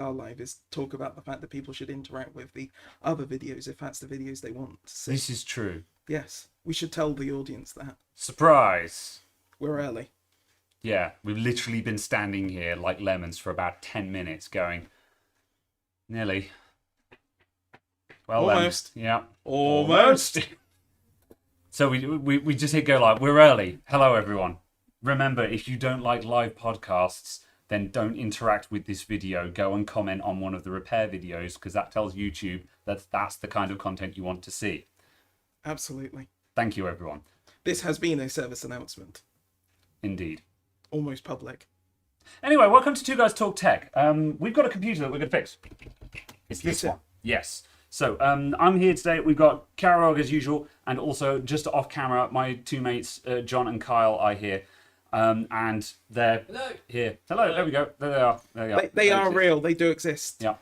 our live is talk about the fact that people should interact with the other videos if that's the videos they want to see. This is true. Yes, we should tell the audience that. Surprise! We're early. Yeah, we've literally been standing here like lemons for about 10 minutes going, nearly. Well, almost. Yeah. Almost. So we just hit go live. We're early. Hello, everyone. Remember, if you don't like live podcasts, then don't interact with this video. Go and comment on one of the repair videos, because that tells YouTube that that's the kind of content you want to see. Absolutely. Thank you, everyone. This has been a service announcement. Indeed. Almost public. Anyway, welcome to Two Guys Talk Tech. We've got a computer that we're going to fix. It's this one. Yes. So I'm here today. We've got Karog as usual, and also just off camera, my two mates, John and Kyle, are here. And they're here. Hello. There we go. There they are. There they are. They are real. They do exist. Yeah.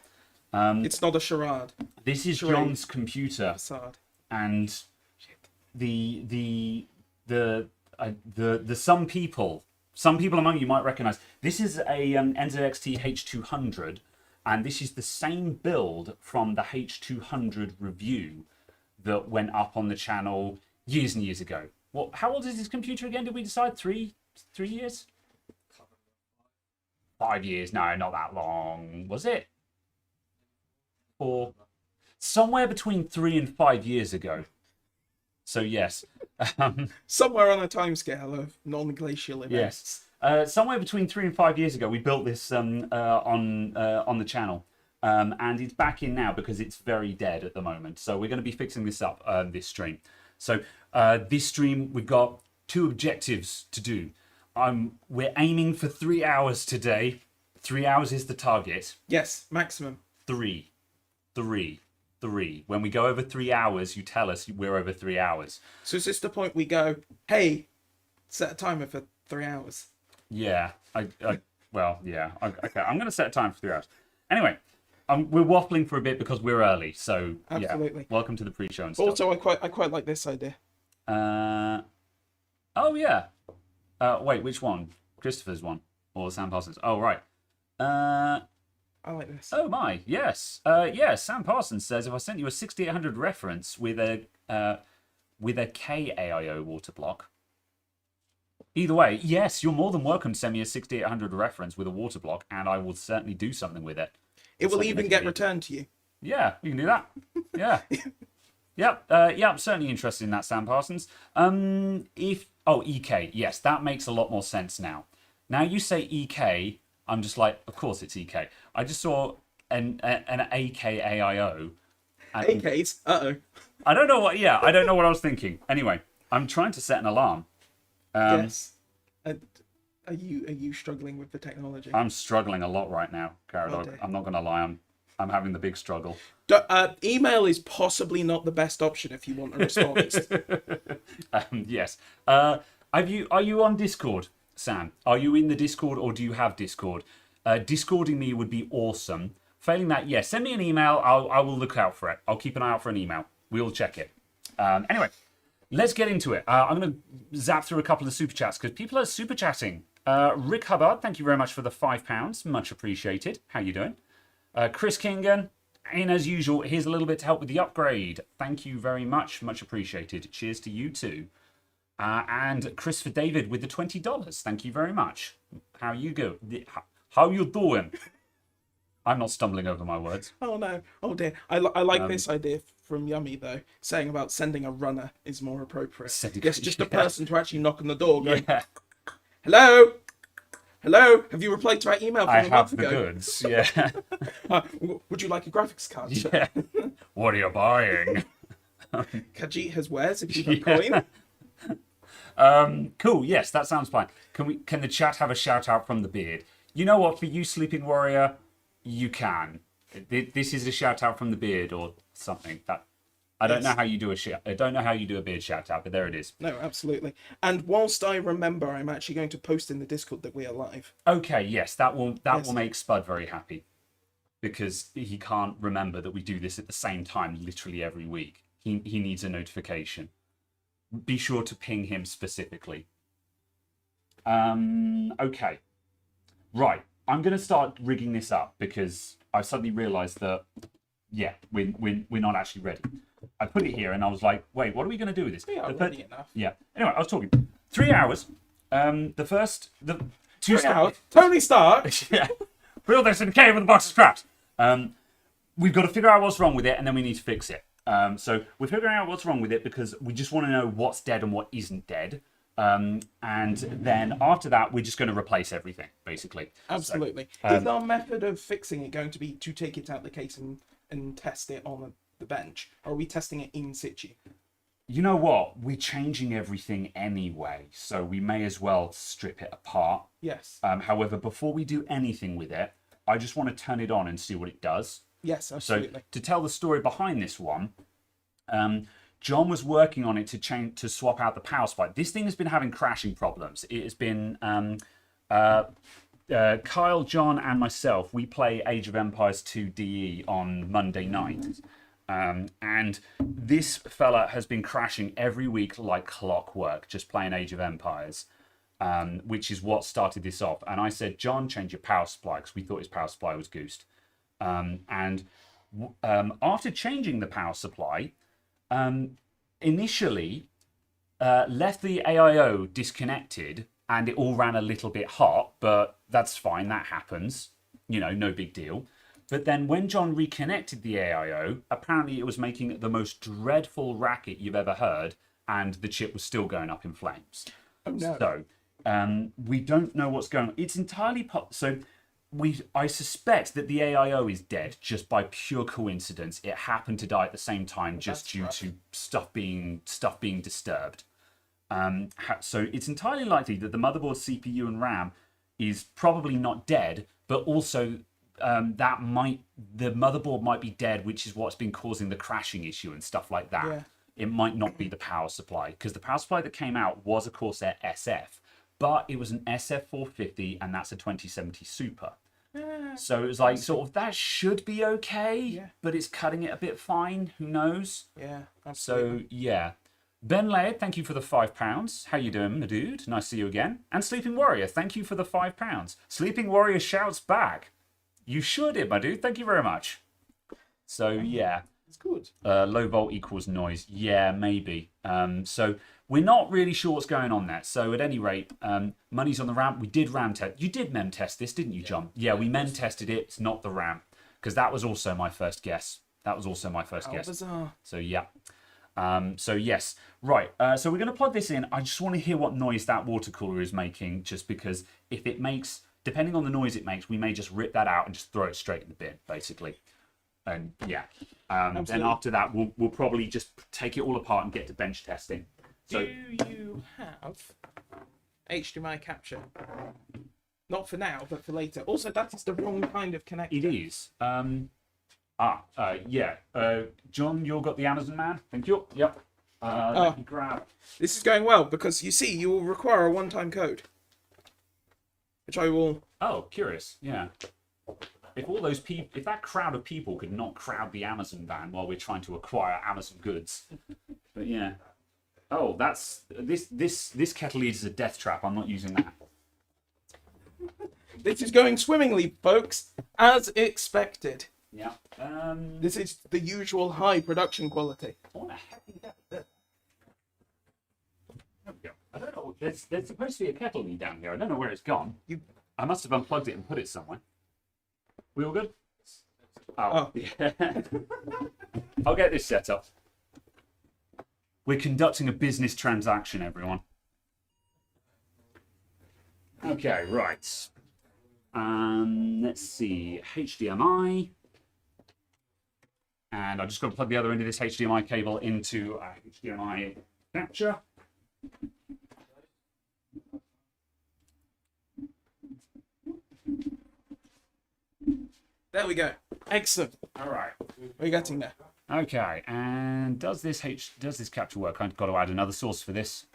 It's not a charade. This is John's computer, and the some people among you might recognize this is a NZXT H200, and this is the same build from the H200 review that went up on the channel years and years ago. Well, how old is this computer again? Did we decide 3 years? 5 years? No, not that long. Was it? Or somewhere between 3 and 5 years ago. So yes. Somewhere on a timescale of non-glacial events. Yes. Somewhere between 3 and 5 years ago, we built this on the channel. And it's back in now because it's very dead at the moment. So we're going to be fixing this up this stream. So this stream, we've got 2 objectives to do. We're aiming for 3 hours today. 3 hours is the target. Yes, maximum. 3. When we go over 3 hours, you tell us we're over 3 hours. So is this the point we go, hey, set a timer for 3 hours? Yeah. Well, yeah. Okay, I'm going to set a time for 3 hours. Anyway, we're waffling for a bit because we're early. So, absolutely. Yeah. Welcome to the pre-show and stuff. Also, I quite like this idea. Oh, yeah. Wait, which one? Christopher's one? Or Sam Parsons? Oh, right. I like this. Oh my, yes. Yes, Sam Parsons says if I sent you a 6800 reference with a KAIO water block. Either way, yes, you're more than welcome to send me a 6800 reference with a water block, and I will certainly do something with it. It will even get returned to you. Yeah, you can do that. Yeah. Yep. Yeah, I'm certainly interested in that, Sam Parsons. EK, yes, that makes a lot more sense now. Now you say EK, I'm just like, of course it's EK. I just saw an AKAIO. AKs? Uh-oh. I don't know what I was thinking. Anyway, I'm trying to set an alarm. Yes. Are you struggling with the technology? I'm struggling a lot right now, Caradog. I'm not going to lie. I'm having the big struggle. Email is possibly not the best option if you want a response. Yes. Are you on Discord, Sam? Are you in the Discord, or do you have Discord? Discording me would be awesome. Failing that, yes, send me an email. I will look out for it. I'll keep an eye out for an email. We'll check it. Anyway, let's get into it. I'm going to zap through a couple of super chats because people are super chatting. Rick Hubbard, thank you very much for the £5. Much appreciated. How you doing? Chris Kingan, in as usual, here's a little bit to help with the upgrade. Thank you very much. Much appreciated. Cheers to you too. And Christopher David with the $20. Thank you very much. How you doing? I'm not stumbling over my words. Oh no. Oh dear. I like this idea from Yummy though, saying about sending a runner is more appropriate. Yes, just a person to actually knock on the door going, hello? Hello? Have you replied to our email from a month ago? I have the goods, yeah. Would you like a graphics card? Yeah. What are you buying? Khajiit has wares if you have coin. Cool, yes, that sounds fine. Can the chat have a shout out from the beard? You know what, for you, Sleeping Warrior, you can. This is a shout out from the beard or something. I don't know how you do a beard shout out, but there it is. No, absolutely. And whilst I remember, I'm actually going to post in the Discord that we are live. Okay, yes, that will make Spud very happy, because he can't remember that we do this at the same time literally every week. He needs a notification. Be sure to ping him specifically. Okay. Right. I'm going to start rigging this up because I suddenly realised that, yeah, we're not actually ready. I put it here and I was like, wait, what are we going to do with this? We are ready enough. Yeah. Anyway, I was talking 3 hours. The 2 hours. Tony Stark. Yeah. Build this in a cave with a box of scraps. We've got to figure out what's wrong with it, and then we need to fix it. So we're figuring out what's wrong with it because we just want to know what's dead and what isn't dead. And then after that, we're just going to replace everything, basically. Absolutely. Is our method of fixing it going to be to take it out the case and test it on the bench? Or are we testing it in situ? You know what? We're changing everything anyway, so we may as well strip it apart. Yes. However, before we do anything with it, I just want to turn it on and see what it does. Yes, absolutely. So to tell the story behind this one, John was working on it to swap out the power supply. This thing has been having crashing problems. It has been Kyle, John, and myself. We play Age of Empires 2 DE on Monday night. And this fella has been crashing every week like clockwork, just playing Age of Empires, which is what started this off. And I said, John, change your power supply, because we thought his power supply was goosed. After changing the power supply, initially left the AIO disconnected and it all ran a little bit hot, but that's fine, that happens, you know, no big deal. But then when John reconnected the AIO, apparently it was making the most dreadful racket you've ever heard, and the chip was still going up in flames. Oh, no. So we don't know what's going on. It's entirely I suspect that the AIO is dead just by pure coincidence. It happened to die at the same time just due to stuff being disturbed. So it's entirely likely that the motherboard, CPU, and RAM is probably not dead, but also the motherboard might be dead, which is what's been causing the crashing issue and stuff like that. Yeah. It might not be the power supply, because the power supply that came out was a Corsair SF, but it was an SF450, and that's a 2070 Super. So it was like, sort of, that should be okay, but it's cutting it a bit fine. Who knows? Yeah, absolutely. So, yeah. Ben Laird, thank you for the £5. How you doing, my dude? Nice to see you again. And Sleeping Warrior, thank you for the £5. Sleeping Warrior shouts back. You sure did, my dude. Thank you very much. So, yeah. It's good. Low volt equals noise. Yeah, maybe. So we're not really sure what's going on there. So at any rate, money's on the RAM. We did RAM test. You did mem test this, didn't you, John? Yeah, we mem tested it. It's not the RAM. Because that was also my first guess. How bizarre. So, yeah. So, yes. Right. So we're going to plug this in. I just want to hear what noise that water cooler is making. Just because if it makes... Depending on the noise it makes, we may just rip that out and just throw it straight in the bin, basically. And yeah, then after that, we'll probably just take it all apart and get to bench testing. So, do you have HDMI capture? Not for now, but for later. Also, that is the wrong kind of connector. It is. Yeah. John, you've got the Amazon man. Thank you. Yep. Let me grab. This is going well because you see, you will require a one-time code, which I will. Oh, curious. Yeah. If all those people, if that crowd of people could not crowd the Amazon van while we're trying to acquire Amazon goods, but yeah. Oh, that's this kettle lead is a death trap. I'm not using that. This is going swimmingly, folks, as expected. Yeah. This is the usual high production quality. What the heck is that? There we go. I don't know. There's supposed to be a kettle lead down here. I don't know where it's gone. I must have unplugged it and put it somewhere. We all good? Oh. Yeah. I'll get this set up. We're conducting a business transaction, everyone. Okay, right. Let's see. HDMI. And I've just got to plug the other end of this HDMI cable into a HDMI capture. There we go. Excellent. All right. We're getting there. Okay, and does this capture work? I've got to add another source for this.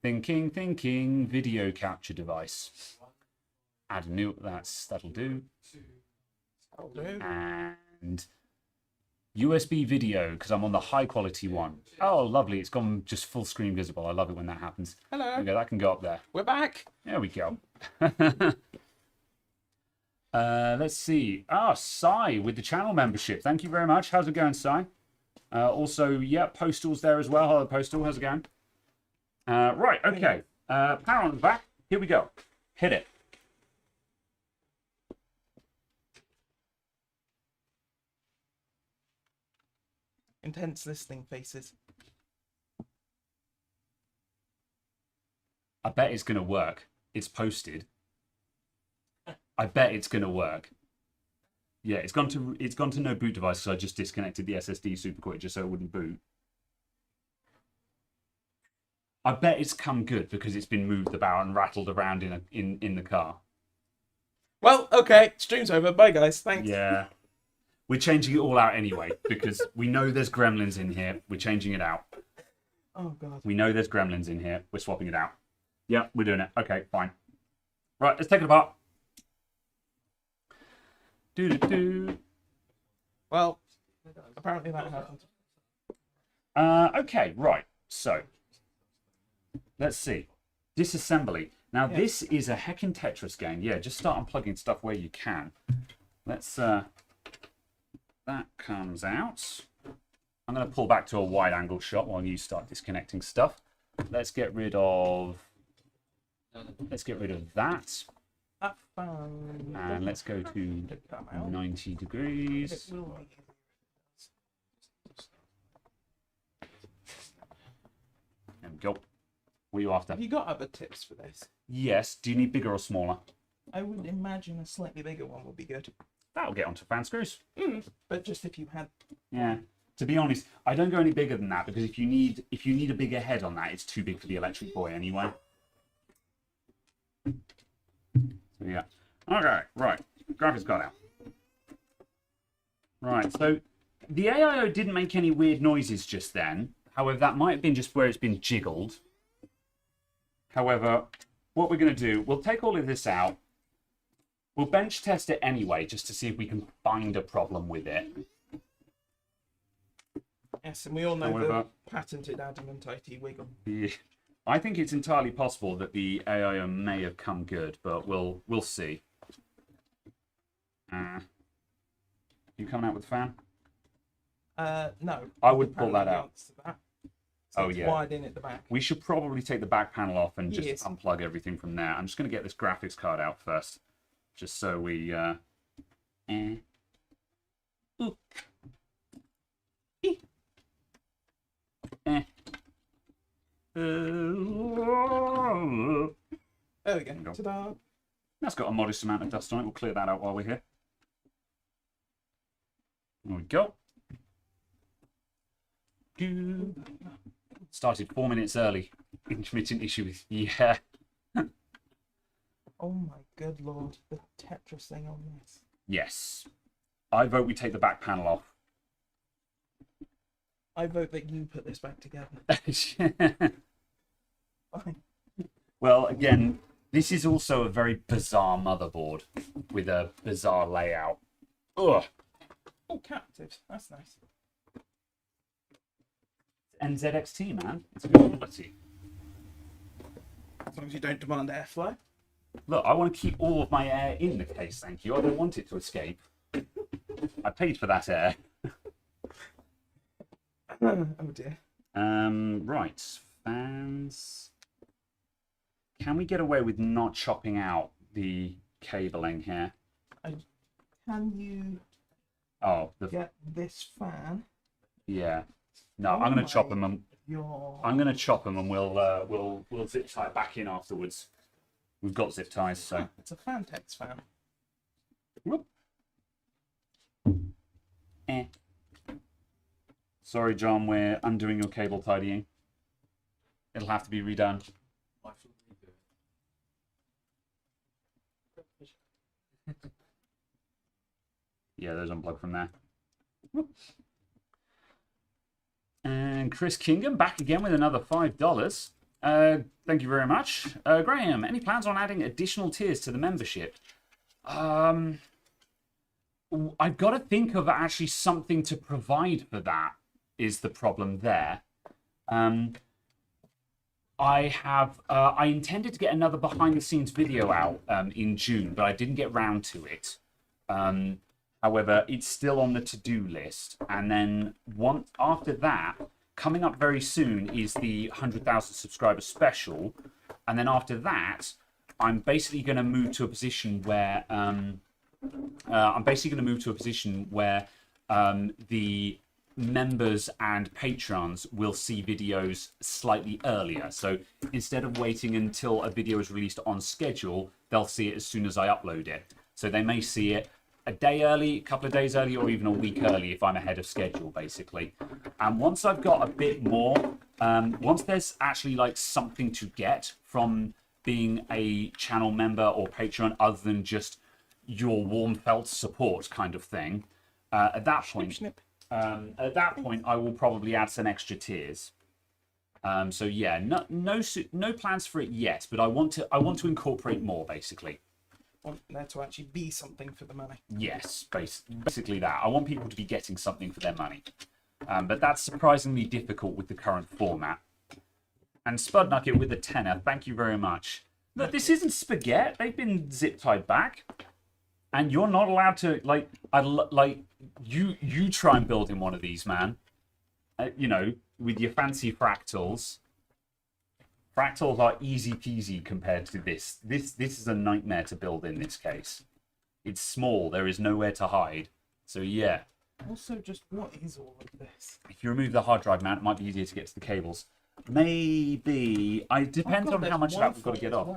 Thinking. Video capture device. Add a new. That'll do. That'll do. And USB video, because I'm on the high quality one. Oh, lovely. It's gone just full screen visible. I love it when that happens. Hello. Okay, that can go up there. We're back. There we go. Let's see. Sai with the channel membership. Thank you very much. How's it going, Sai? Also, yeah, Postal's there as well. Hello, Postal. How's it going? Right, okay. Power on the back. Here we go. Hit it. Intense listening faces. I bet it's going to work. It's posted. I bet it's going to work. Yeah, it's gone to no boot device, so I just disconnected the SSD super quick just so it wouldn't boot. I bet it's come good because it's been moved about and rattled around in the car. Well, okay, stream's over. Bye, guys. Thanks. Yeah. We're changing it all out anyway because we know there's gremlins in here. We're changing it out. Oh, God. We know there's gremlins in here. We're swapping it out. Yeah, we're doing it. Okay, fine. Right, let's take it apart. Do. Well, apparently that happened. Okay, right. So, let's see. Disassembly. Now, This is a heckin' Tetris game. Yeah, just start unplugging stuff where you can. Let's... that comes out. I'm going to pull back to a wide angle shot while you start disconnecting stuff. Let's get rid of that. And let's go to 90 degrees. There we go. What are you after? Have you got other tips for this? Yes. Do you need bigger or smaller? I would imagine a slightly bigger one would be good. That'll get onto fan screws. But just if you had... Yeah. To be honest, I don't go any bigger than that because if you need a bigger head on that, it's too big for the electric boy anyway. So yeah. Okay, right. Graphics card out. Right, so the AIO didn't make any weird noises just then. However, that might have been just where it's been jiggled. However, what we're going to do, we'll take all of this out. We'll bench test it anyway, just to see if we can find a problem with it. Yes, and we all know the patented Adamant IT wiggle. Yeah. I think it's entirely possible that the AIO may have come good, but we'll see. You coming out with the fan? No. I would pull that out. So it's wired in at the back. We should probably take the back panel off and just unplug everything from there. I'm just going to get this graphics card out first, just so we... There we go. Ta-da. That's got a modest amount of dust on it. We'll clear that out while we're here. There we go. Started 4 minutes early. Intermittent issue with... Yeah. Oh my good lord. The Tetris thing on this. Yes. I vote we take the back panel off. I vote that you put this back together. Fine. Well, again, this is also a very bizarre motherboard with a bizarre layout. Ugh. Oh, captives. That's nice. NZXT, man. It's good quality. As long as you don't demand airflow. Look, I want to keep all of my air in the case, thank you. I don't want it to escape. I paid for that air. Oh dear. Right. Fans. Can we get away with not chopping out the cabling here? Can you get this fan? Yeah. No, I'm going to chop them. I'm going to chop them, and we'll zip tie it back in afterwards. We've got zip ties, so it's a Fantex fan. Whoop. Sorry, John, we're undoing your cable tidying. It'll have to be redone. Yeah, those unplugged from there. Whoop. And Chris Kingham back again with another $5. Thank you very much. Graham, any plans on adding additional tiers to the membership? I've got to think of actually something to provide for that. Is the problem there? I intended to get another behind-the-scenes video out in June, but I didn't get round to it. However, it's still on the to-do list. And then after that, coming up very soon is the 100,000 subscriber special. And then after that, I'm basically going to move to a position where the members and patrons will see videos slightly earlier. So instead of waiting until a video is released on schedule, they'll see it as soon as I upload it. So they may see it a day early, a couple of days early, or even a week early if I'm ahead of schedule, basically. And once I've got a bit more, once there's actually like something to get from being a channel member or patron other than just your warm felt support kind of thing, at that point, I will probably add some extra tiers. So yeah, no plans for it yet, but I want to incorporate more, basically. Want there to actually be something for the money. Yes, basically that. I want people to be getting something for their money. But that's surprisingly difficult with the current format. And Spudnucket with a tenner, thank you very much. Look, this isn't spaghetti. They've been zip-tied back. And you're not allowed to, you try and build in one of these, man. You know, with your fancy fractals. Fractals are easy peasy compared to this. This is a nightmare to build in this case. It's small. There is nowhere to hide. So, yeah. Also, just what is all of this? If you remove the hard drive mount, it might be easier to get to the cables. Maybe. It depends on how much of that we've got to get off.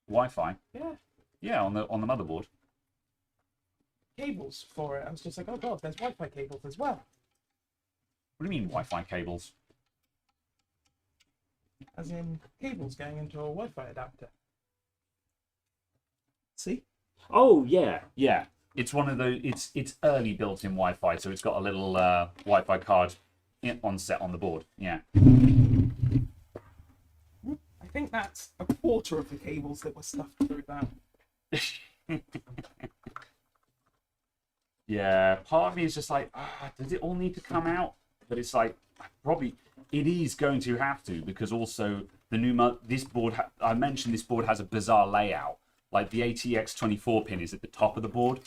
Wi-Fi? Yeah. Yeah, on the motherboard. Cables for it. I was just like, oh god, there's Wi-Fi cables as well. What do you mean Wi-Fi cables? As in cables going into a Wi-Fi adapter. See? Oh yeah, yeah. It's one of those. It's early built-in Wi-Fi, so it's got a little Wi-Fi card on set on the board. Yeah. I think that's a quarter of the cables that were stuffed through that. Yeah, part of me is just like, does it all need to come out? But it's like, probably it is going to have to, because also the new this board. I mentioned this board has a bizarre layout. Like the ATX 24 pin is at the top of the board,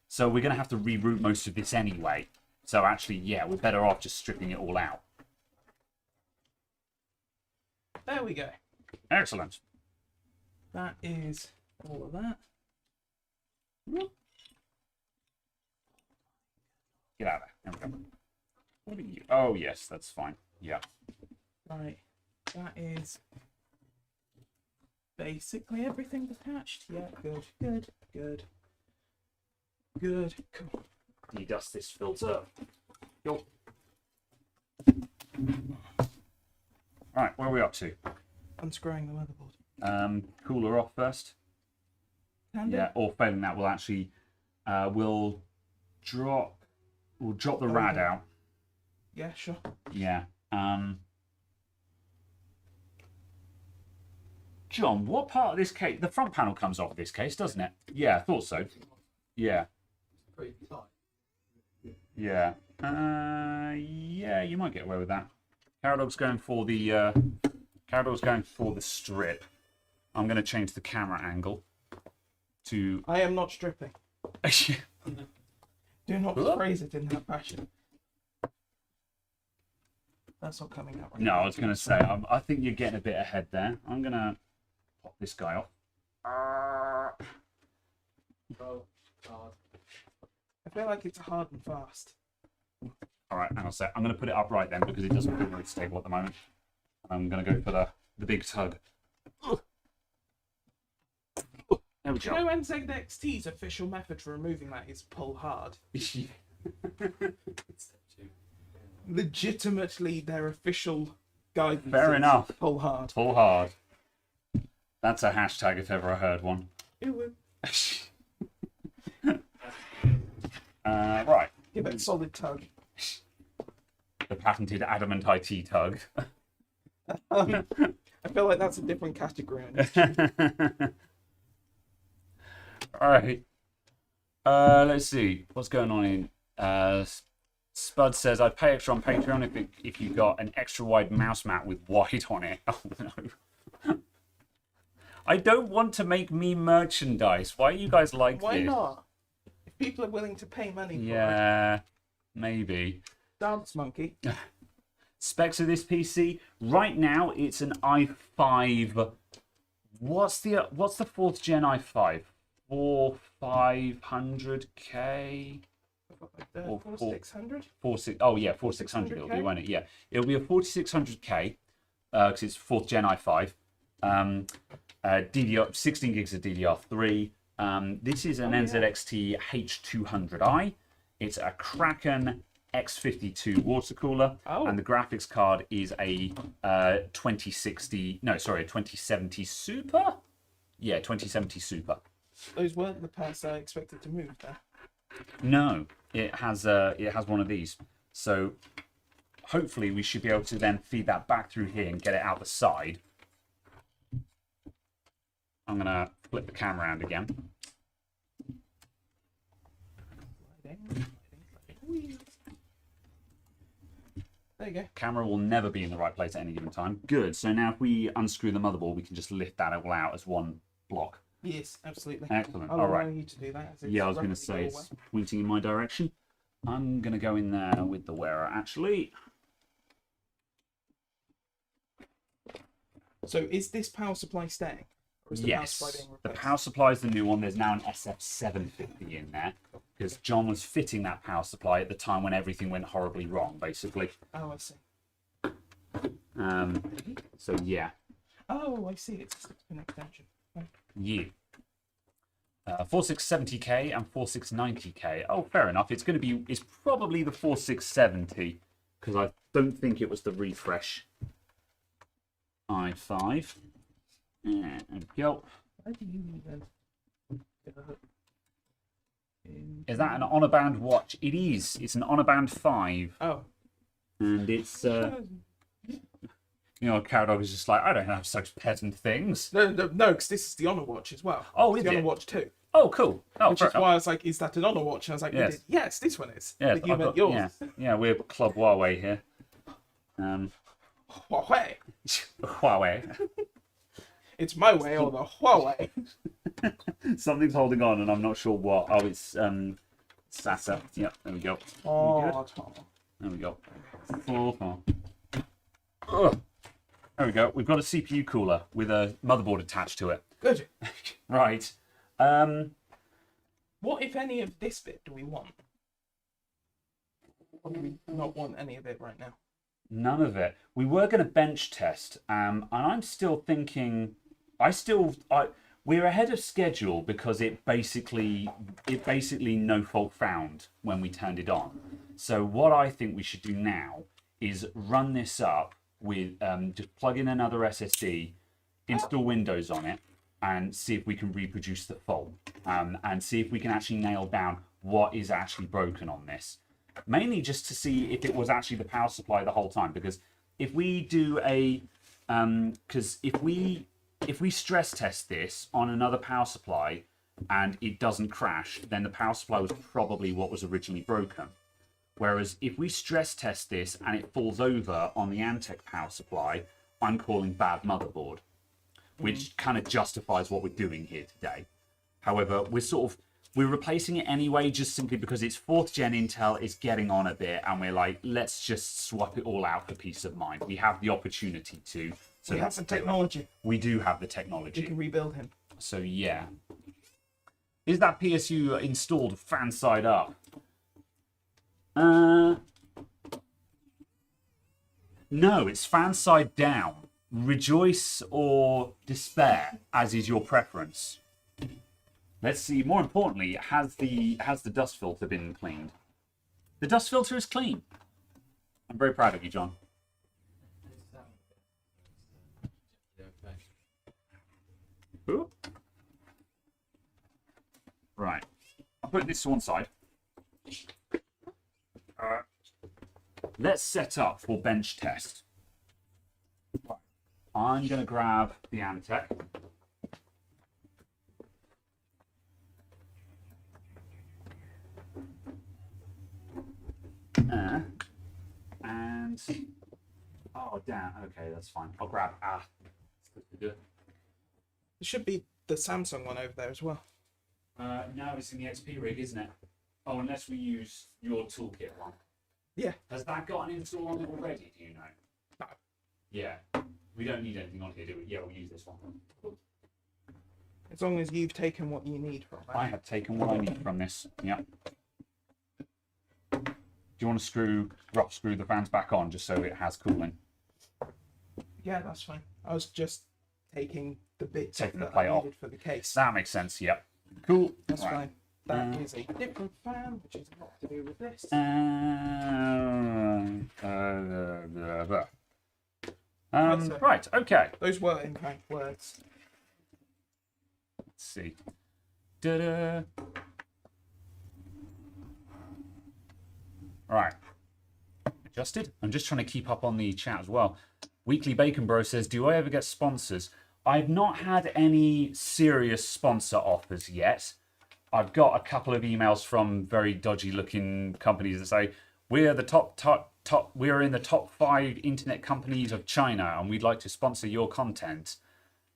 so we're going to have to reroute most of this anyway. So actually, yeah, we're better off just stripping it all out. There we go. Excellent. That is all of that. Get out of there. There we go. What are you? Oh, yes, that's fine. Yeah. Right. That is basically everything attached. Yeah, good, good, good. Good, cool. Dedust this filter. Go. Right, where are we up to? Unscrewing the motherboard. Cooler off first. Can Yeah, or failing that, we'll actually we'll drop the rad out. Yeah, sure. Yeah. John, what part of this case? The front panel comes off this case, doesn't it? Yeah, I thought so. Yeah. Yeah. Yeah, you might get away with that. Caradog's going for the strip. I'm going to change the camera angle to. I am not stripping. Do not phrase it in that fashion. That's not coming out right. No, I was going to say, I think you're getting a bit ahead there. I'm going to pop this guy off. I feel like it's hard and fast. All right, hang on a sec. I'm going to put it upright then because it doesn't feel very stable at the moment. I'm going to go for the big tug. There we Do go. you know NZXT's official method for removing that is pull hard? Legitimately, their official guidance. Fair is enough. Pull hard. Pull hard. That's a hashtag if ever I heard one. It would. Right. Give it a solid tug. The patented Adamant IT tug. I feel like that's a different category. All right. Let's see what's going on in. Spud says, "I'd pay extra on Patreon if you got an extra wide mouse mat with white on it." Oh no. I don't want to make me merchandise. Why are you guys like Why this? not? If people are willing to pay money for it. Yeah, maybe. Dance Monkey. Specs of this PC right now, it's an i5. What's the 4th gen i5? 4500K. Or 4600? 4600 it'll be, won't it? Yeah, it'll be a 4600K because it's 4th gen i5. DDR 16 gigs of DDR3. This is an NZXT H200i. It's a Kraken X52 water cooler, and the graphics card is a 2070 Super. Yeah, 2070 Super. Those weren't the parts I expected to move there. No, it has one of these. So hopefully we should be able to then feed that back through here and get it out the side. I'm gonna flip the camera around again. There you go. Camera will never be in the right place at any given time. Good. So now if we unscrew the motherboard, we can just lift that all out as one block. Yes, absolutely. Excellent. I'll all right. allow you to do that. Yeah, I was going to say it's pointing in my direction. I'm going to go in there with the wearer, actually. So is this power supply staying? Or is the power supply being the replaced? power supply is the new one. There's now an SF750 in there because John was fitting that power supply at the time when everything went horribly wrong, basically. Oh, I see. So yeah. Oh, I see. It's an extension. Oh. Yeah. 4670K and 4690K. Oh, fair enough. It's probably the 4670 because I don't think it was the refresh i5. There we go. Why do you even... Is that an honor band watch? It is. It's an honor band 5. Oh. And it's Cowdog is just like, I don't have such peasant things. No, because this is the Honor Watch as well. Oh, it's is the it? Honor Watch 2. Oh, cool. Oh, Which is why I was like, is that an Honor Watch? And I was like, yes, yes, this one is. Yes, But you meant yours. Yeah, we're Club Huawei here. Huawei. Huawei. It's my way or the Huawei. Something's holding on, and I'm not sure what. Oh, it's SATA. Yep, there we go. Oh, there we go. Ugh. There we go. We've got a CPU cooler with a motherboard attached to it. good. Right. What, if any, of this bit do we want? Or do we not want any of it right now? None of it. We were going to bench test, and I'm still thinking. We're ahead of schedule because it basically no fault found when we turned it on. So what I think we should do now is run this up with just plug in another SSD, install Windows on it, and see if we can reproduce the fault, and see if we can actually nail down what is actually broken on this. Mainly just to see if it was actually the power supply the whole time, because if we do if we stress test this on another power supply and it doesn't crash, then the power supply was probably what was originally broken. Whereas if we stress test this and it falls over on the Antec power supply, I'm calling bad motherboard, which kind of justifies what we're doing here today. However, we're replacing it anyway, just simply because it's 4th gen Intel, it's getting on a bit, and we're like, let's just swap it all out for peace of mind. We have the opportunity to. So we have the technology. We do have the technology. We can rebuild him. So yeah. Is that PSU installed fan side up? No, it's fan side down. Rejoice or despair, as is your preference. Let's see. More importantly, has the dust filter been cleaned? The dust filter is clean. I'm very proud of you, John. Ooh. Right. I'll put this to one side. Let's set up for bench test. I'm going to grab the Antec. down. Okay, that's fine. I'll grab There should be the Samsung one over there as well. No, it's in the XP rig, isn't it? Oh, unless we use your toolkit one. Yeah. Has that got an install on it already, do you know? No. Yeah. We don't need anything on here, do we? Yeah, we'll use this one. As long as you've taken what you need from that. I have taken what I need from this. Yeah. Do you want to rough screw the fans back on just so it has cooling? Yeah, that's fine. I was just taking the bits Taking the that plate I off. needed for the case. That makes sense, yep. Cool. That's Right. fine. That is a different fan, which is not to do with this. Right, okay. Those were, in fact, words. Let's see. Da-da. Right. Adjusted. I'm just trying to keep up on the chat as well. Weekly Bacon Bro says, do I ever get sponsors? I've not had any serious sponsor offers yet. I've got a couple of emails from very dodgy looking companies that say, we're the we're in the top 5 internet companies of China and we'd like to sponsor your content.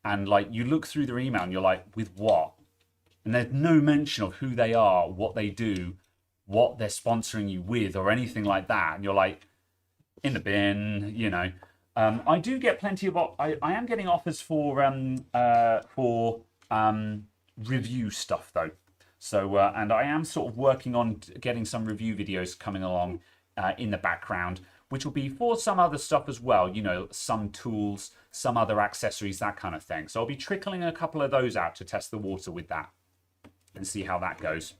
And like you look through their email and you're like, with what? And there's no mention of who they are, what they do, what they're sponsoring you with, or anything like that. And you're like, in the bin, you know. I do get plenty of. I am getting offers for review stuff though. So and I am sort of working on getting some review videos coming along in the background, which will be for some other stuff as well. You know, some tools, some other accessories, that kind of thing. So I'll be trickling a couple of those out to test the water with that and see how that goes.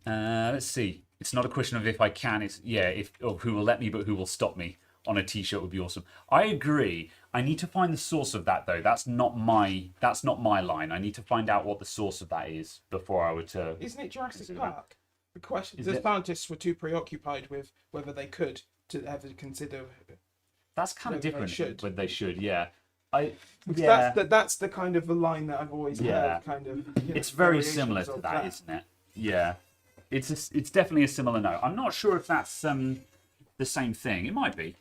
Let's see. It's not a question of if I can. It's if or who will let me, but who will stop me. On a t-shirt would be awesome. I agree. I need to find the source of that though. That's not my line. I need to find out what the source of that is before I were to. Isn't it Jurassic Park? The question: the scientists were too preoccupied with whether they could to ever consider. That's kind of different. But they should, yeah. That's the kind of the line that I've always heard. Kind of. It's very similar to that, isn't it? Yeah. It's definitely a similar note. I'm not sure if that's the same thing. It might be.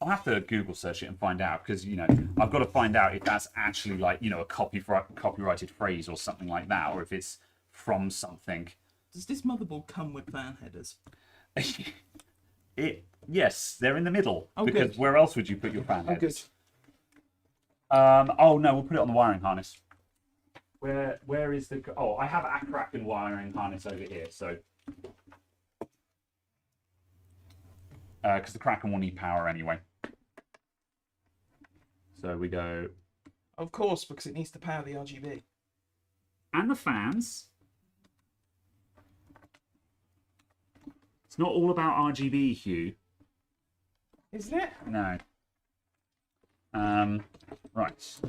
I'll have to Google search it and find out because, you know, I've got to find out if that's actually like, you know, a copyrighted phrase or something like that, or if it's from something. Does this motherboard come with fan headers? Yes, they're in the middle. Oh, because good. Where else would you put your fan headers? Good. Oh no, we'll put it on the wiring harness. Where is the? Oh, I have a Kraken wiring harness over here, so. Because the Kraken will need power anyway. So we go. Of course, because it needs to power the RGB. And the fans. It's not all about RGB, Hugh. Isn't it? No. Right.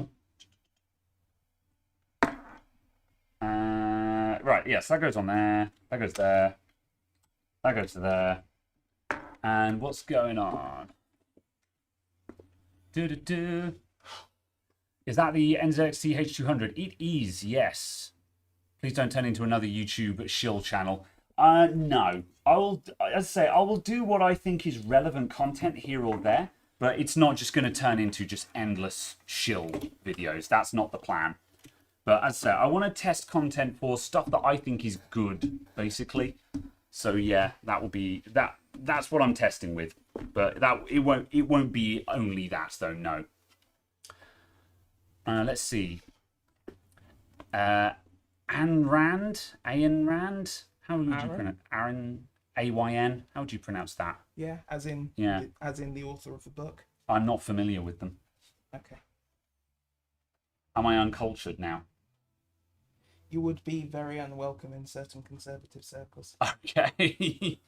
Right, yes, that goes on there. That goes there. That goes to there. And what's going on? Is that the NZXT H200? It is, yes. Please don't turn into another YouTube shill channel. No. I will do what I think is relevant content here or there, but it's not just going to turn into just endless shill videos. That's not the plan. But as I say, I want to test content for stuff that I think is good, basically. So yeah, that will be that. That's what I'm testing with. But it won't be only that though. No. Let's see. Ayn Rand. How would you pronounce Aaron? AYN. How would you pronounce that? Yeah, as in the author of the book. I'm not familiar with them. Okay. Am I uncultured now? You would be very unwelcome in certain conservative circles. Okay.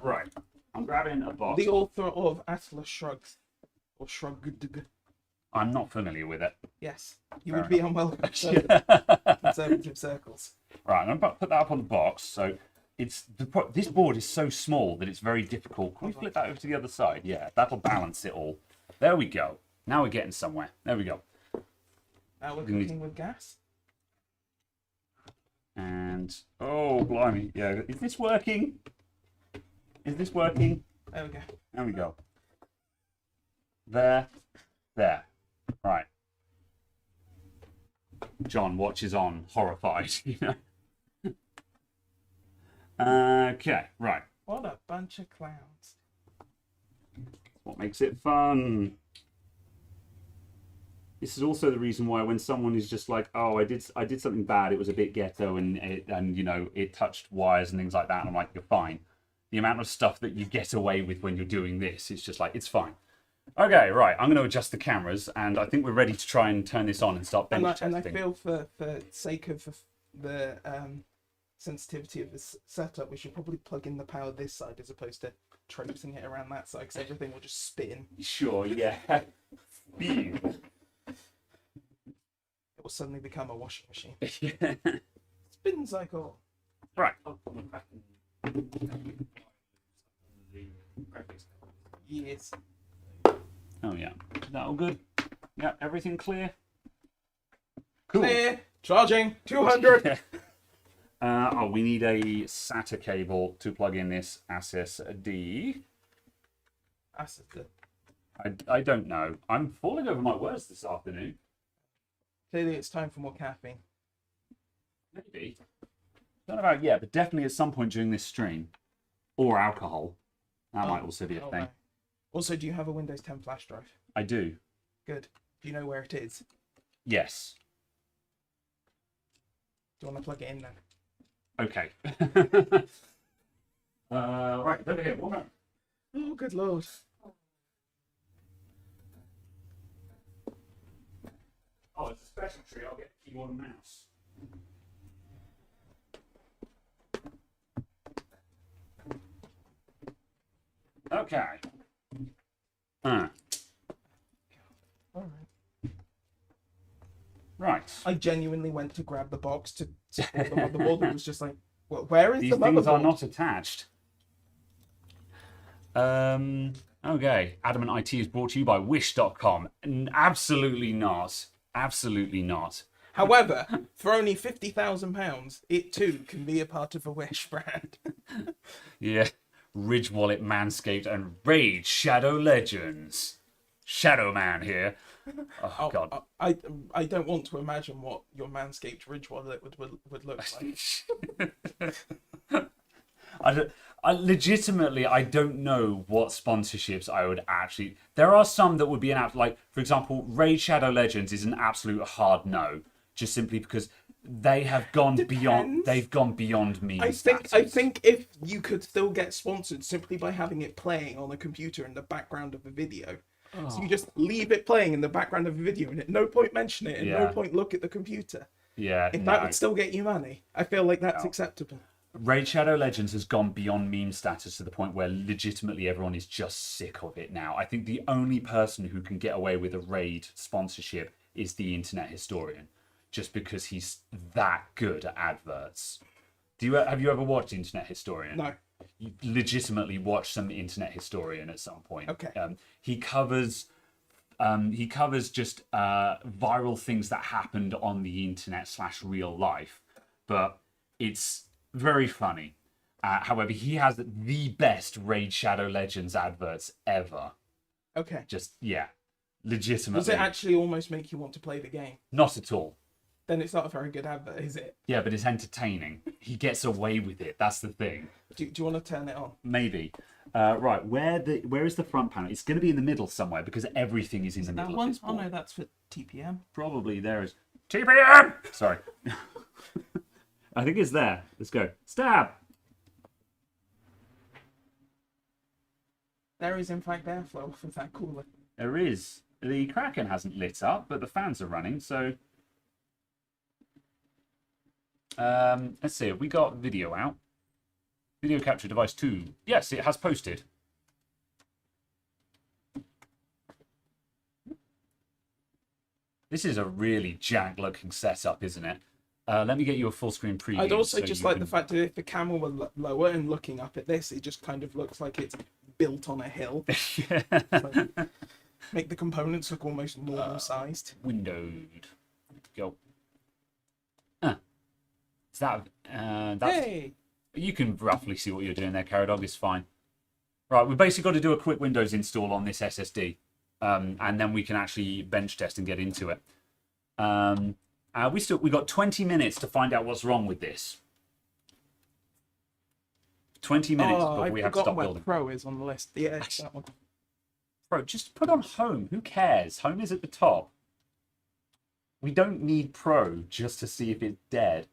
Right. I'm grabbing a box. The author of Atlas Shrugged. Or Shrugged. I'm not familiar with it. Yes. You would be unwelcome in certain conservative circles. Right, I'm about to put that up on the box. So this board is so small that it's very difficult. Can we flip that over to the other side? Yeah, that'll balance it all. There we go. Now we're getting somewhere. There we go. Now we're cooking with gas. And oh blimey, yeah, is this working? Is this working? There we go. There we go. There. Right. John watches on, horrified. Okay, right. What a bunch of clowns. What makes it fun? This is also the reason why when someone is just like, oh, I did something bad, it was a bit ghetto and it touched wires and things like that, and I'm like, you're fine. The amount of stuff that you get away with when you're doing this, it's just like, it's fine. Okay, right, I'm going to adjust the cameras, and I think we're ready to try and turn this on and start bench testing. And I feel for sake of the sensitivity of this setup, we should probably plug in the power this side as opposed to traipsing it around that side, because everything will just spin. Sure, yeah. It will suddenly become a washing machine. Yeah. Spin cycle. Right. Yes. Oh yeah. Is that all good? Yeah, everything clear? Cool. Clear. Charging. 200. We need a SATA cable to plug in this SSD. I don't know. I'm falling over my words this afternoon. Clearly it's time for more caffeine. Maybe. Don't know about yet, but definitely at some point during this stream. Or alcohol. That might also be a thing. Right. Also, do you have a Windows 10 flash drive? I do. Good. Do you know where it is? Yes. Do you want to plug it in then? Okay. Right, over here. 1 moment. Oh, good lord. Oh, it's a special tree. I'll get a keyboard and mouse. Okay. All right. Right. I genuinely went to grab the box to support the motherboard and was just like, well, where is These the motherboard? things are not attached. Okay. Adamant IT is brought to you by Wish.com. Absolutely not. Absolutely not. However, for only £50,000, it too can be a part of a Wish brand. Yeah. Ridge Wallet, Manscaped, and Raid Shadow Legends. Shadow Man here. Oh, God. I don't want to imagine what your Manscaped Ridge Wallet would look like. I legitimately, I don't know what sponsorships I would actually... There are some that would be an app, like, for example, Raid Shadow Legends is an absolute hard no, just simply because they have gone beyond. They've gone beyond me. I think if you could still get sponsored simply by having it playing on a computer in the background of a video. Oh. So you just leave it playing in the background of a video and at no point mention it, and no point look at the computer. Yeah. If that would still get you money, I feel like that's acceptable. Raid Shadow Legends has gone beyond meme status to the point where legitimately everyone is just sick of it now. I think the only person who can get away with a Raid sponsorship is the Internet Historian, just because he's that good at adverts. Have you ever watched Internet Historian? No. You legitimately watch some Internet Historian at some point. Okay. He covers just viral things that happened on the internet / real life, but it's very funny. However, he has the best Raid Shadow Legends adverts ever. Okay. Just, legitimately. Does it actually almost make you want to play the game? Not at all. Then it's not a very good advert, is it? Yeah, but it's entertaining. He gets away with it. That's the thing. Do you want to turn it on? Maybe. Right, where is the front panel? It's going to be in the middle somewhere because everything is in the middle. That one? Oh no, that's for TPM. Probably there is. TPM! Sorry. I think it's there. Let's go. Stab! There is in fact airflow off of that cooler. There is. The Kraken hasn't lit up, but the fans are running, so... let's see, have we got video out? Video capture device 2. Yes, it has posted. This is a really jank-looking setup, isn't it? Let me get you a full-screen preview. I'd also just like the fact that if the camera were lower and looking up at this, it just kind of looks like it's built on a hill. Like, make the components look almost normal-sized. Windowed. Go. Is that... that's... Hey! You can roughly see what you're doing there, Caradog. It's fine. Right, we've basically got to do a quick Windows install on this SSD. And then we can actually bench test and get into it. We got 20 minutes to find out what's wrong with this. 20 minutes before we have to stop building. Pro is on the list. Yeah, it's that one. Bro, just put on home. Who cares? Home is at the top. We don't need Pro just to see if it's dead.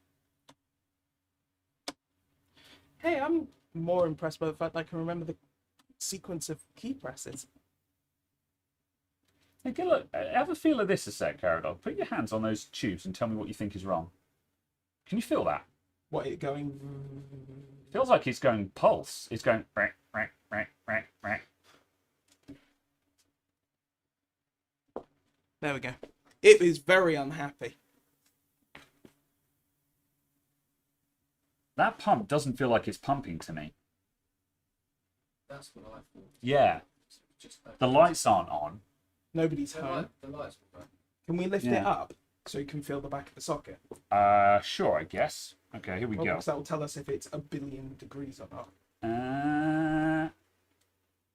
Hey, I'm more impressed by the fact that I can remember the sequence of key presses. Hey, look, have a feel of this a sec, Caradog. Put your hands on those tubes and tell me what you think is wrong. Can you feel that? What, it going... Feels like it's going pulse. It's going... There we go. It is very unhappy. That pump doesn't feel like it's pumping to me. That's what I thought. Yeah. The lights aren't on. Nobody's home. The lights were back. Can we lift it up so you can feel the back of the socket? Sure, I guess. Okay, here we go. Because that will tell us if it's a billion degrees or not.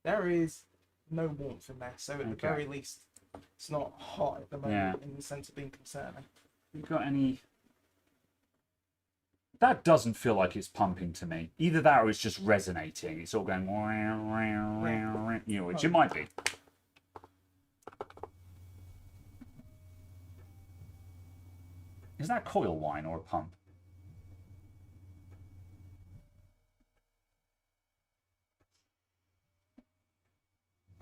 There is no warmth in there, so at the very least, it's not hot at the moment in the sense of being concerning. You got any... That doesn't feel like it's pumping to me. Either that or it's just resonating. It's all going... You know, which it might be. Is that coil whine or a pump?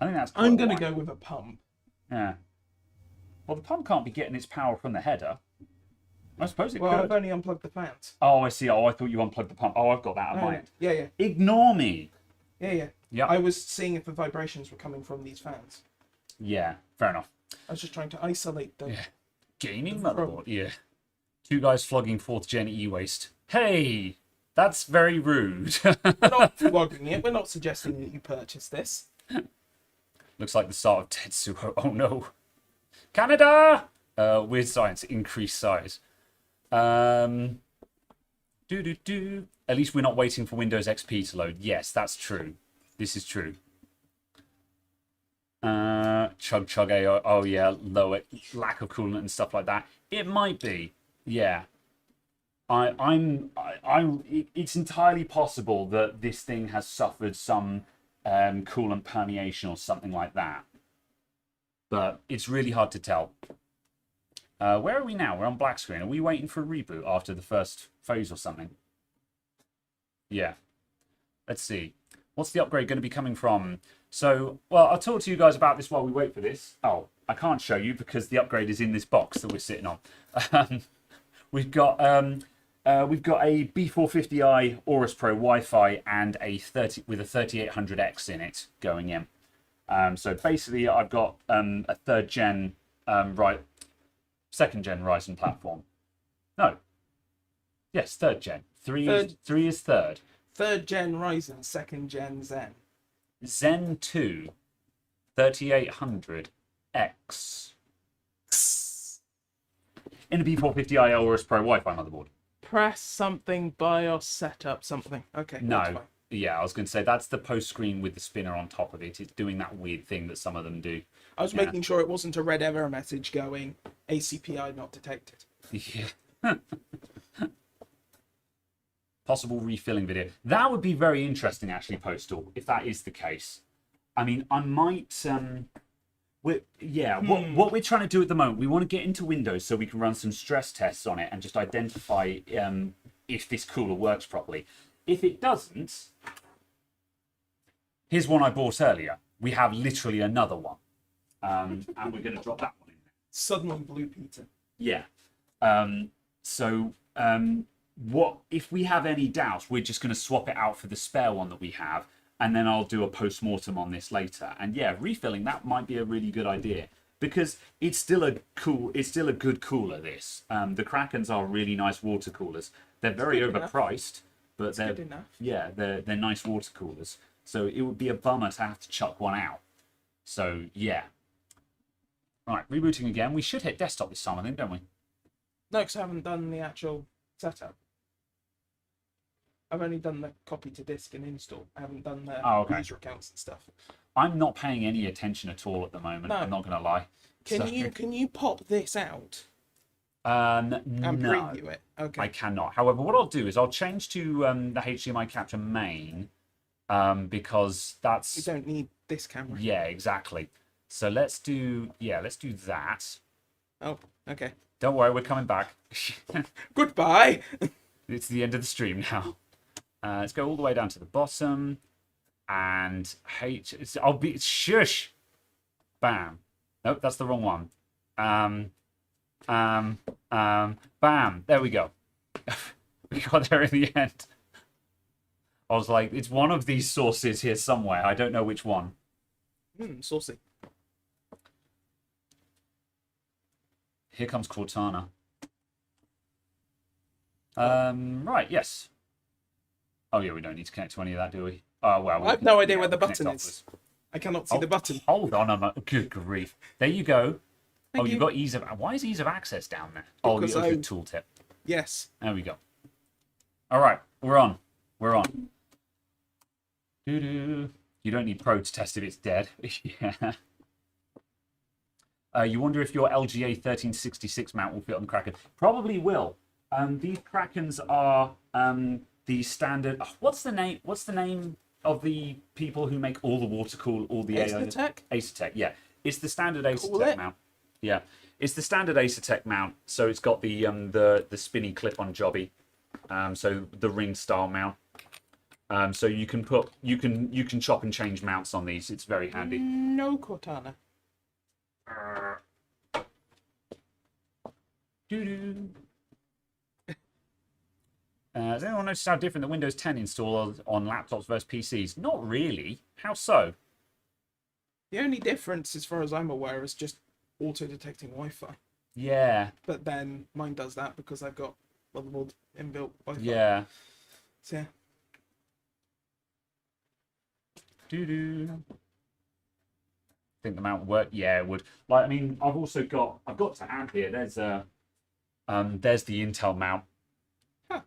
I think that's coil I'm going to whine. go with a pump. Yeah. Well, the pump can't be getting its power from the header. I suppose it could. I've only unplugged the fans. Oh, I see. Oh, I thought you unplugged the pump. Oh, I've got that on mine. Yeah. Ignore me. Yeah. Yeah. I was seeing if the vibrations were coming from these fans. Yeah, fair enough. I was just trying to isolate them. Yeah. Gaming motherboard. Yeah. Two guys flogging 4th gen e-waste. Hey, that's very rude. We're not flogging it. We're not suggesting that you purchase this. Looks like the start of Tetsuo. Oh no. Canada! Weird science, increased size. At least we're not waiting for Windows XP to load. Yes, that's true. This is true. Chug AO. Oh yeah, lower lack of coolant and stuff like that. It might be. Yeah. It's entirely possible that this thing has suffered some coolant permeation or something like that. But it's really hard to tell. Where are we now? We're on black screen. Are we waiting for a reboot after the first phase or something? Yeah. Let's see. What's the upgrade going to be coming from? So, well, I'll talk to you guys about this while we wait for this. Oh, I can't show you because the upgrade is in this box that we're sitting on. We've got a B450i Aorus Pro Wi-Fi and a 3800X in it going in. So basically, I've got a 3rd gen, 2nd gen Ryzen platform. No. Yes, 3rd gen. Three is 3rd. 3rd gen Ryzen, 2nd gen Zen. Zen 2 3800X. In a B450i Aorus Pro Wi-Fi motherboard. Press something, BIOS setup something. Okay. No. Yeah, I was going to say that's the post screen with the spinner on top of it. It's doing that weird thing that some of them do. I was making sure it wasn't a red error message going ACPI not detected. Yeah. Possible refilling video. That would be very interesting, actually, Postal, if that is the case. I mean, I might... what we're trying to do at the moment, we want to get into Windows so we can run some stress tests on it and just identify if this cooler works properly. If it doesn't, here's one I bought earlier. We have literally another one. And we're going to drop that one in there. Suddenly Blue Peter. Yeah. What if we have any doubts, we're just going to swap it out for the spare one that we have, and then I'll do a post-mortem on this later. And yeah, refilling that might be a really good idea because it's still a good cooler. This the Krakens are really nice water coolers. They're very overpriced, but they're good enough. Yeah, they're nice water coolers. So it would be a bummer to have to chuck one out. So yeah. Right, rebooting again. We should hit desktop this time, I think, don't we? No, because I haven't done the actual setup. I've only done the copy to disk and install. I haven't done the user accounts and stuff. I'm not paying any attention at all at the moment. No. I'm not going to lie. Can you pop this out and and preview it? Okay. I cannot. However, what I'll do is I'll change to the HDMI capture main because that's... We don't need this camera. Yeah, exactly. So let's do that. Oh, okay. Don't worry, we're coming back. Goodbye. It's the end of the stream now. Let's go all the way down to the bottom. And shush. Bam. Nope, that's the wrong one. Bam. There we go. We got there in the end. I was like, it's one of these sources here somewhere. I don't know which one. Saucy. Here comes Cortana. Right, yes. Oh, yeah, we don't need to connect to any of that, do we? Oh, well. I have no idea where the button is. I cannot see the button. Hold on. Good grief. There you go. Thank you. You've got ease of... Why is ease of access down there? Because the tooltip. Yes. There we go. All right, we're on. You don't need Pro to test if it's dead. Yeah. You wonder if your LGA 1366 mount will fit on the Kraken. Probably will. These Krakens are the standard... what's the name of the people who make all the water cool, all the... Acertec? Acertec, yeah. It's the standard Acertec mount. Yeah. It's the standard Acertec mount. So it's got the spinny clip-on jobby. So the ring style mount. So you can chop and change mounts on these. It's very handy. No Cortana. Has anyone noticed how different the Windows 10 install on laptops versus PCs? Not really. How so? The only difference, as far as I'm aware, is just auto-detecting Wi-Fi. Yeah. But then mine does that because I've got Motherboard inbuilt Wi-Fi. Yeah. So yeah. I think the mount would work. Yeah, it would. Like, I mean, I've got to add here. There's the Intel mount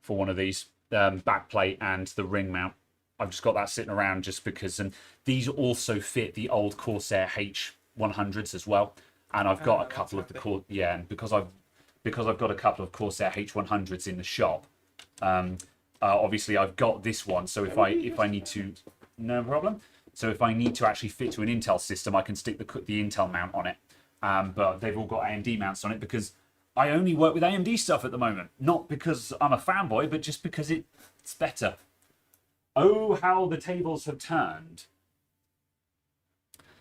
for one of these backplate and the ring mount. I've just got that sitting around just because, and these also fit the old Corsair H100s as well. And I've got a couple of and because I've got a couple of Corsair H100s in the shop. Obviously, I've got this one, so if I need to, no problem. So if I need to actually fit to an Intel system, I can stick the Intel mount on it. But they've all got AMD mounts on it because I only work with AMD stuff at the moment. Not because I'm a fanboy, but just because it's better. Oh, how the tables have turned.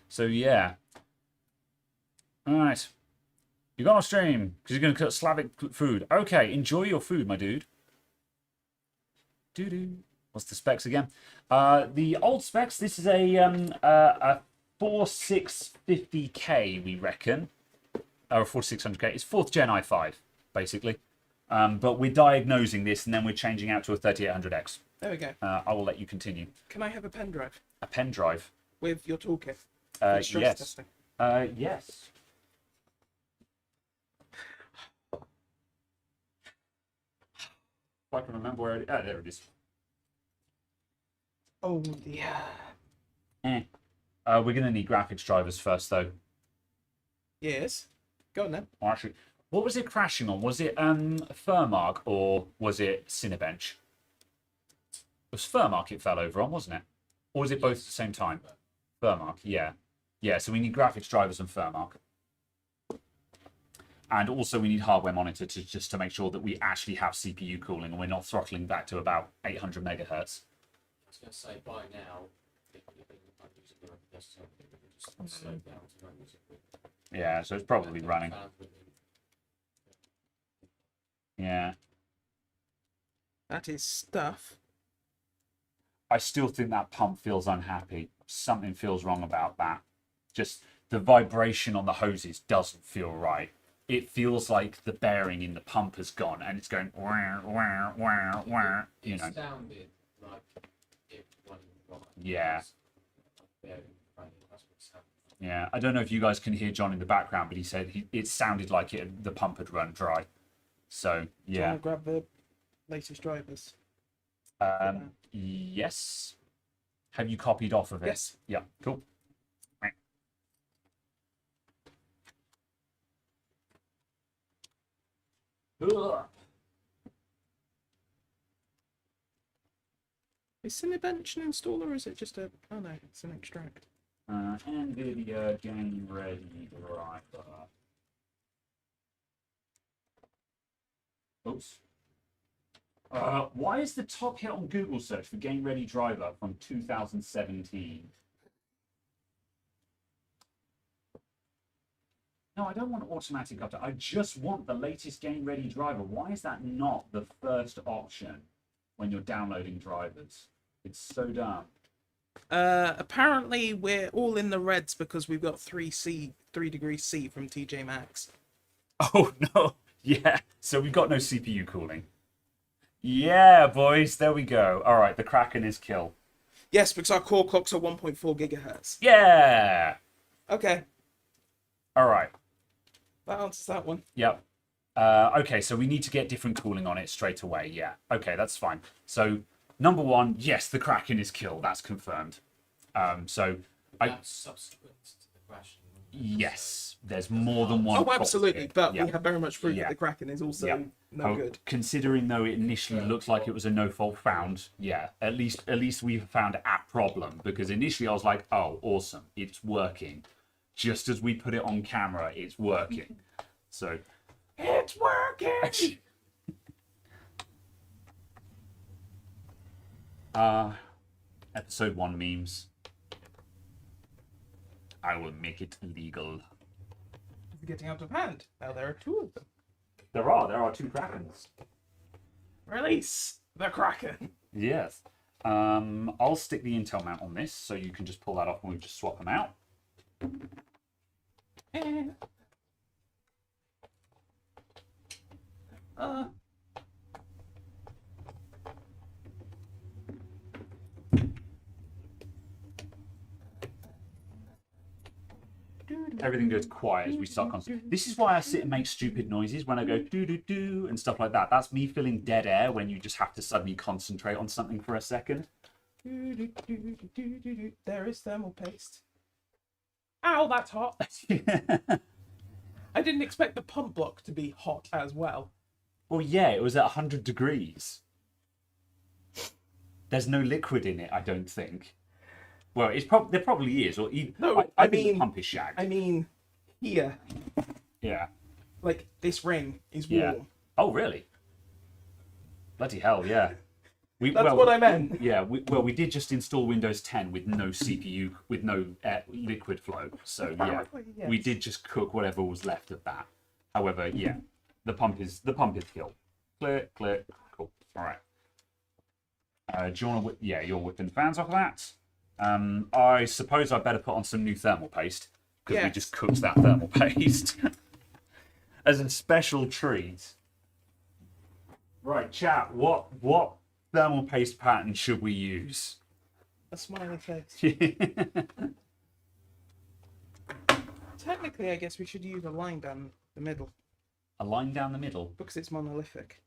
So yeah. All right. You're going to stream because you're going to cook Slavic food. Okay, enjoy your food, my dude. What's the specs again? The old specs, this is a 4650K, we reckon. Or 4600K. It's 4th Gen i5, basically. But we're diagnosing this, and then we're changing out to a 3800X. There we go. I will let you continue. Can I have a pen drive? A pen drive? With your toolkit? Yes. Testing. Yes. I can remember where it... there it is. Oh, yeah. We're going to need graphics drivers first, though. Yes. Go on, then. Or actually, what was it crashing on? Was it Furmark or was it Cinebench? It was Furmark it fell over on, wasn't it? Or was it both at the same time? Furmark, yeah. Yeah, so we need graphics drivers and Furmark. And also we need hardware monitor just to make sure that we actually have CPU cooling and we're not throttling back to about 800 megahertz. I was going to say, by now, if I'm using the desktop, it would just slow down to run music with. Yeah, so it's probably running. Yeah. That is stuff. I still think that pump feels unhappy. Something feels wrong about that. Just the vibration on the hoses doesn't feel right. It feels like the bearing in the pump has gone and it's going wah, wah, wah, wah, you know. It sounded like it wasn't right. Yeah. That's what it sounded like. Yeah, I don't know if you guys can hear John in the background, but he said it sounded like the pump had run dry. So, Do you yeah. want to grab the latest drivers? Yes. Have you copied off of it? Yes. Yeah, cool. Ugh. Is Cinebench an installer, or is it just a... Oh no, it's an extract. NVIDIA Game Ready Driver. Oops. Why is the top hit on Google search for Game Ready Driver from 2017? No, I don't want automatic update. I just want the latest Game Ready Driver. Why is that not the first option when you're downloading drivers? It's so dumb. Apparently we're all in the reds because we've got 3 degrees C from TJ Maxx. Oh no. Yeah. So we've got no CPU cooling. Yeah, boys. There we go. All right. The Kraken is kill. Yes, because our core clocks are 1.4 gigahertz. Yeah. Okay, All right. that answers that one. Yep. Okay. So we need to get different cooling on it straight away. Yeah. Okay. That's fine. So number one, yes, the Kraken is kill. That's confirmed. So That's subsequent to the crash. yes, there's more than one. Oh, prop absolutely. here. But Yeah. we have very much proved Yeah. that the Kraken is also Yeah. no good. Considering though it initially looked like it was a no fault found, yeah, at least we've found a problem, because initially I was like, oh, awesome, it's working. Just as we put it on camera, it's working. So It's working! Episode 1 memes. I will make it legal. It's getting out of hand. Now there are 2 of them. There are 2 Krakens. Release the Kraken! Yes. I'll stick the Intel mount on this, so you can just pull that off and we just swap them out. Eh. Everything goes quiet as we start concentrating. This is why I sit and make stupid noises when I go do and stuff like that. That's me feeling dead air when you just have to suddenly concentrate on something for a second. There is thermal paste. Ow, that's hot. I didn't expect the pump block to be hot as well. Well, yeah, it was at 100 degrees. There's no liquid in it, I don't think. Well, there probably is, or even, No, I I think mean- the pump is shagged. I mean, here, Yeah. like, this ring is Yeah. warm. Oh, really? Bloody hell, yeah. That's what I meant. Yeah, we did just install Windows 10 with no CPU, with no liquid flow. So yeah, Apparently, yes. we did just cook whatever was left of that. However, yeah, the pump is killed. Clear, cool. All right. Do you want to? Yeah, you're whipping fans off of that. I suppose I better put on some new thermal paste because we Yes. just cooked that thermal paste as a special treat. Right, chat. What thermal paste pattern should we use? A smiley face. Technically, I guess we should use a line down the middle A line down the middle. because it's monolithic.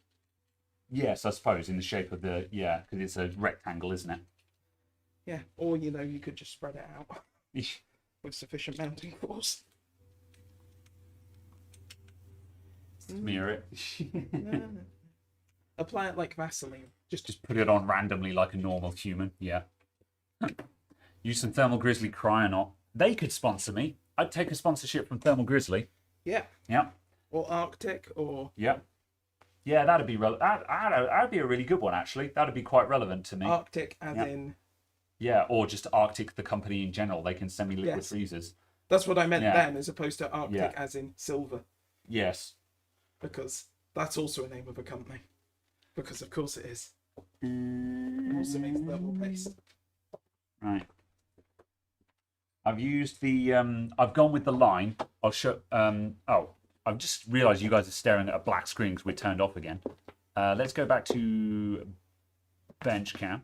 Yes, I suppose in the shape of the because it's a rectangle, isn't it? Yeah, or you could just spread it out with sufficient mounting force. Smear it. Apply it like Vaseline. Just put it on randomly like a normal human. Yeah. Use some Thermal Grizzly Cryonaut. They could sponsor me. I'd take a sponsorship from Thermal Grizzly. Yeah, Yeah. or Arctic, or Yeah. Yeah, that'd be that'd be a really good one actually. That'd be quite relevant to me. Arctic as Yeah. in... Yeah, or just Arctic, the company in general. They can send me liquid Yes. freezers. That's what I meant Yeah. then, as opposed to Arctic Yeah. as in silver, Yes. because that's also a name of a company. Because of course it is. It also means thermal paste. Right. I've used the I've gone with the line. I'll show I've just realised you guys are staring at a black screen because we're turned off again. Let's go back to bench cam.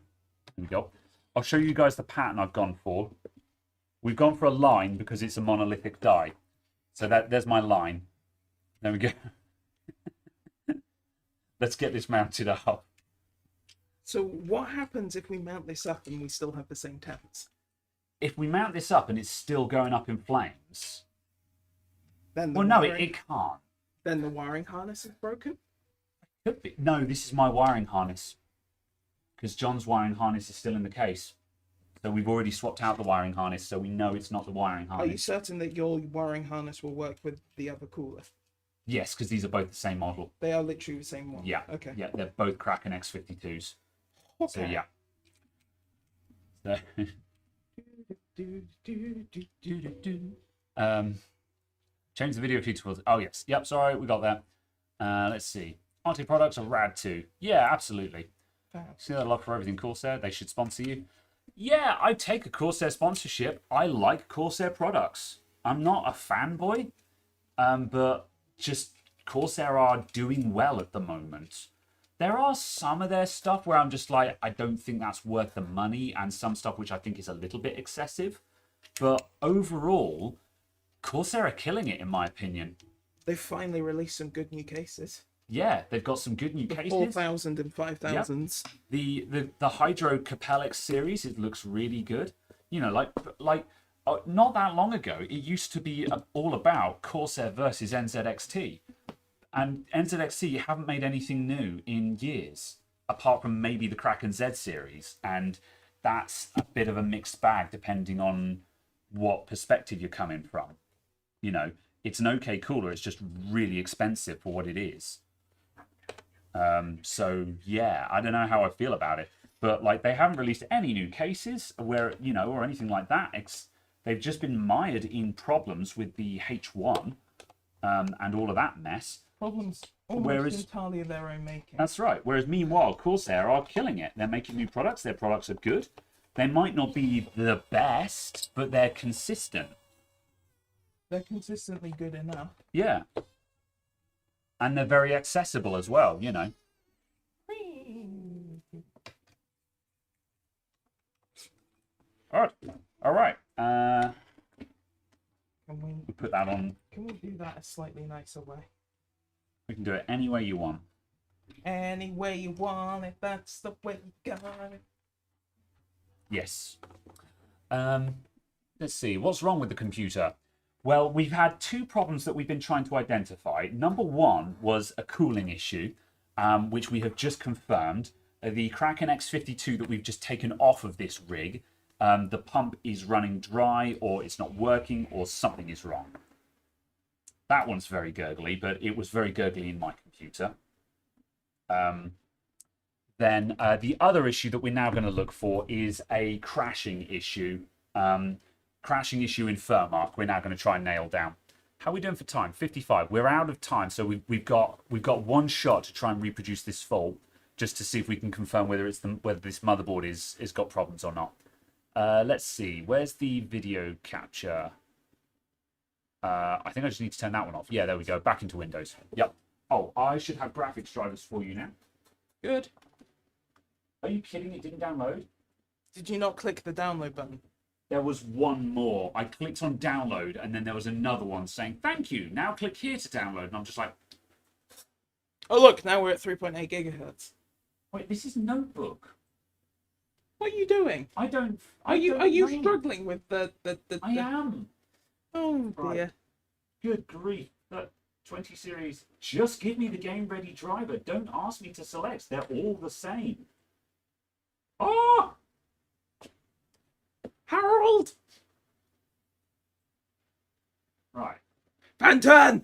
Here we go. I'll show you guys the pattern I've gone for. We've gone for a line because it's a monolithic die. So there's my line. There we go. Let's get this mounted up. So what happens if we mount this up and we still have the same temps? If we mount this up and it's still going up in flames, Then well, no, it can't. Then the wiring harness is broken? Could be. No, this is my wiring harness. Because John's wiring harness is still in the case. So we've already swapped out the wiring harness, so we know it's not the wiring harness. Are you certain that your wiring harness will work with the other cooler? Yes, because these are both the same model. They are literally the same one? Yeah. Okay. Yeah, they're both Kraken X52s. Okay. So, yeah. So, change the video feed towards... Oh, yes. Yep, sorry, we got that. Let's see. RT products are rad too. Yeah, absolutely. See that lock for everything Corsair? They should sponsor you. Yeah, I'd take a Corsair sponsorship. I like Corsair products. I'm not a fanboy, but just Corsair are doing well at the moment. There are some of their stuff where I'm just like, I don't think that's worth the money, and some stuff which I think is a little bit excessive. But overall, Corsair are killing it, in my opinion. They've finally released some good new cases. Yeah, they've got some good new cases. 4,000 and 5,000s. Yep. The Hydro Capellex series, it looks really good. You know, like not that long ago, it used to be all about Corsair versus NZXT. And NZXT haven't made anything new in years, apart from maybe the Kraken Z series. And that's a bit of a mixed bag depending on what perspective you're coming from. You know, it's an okay cooler, it's just really expensive for what it is. So yeah, I don't know how I feel about it, but like they haven't released any new cases where, you know, or anything like that. They've just been mired in problems with the H1 and all of that mess. Problems almost entirely of their own making. That's right. Whereas meanwhile, Corsair are killing it. They're making new products. Their products are good. They might not be the best, but they're consistent. They're consistently good enough. Yeah. And they're very accessible as well, you know. All right. Can we put that on. Can we do that a slightly nicer way? We can do it any way you want. Any way you want it, that's the way you got it. Yes. Let's see. What's wrong with the computer? Well, we've had two problems that we've been trying to identify. Number one was a cooling issue, which we have just confirmed. The Kraken X52 that we've just taken off of this rig, the pump is running dry, or it's not working, or something is wrong. That one's very gurgly, but it was very gurgly in my computer. Then the other issue that we're now going to look for is a crashing issue. Crashing issue in Fermark. We're now going to try and nail down. How are we doing for time? 55. We're out of time, so we've got one shot to try and reproduce this fault, just to see if we can confirm whether whether this motherboard is got problems or not. Let's see. Where's the video capture? I think I just need to turn that one off. Yeah, there we go. Back into Windows. Yep. Oh, I should have graphics drivers for you now. Good. Are you kidding? It didn't download? Did you not click the download button? There was one more. I clicked on download, and then there was another one saying, thank you. Now click here to download. And I'm just like... Oh, look. Now we're at 3.8 gigahertz. Wait, this is Notebook. What are you doing? I don't... Are you struggling with the... I am. Oh, dear. Right. Good grief. That 20 series. Just give me the game-ready driver. Don't ask me to select. They're all the same. Oh! Harold! Right. Panton!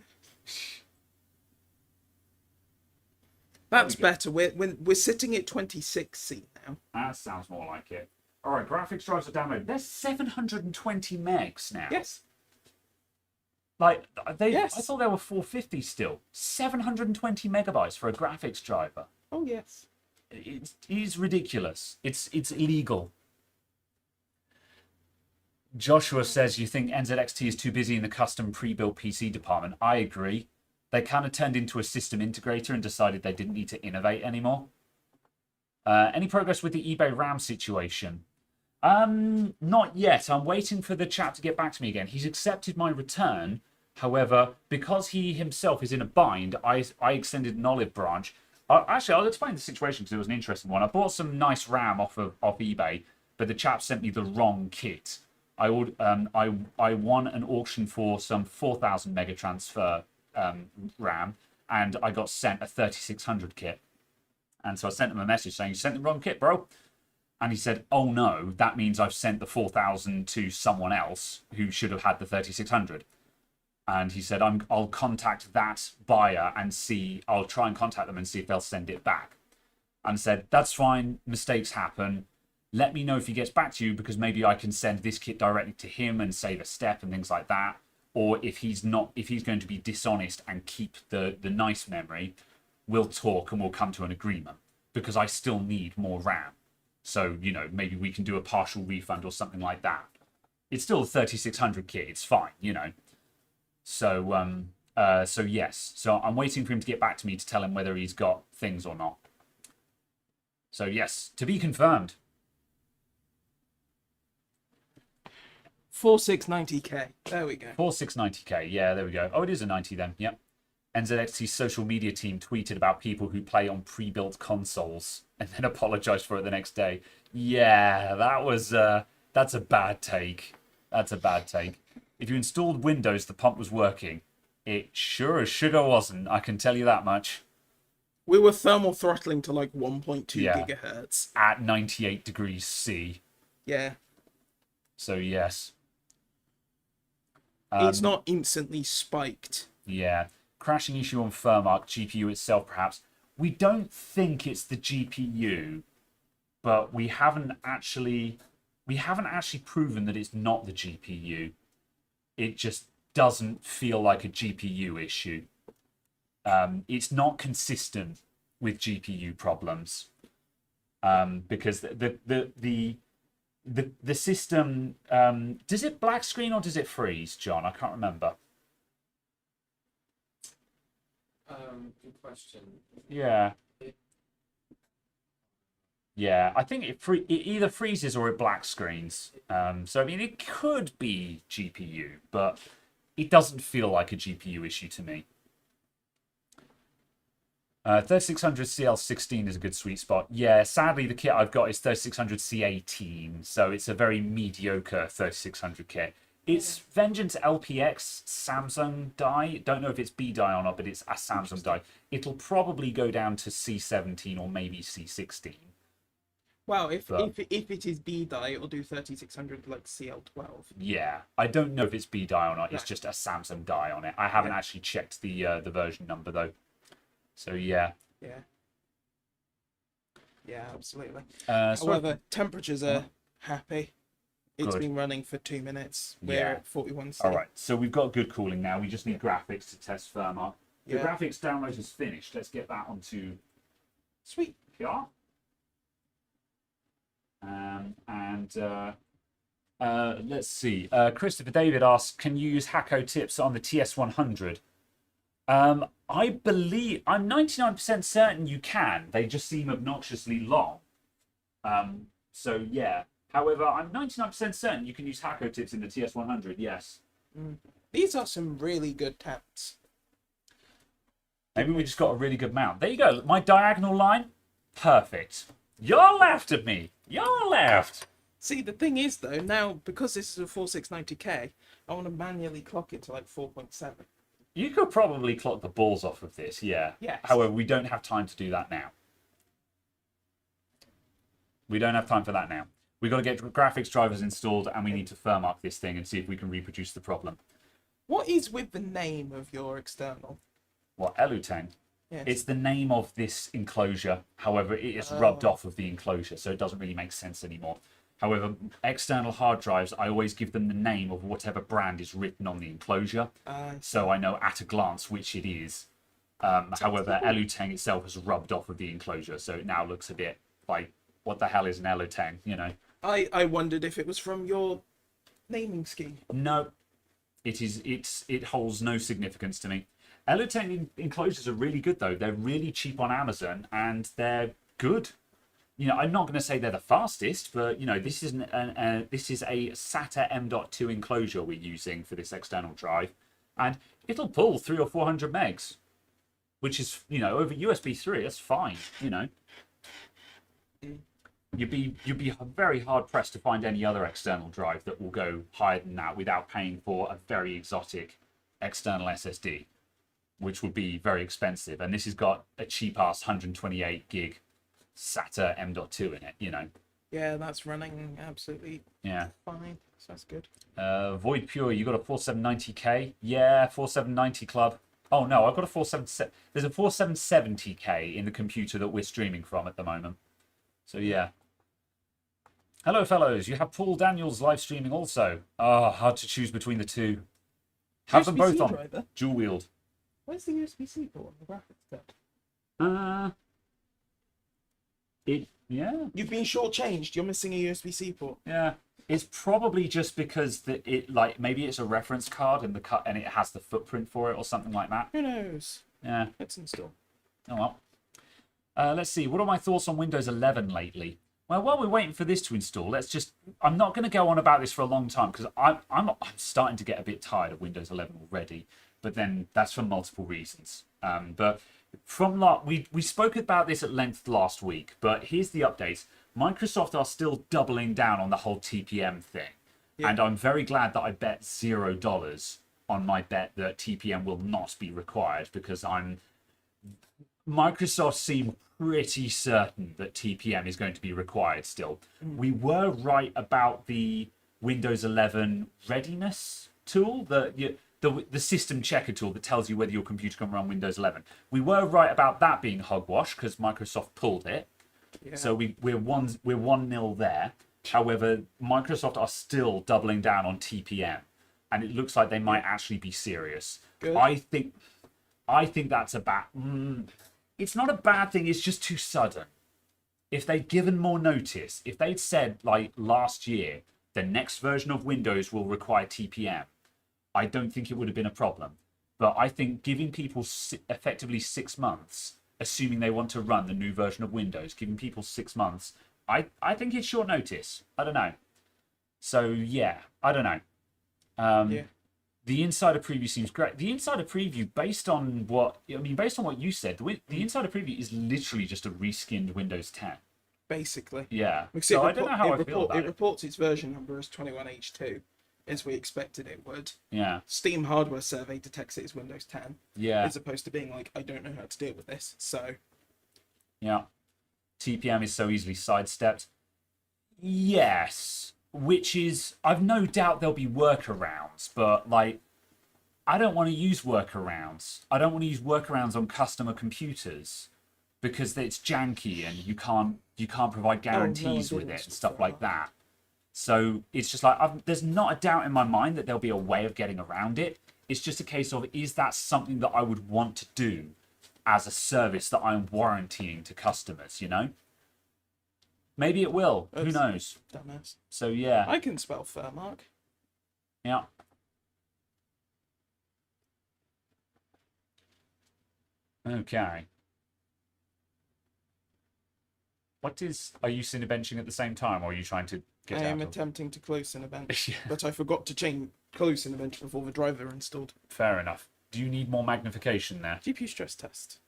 That's better. We're sitting at 26C now. That sounds more like it. All right, graphics drives are downloaded. They're 720 megs now. Yes. Like, Yes. I thought they were 450 still. 720 megabytes for a graphics driver. Oh, yes. It is ridiculous. It's illegal. Joshua says, you think NZXT is too busy in the custom pre-built PC department. I agree. They kind of turned into a system integrator and decided they didn't need to innovate anymore. Any progress with the eBay RAM situation? Not yet. I'm waiting for the chap to get back to me again. He's accepted my return. However, because he himself is in a bind, I extended an olive branch. Actually, I'll explain the situation because it was an interesting one. I bought some nice RAM off eBay, but the chap sent me the wrong kit. I won an auction for some 4,000 mega transfer RAM, and I got sent a 3600 kit. And so I sent him a message saying, "You sent the wrong kit, bro." And he said, "Oh no, that means I've sent the 4,000 to someone else who should have had the 3600." And he said, "I'll contact that buyer and see. I'll try and contact them and see if they'll send it back." And said, "That's fine. Mistakes happen. Let me know if he gets back to you because maybe I can send this kit directly to him and save a step and things like that. Or if he's going to be dishonest and keep the nice memory, we'll talk and we'll come to an agreement because I still need more RAM. So, maybe we can do a partial refund or something like that. It's still a 3600 kit. It's fine, So, yes. So I'm waiting for him to get back to me to tell him whether he's got things or not. So, yes, to be confirmed. 4690K. There we go. 4690K. Yeah, there we go. Oh, it is a 90 then. Yep. NZXT's social media team tweeted about people who play on pre-built consoles and then apologized for it the next day. Yeah, that's a bad take. That's a bad take. If you installed Windows, the pump was working. It sure as sugar wasn't, I can tell you that much. We were thermal throttling to like 1.2 Yeah. gigahertz. At 98 degrees C. Yeah. So, yes. It's not instantly spiked. Yeah. Crashing issue on Firmark, GPU itself perhaps. We don't think it's the GPU, but we haven't actually proven that it's not the GPU. It just doesn't feel like a GPU issue. It's not consistent with GPU problems because the system does it black screen or does it freeze, John? I can't remember. Good question. Yeah. Yeah, I think it either freezes or it black screens. So, I mean, it could be GPU, but it doesn't feel like a GPU issue to me. 3600 CL16 is a good sweet spot. Yeah, sadly, the kit I've got is 3600 C18, so it's a very mediocre 3600 kit. It's Vengeance LPX Samsung die. Don't know if it's B die or not, but it's a Samsung die. It'll probably go down to C17 or maybe C16. Well, if it is B die, it'll do 3600 like CL12. Yeah, I don't know if it's B die or not. It's just a Samsung die on it. I haven't actually checked the version number though. So yeah. Yeah, absolutely. So temperatures are happy. It's Good. been running for 2 minutes. We're at 41C. All right, so we've got good cooling now. We just need graphics to test Firmark. The Yeah. graphics download is finished. Let's get that onto Sweet. PR. Let's see. Christopher David asks, "Can you use Hakko tips on the TS100?" I believe I'm 99% certain you can. They just seem obnoxiously long. So yeah. However, I'm 99% certain you can use Hakko tips in the TS100. Yes. These are some really good taps. Maybe we just got a really good mount. There you go. My diagonal line, perfect. You're left of me. You're left. See, the thing is though, now because this is a 4690K, I want to manually clock it to like 4.7. You could probably clock the balls off of this, yeah. Yes. However, we don't have time to do that now. We don't have time for that now. We've got to get graphics drivers installed and we need to Firmark this thing and see if we can reproduce the problem. What is with the name of your external? What, Elutang? Yes. It's the name of this enclosure. However, it is rubbed off of the enclosure, so it doesn't really make sense anymore. However, external hard drives, I always give them the name of whatever brand is written on the enclosure, so I know at a glance which it is. However, Elutang itself has rubbed off of the enclosure, so it now looks a bit like, what the hell is an Elutang, I wondered if it was from your naming scheme. No, it holds no significance to me. Elutang enclosures are really good though. They're really cheap on Amazon and they're good. I'm not going to say they're the fastest, but this is this is a SATA M.2 enclosure we're using for this external drive, and it'll pull 300 or 400 megs. which is, you know, over USB 3, that's fine, you know. You'd be very hard pressed to find any other external drive that will go higher than that without paying for a very exotic external SSD, which would be very expensive. And this has got a cheap ass 128 gig SATA M.2 in it, you know. Yeah, that's running absolutely fine. So that's good. Void Pure, you got a 4790K? Yeah, 4790 club. Oh no, I've got a 477. There's a 4770K in the computer that we're streaming from at the moment. So yeah. Hello, fellows. You have Paul Daniels live streaming also. Oh, hard to choose between the two. Have them both on. Driver? Dual wield. Where's the USB-C port on the graphics card? Yeah. You've been shortchanged. You're missing a USB-C port. Yeah. It's probably just because maybe it's a reference card and and it has the footprint for it or something like that. Who knows? Yeah. Let's install. Oh well. Let's see. What are my thoughts on Windows 11 lately? Well, while we're waiting for this to install, I'm not going to go on about this for a long time because I'm starting to get a bit tired of Windows 11 already. But then that's for multiple reasons. But we spoke about this at length last week. But here's the update. Microsoft are still doubling down on the whole TPM thing. Yeah. And I'm very glad that I bet $0 on my bet that TPM will not be required because Microsoft seem pretty certain that TPM is going to be required still. We were right about the Windows 11 readiness tool, the system checker tool that tells you whether your computer can run Windows 11. We were right about that being hogwash because Microsoft pulled it. Yeah. So we're 1-0 there. However, Microsoft are still doubling down on TPM, and it looks like they might actually be serious. Good. I think that's a bad. It's not a bad thing. It's just too sudden. If they'd given more notice, if they'd said like last year, the next version of Windows will require TPM, I don't think it would have been a problem. But I think giving people effectively 6 months, assuming they want to run the new version of Windows, giving people 6 months, I think it's short notice. I don't know. So yeah, I don't know. The insider preview seems great. The insider preview, based on what you said, the insider preview is literally just a reskinned Windows 10. Basically. Yeah. So I don't know how I feel about it. It reports its version number as 21H2, as we expected it would. Yeah. Steam Hardware Survey detects it as Windows 10. Yeah. As opposed to being like, I don't know how to deal with this. So. Yeah. TPM is so easily sidestepped. Yes. Which is, I've no doubt there'll be workarounds, but like, I don't want to use workarounds. I don't want to use workarounds on customer computers because it's janky and you can't provide guarantees with it and stuff like that. So it's just like, there's not a doubt in my mind that there'll be a way of getting around it. It's just a case of, is that something that I would want to do as a service that I'm warrantying to customers, you know? Maybe it will. Who knows? Dumbass. So yeah. I can spell Fairmark. Yeah. Okay. Are you cinebenching at the same time, or are you trying to get out? I am attempting to close Cinebench, but I forgot to close Cinebench before the driver installed. Fair enough. Do you need more magnification there? GPU stress test.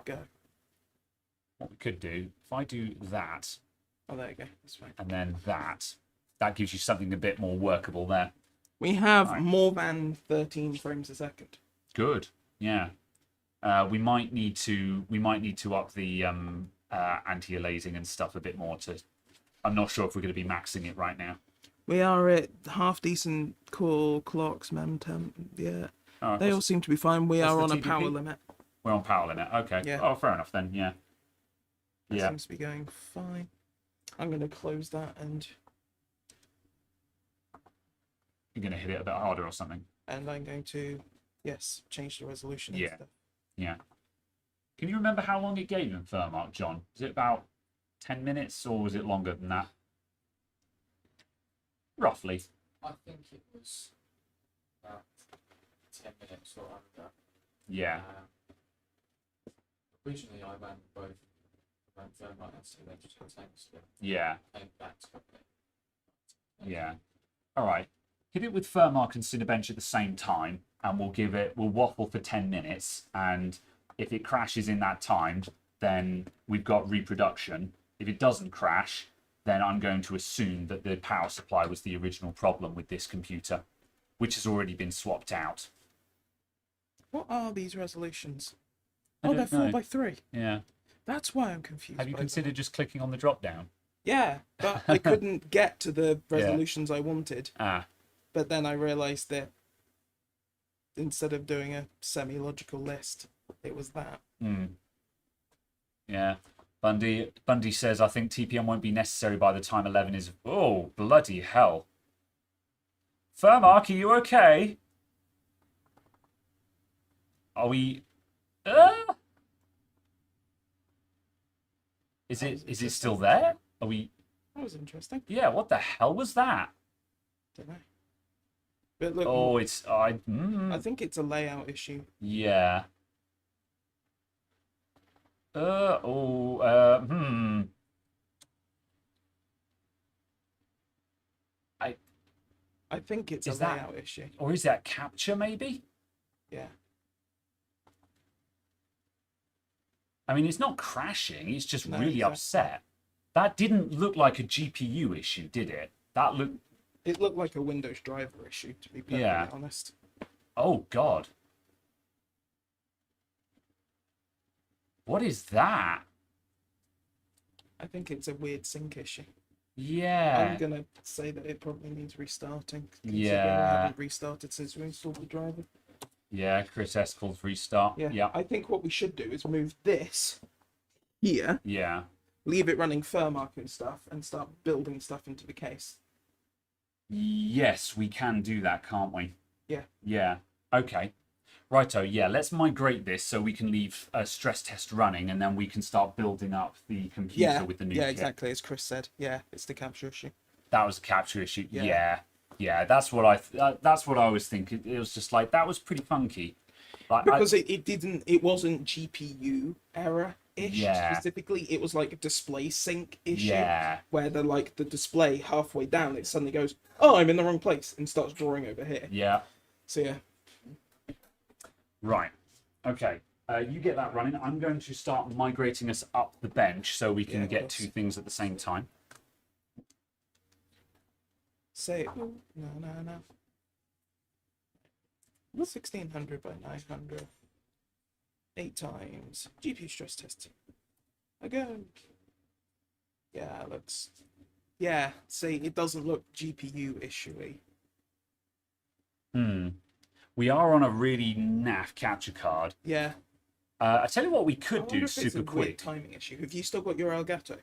Go. What we could do, if I do that. Oh, there you go. That's fine. And then that gives you something a bit more workable there. We have more than 13 frames a second. Good. Yeah. We might need to up the anti-aliasing and stuff a bit more I'm not sure if we're going to be maxing it right now. We are at half decent core clocks, mem temp. Yeah. They all seem to be fine. We are on a power limit. We're on power limit. Okay. Yeah. Oh, fair enough then. Yeah. That seems to be going fine. I'm going to close that and... You're going to hit it a bit harder or something. And I'm going to, change the resolution and stuff. Yeah. Can you remember how long it gave in Fairmark, John? Was it about 10 minutes or was it longer than that? Roughly. I think it was about 10 minutes or under. Yeah. Originally, I ran both. Fairmark and Cinebench simultaneously. Yeah. Came back to it. Yeah. All right. Hit it with Fairmark and Cinebench at the same time, and we'll waffle for 10 minutes, and If it crashes in that time, then we've got reproduction. If it doesn't crash, then I'm going to assume that the power supply was the original problem with this computer, which has already been swapped out. What are these resolutions? I They're don't know. 4x3. Yeah. That's why I'm confused. Have you by considered just clicking on the drop down? Yeah, but I couldn't get to the resolutions I wanted. Ah. But then I realised that instead of doing a semi-logical list, it was that. Yeah. Bundy says, I think TPM won't be necessary by the time 11 is... Oh, bloody hell. Furmark, are you okay? Are we... Is it still there? Are we... That was interesting. Yeah, what the hell was that? Don't know. But look, Oh, it's... I think it's a layout issue. Yeah. I think it's a layout issue. Or is that capture, maybe? Yeah. I mean, it's not crashing. It's just really exactly. upset. That didn't look like a GPU issue, did it? That looked... It looked like a Windows driver issue, to be perfectly honest. Oh, God. What is that? I think it's a weird sync issue. Yeah. I'm going to say that it probably needs restarting. Yeah. We haven't restarted since we installed the driver. Yeah, Chris S calls restart. Yeah. I think what we should do is move this here. Yeah. Leave it running Furmark and stuff and start building stuff into the case. Yes, we can do that, can't we? Yeah. Yeah. Okay. Righto, yeah, let's migrate this so we can leave a stress test running and then we can start building up the computer with the new kit. Exactly, as Chris said. Yeah, it's the capture issue. That was a capture issue. Yeah, that's what I was thinking. It was just like, that was pretty funky. Like, because it wasn't GPU error-ish specifically. It was like a display sync issue. Yeah. Where the display halfway down, it suddenly goes, oh, I'm in the wrong place, and starts drawing over here. Yeah. So yeah. Right. Okay. You get that running. I'm going to start migrating us up the bench so we can get two things at the same time. Say, oh, no. 1600 by 900. 8 times. GPU stress test. Again. Yeah, looks... Yeah, see, it doesn't look GPU issue-y. We are on a really naff capture card. Yeah. I tell you what we could do if super it's a quick. Weird timing issue. Have you still got your Elgato?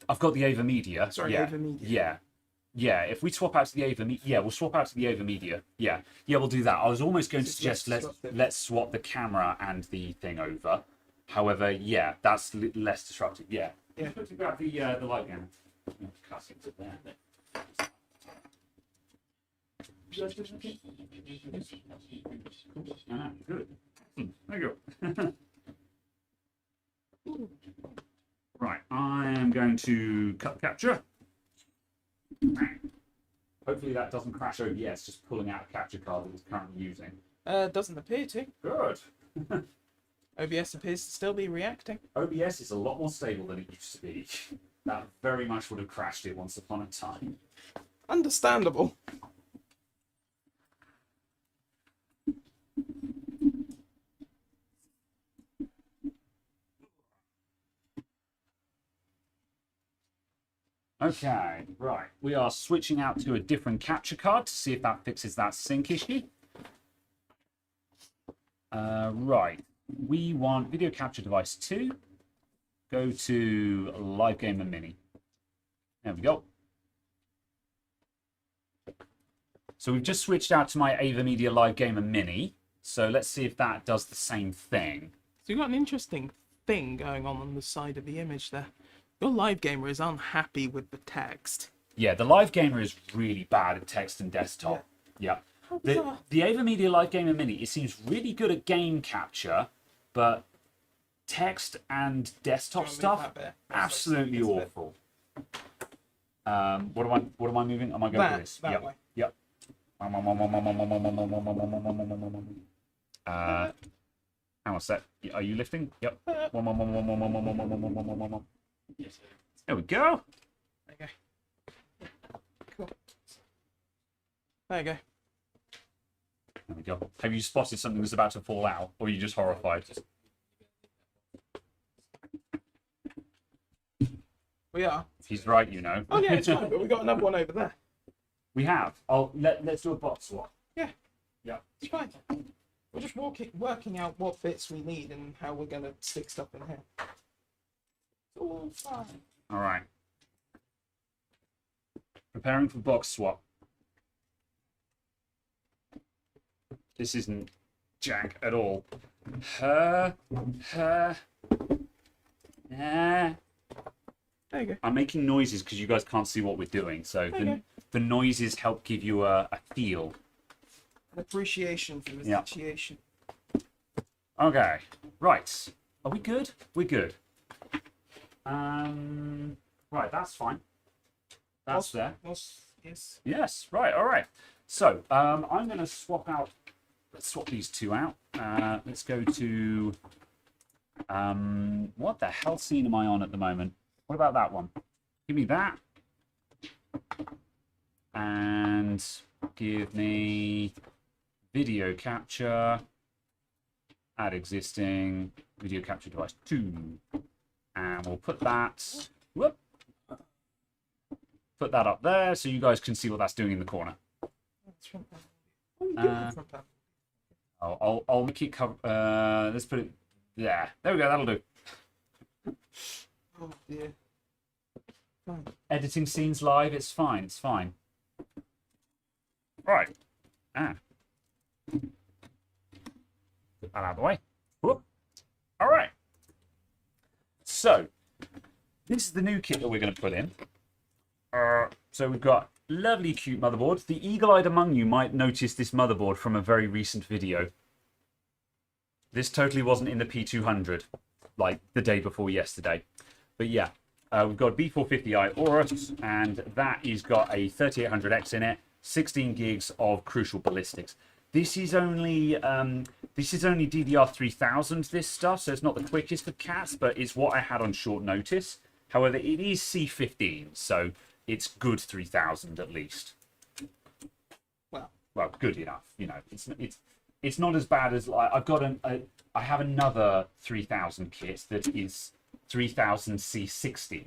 I've got the Ava Media. Sorry, Ava Media. Yeah. If we swap out to the Ava Media, we'll swap out to the Ava Media. Yeah, we'll do that. I was almost going to suggest let's swap the camera and the thing over. However, yeah, that's less disruptive. Yeah. Yeah. Let's grab the light gun. Cut it there. Good. There you go. Right, I am going to cut capture. Hopefully that doesn't crash OBS, just pulling out a capture card that it's currently using. Doesn't appear to. Good. OBS appears to still be reacting. OBS is a lot more stable than it used to be. That very much would have crashed it once upon a time. Understandable. Okay, right. We are switching out to a different capture card to see if that fixes that sync issue. Right. We want video capture device 2. Go to Live Gamer Mini. There we go. So we've just switched out to my Ava Media Live Gamer Mini. So let's see if that does the same thing. So you've got an interesting thing going on the side of the image there. Your Live Gamer is unhappy with the text. Yeah, the Live Gamer is really bad at text and desktop. Yeah. The Ava Media Live Gamer Mini, it seems really good at game capture, but text and desktop stuff, absolutely awful. What am I moving? Am I going to this? That way. Yep. Hang on a sec. Are you lifting? Yep. Yes. There we go. There you go. Cool. There you go. There we go. Have you spotted something that's about to fall out, or are you just horrified? We are. He's right, you know. Oh yeah, it's fine. But we got another one over there. We have. Oh, let's do a box swap. Yeah. Yeah. It's fine. We're just working out what bits we need and how we're gonna stick stuff in here. It's all fine. All right. Preparing for box swap. This isn't jank at all. There you go. I'm making noises because you guys can't see what we're doing, so the noises help give you a feel. An appreciation for the Yeah. situation. Okay, right. Are we good? We're good. Right, that's fine. That's there. Yes. Yes, right, all right. So, I'm going to swap out, let's swap these two out. Let's go to, what the hell scene am I on at the moment? What about that one? Give me that. And give me video capture, add existing, video capture device 2. And we'll put that, whoop, put that up there so you guys can see what that's doing in the corner. That's front panel. Oh, you do have front panel. I'll make it cover, let's put it there. There we go, that'll do. Oh dear. Fine. Editing scenes live, it's fine, it's fine. Right. Put that out of the way. Whoop. All right. So, this is the new kit that we're going to put in. So we've got lovely, cute motherboard. The eagle-eyed among you might notice this motherboard from a very recent video. This totally wasn't in the P200, like the day before yesterday. But yeah, we've got B450i Aorus, and that has got a 3800X in it, 16 gigs of crucial ballistics. This is only DDR3000, this stuff, so it's not the quickest of cats, but it's what I had on short notice. However, it is C15, so it's good 3000 at least. Well, good enough. You know, it's not as bad as I have another 3000 kit that is 3000 C16,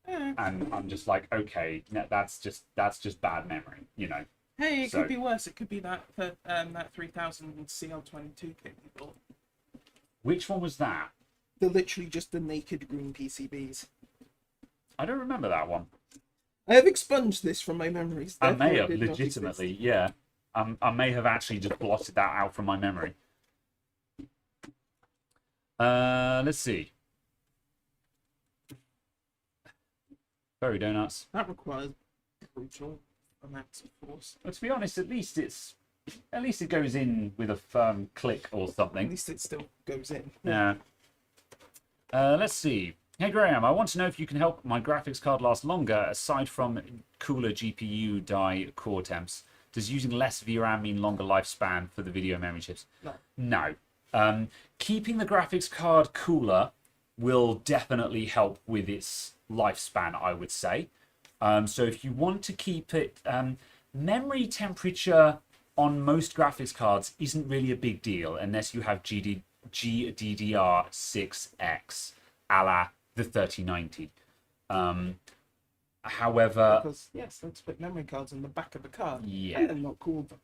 and I'm just like, okay, that's just bad memory, you know. Hey, it could be worse. It could be that 3000 CL22 kit you bought. Which one was that? They're literally just the naked green PCBs. I don't remember that one. I have expunged this from my memories. I may therefore have, it did not legitimately, exist. yeah. I may have actually just blotted that out from my memory. Let's see. Furry donuts. That requires brutal amounts of force. But to be honest, at least it goes in with a firm click or At something. least it still goes in. Yeah. Let's see. Hey Graham, I want to know if you can help my graphics card last longer aside from cooler GPU die core temps. Does using less VRAM mean longer lifespan for the video memory chips? No. No. Keeping the graphics card cooler will definitely help with its lifespan, I would say. So if you want to keep it, memory temperature on most graphics cards isn't really a big deal unless you have GDDR6X, a la the 3090. However, Because yes, let's put memory cards in the back of the card. Yeah. And then not cool them.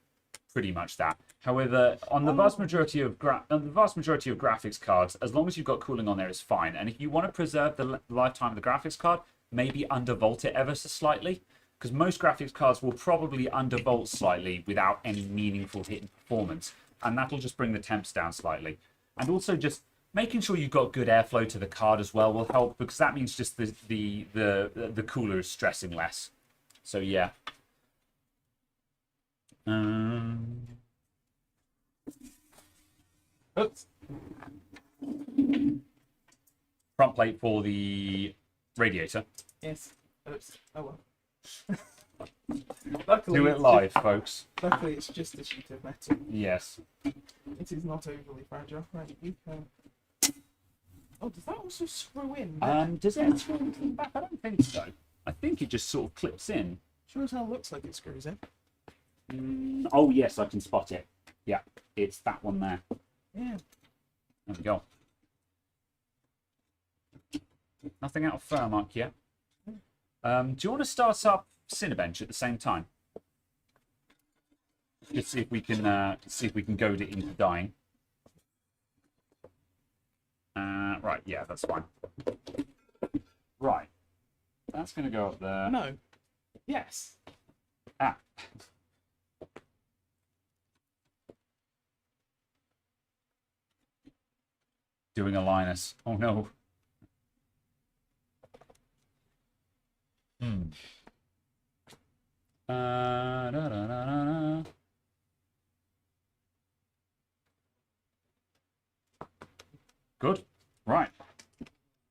pretty much that. However, on the vast majority of graphics cards, as long as you've got cooling on there, it's fine. And if you want to preserve the lifetime of the graphics card, maybe undervolt it ever so slightly, because most graphics cards will probably undervolt slightly without any meaningful hit in performance, and that'll just bring the temps down slightly. And also just making sure you've got good airflow to the card as well will help, because that means just the cooler is stressing less. So yeah. Oops. Front plate for the radiator. Yes. Oops. Oh well. Luckily, Do it live, folks. Luckily, it's just a sheet of metal. Yes. It is not overly fragile. Right, you can. Oh, does that also screw in? Does it screw into the back? I don't think so. I think it just sort of clips in. Sure as hell looks like it screws in. Oh yes, I can spot it. Yeah, it's that one there. Yeah. There we go. Nothing out of Furmark yet. Do you want to start up Cinebench at the same time? Let's see if we can goad it into dying. Right, yeah, that's fine. Right, that's going to go up there. No. Yes. Ah. Doing a Linus. Oh no. Da, da, da, da. Good. Right.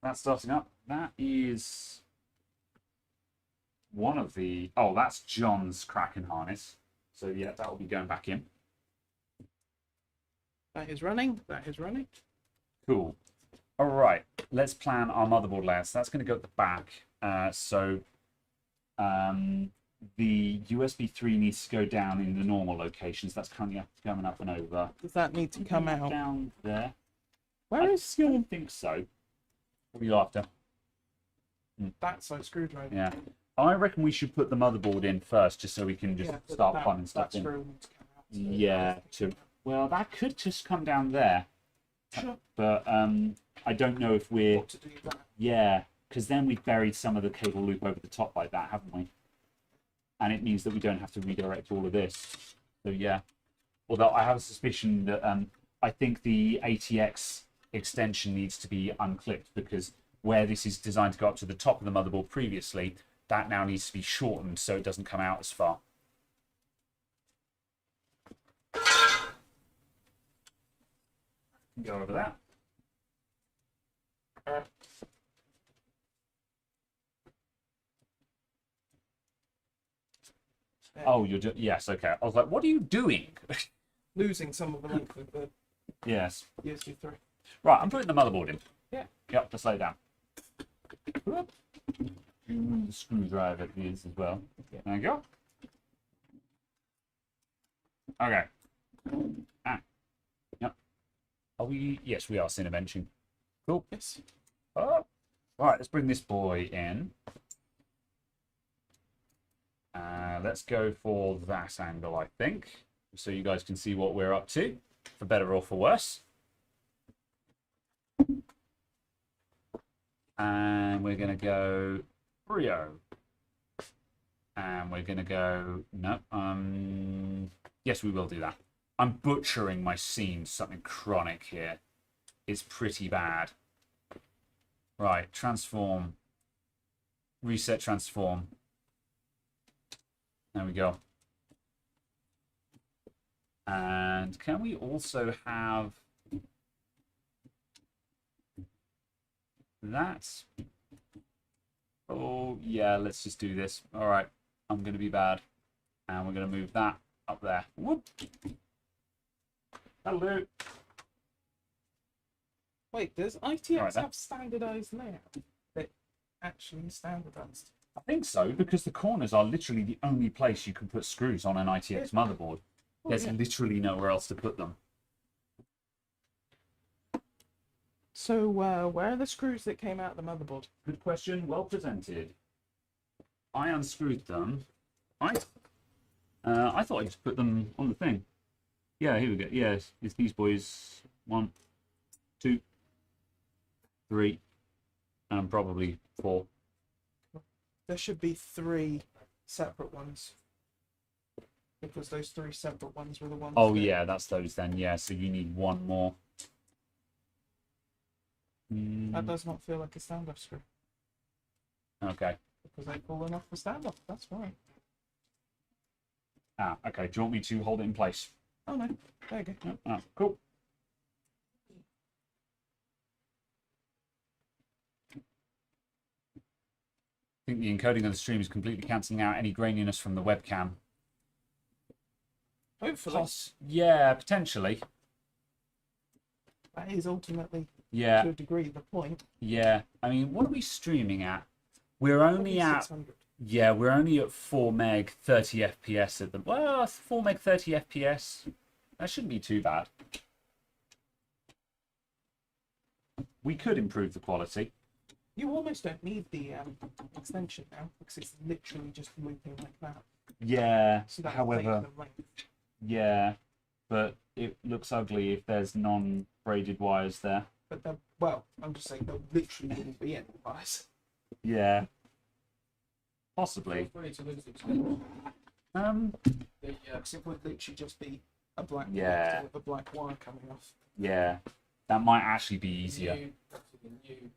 That's starting up. That is one of the... Oh, that's John's Kraken harness. So yeah, that will be going back in. That is running. That is running. Cool. All right. Let's plan our motherboard layouts. That's going to go at the back. The USB 3 needs to go down in the normal locations. That's currently coming up and over. Does that need to come out? Down there. Where is your... I don't think so. What are you after? That's like screwdriver. Yeah. I reckon we should put the motherboard in first, just so we can just start plumbing stuff in. Screw needs to come out, so Yeah. Well, that could just come down there. Sure. But I don't know if we're... What to do that? Yeah, because then we've buried some of the cable loop over the top like that, haven't we? And it means that we don't have to redirect all of this. So yeah. Although I have a suspicion that I think the ATX extension needs to be unclipped, because where this is designed to go up to the top of the motherboard previously, that now needs to be shortened so it doesn't come out as far. Go over that. Oh, you're just... Yes, okay. I was like, what are you doing? Losing some of the length of the Yes. USB 3. Right, I'm putting the motherboard in. Yeah. Yep, just lay it down. The screwdriver is as well. Yeah. There you go. Okay. Ah. Yep. Are we... Yes, we are Cinebenching. Cool. Yes. Oh. Right, let's bring this boy in. Let's go for that angle, I think, so you guys can see what we're up to, for better or for worse. And we're going to go Brio. And we're going to go... No. Yes, we will do that. I'm butchering my scenes, something chronic here. It's pretty bad. Right, transform. Reset transform. There we go. And can we also have that? Oh, yeah, let's just do this. All right, I'm going to be bad. And we're going to move that up there. Whoop. That'll do. Wait, does ITX Right, have standardized layout? That actually standardized? I think so, because the corners are literally the only place you can put screws on an ITX motherboard. Oh, There's yeah. literally nowhere else to put them. So, where are the screws that came out of the motherboard? Good question, well presented. I unscrewed them. I thought I just put them on the thing. Yeah, here we go. Yeah, it's these boys. 1, 2, 3, and probably 4. There should be 3 separate ones. Because those 3 separate ones were the ones. Oh that... yeah, that's those then. Yeah, so you need 1 more. That does not feel like a stand-off screw. Okay. Because they've fallen off the stand-off. That's fine. Ah, okay. Do you want me to hold it in place? Oh no, there you go. Oh, cool. think the encoding of the stream is completely cancelling out any graininess from the webcam. Hopefully. Yeah, potentially. That is ultimately, Yeah. to a degree, the point. Yeah. I mean, what are we streaming at? We're only Probably at 600. Yeah, we're only at 4 meg 30 FPS at the well, 4 meg 30 FPS. That shouldn't be too bad. We could improve the quality. You almost don't need the extension now because it's literally just looping like that. Yeah, So that however, the length. yeah, but it looks ugly if there's non-braided wires there. But well, I'm just saying there literally wouldn't be any wires. Yeah, possibly. Feel free to lose it. Because it would literally just be a black Yeah. connector with a black wire coming off. Yeah, that might actually be easier. The new,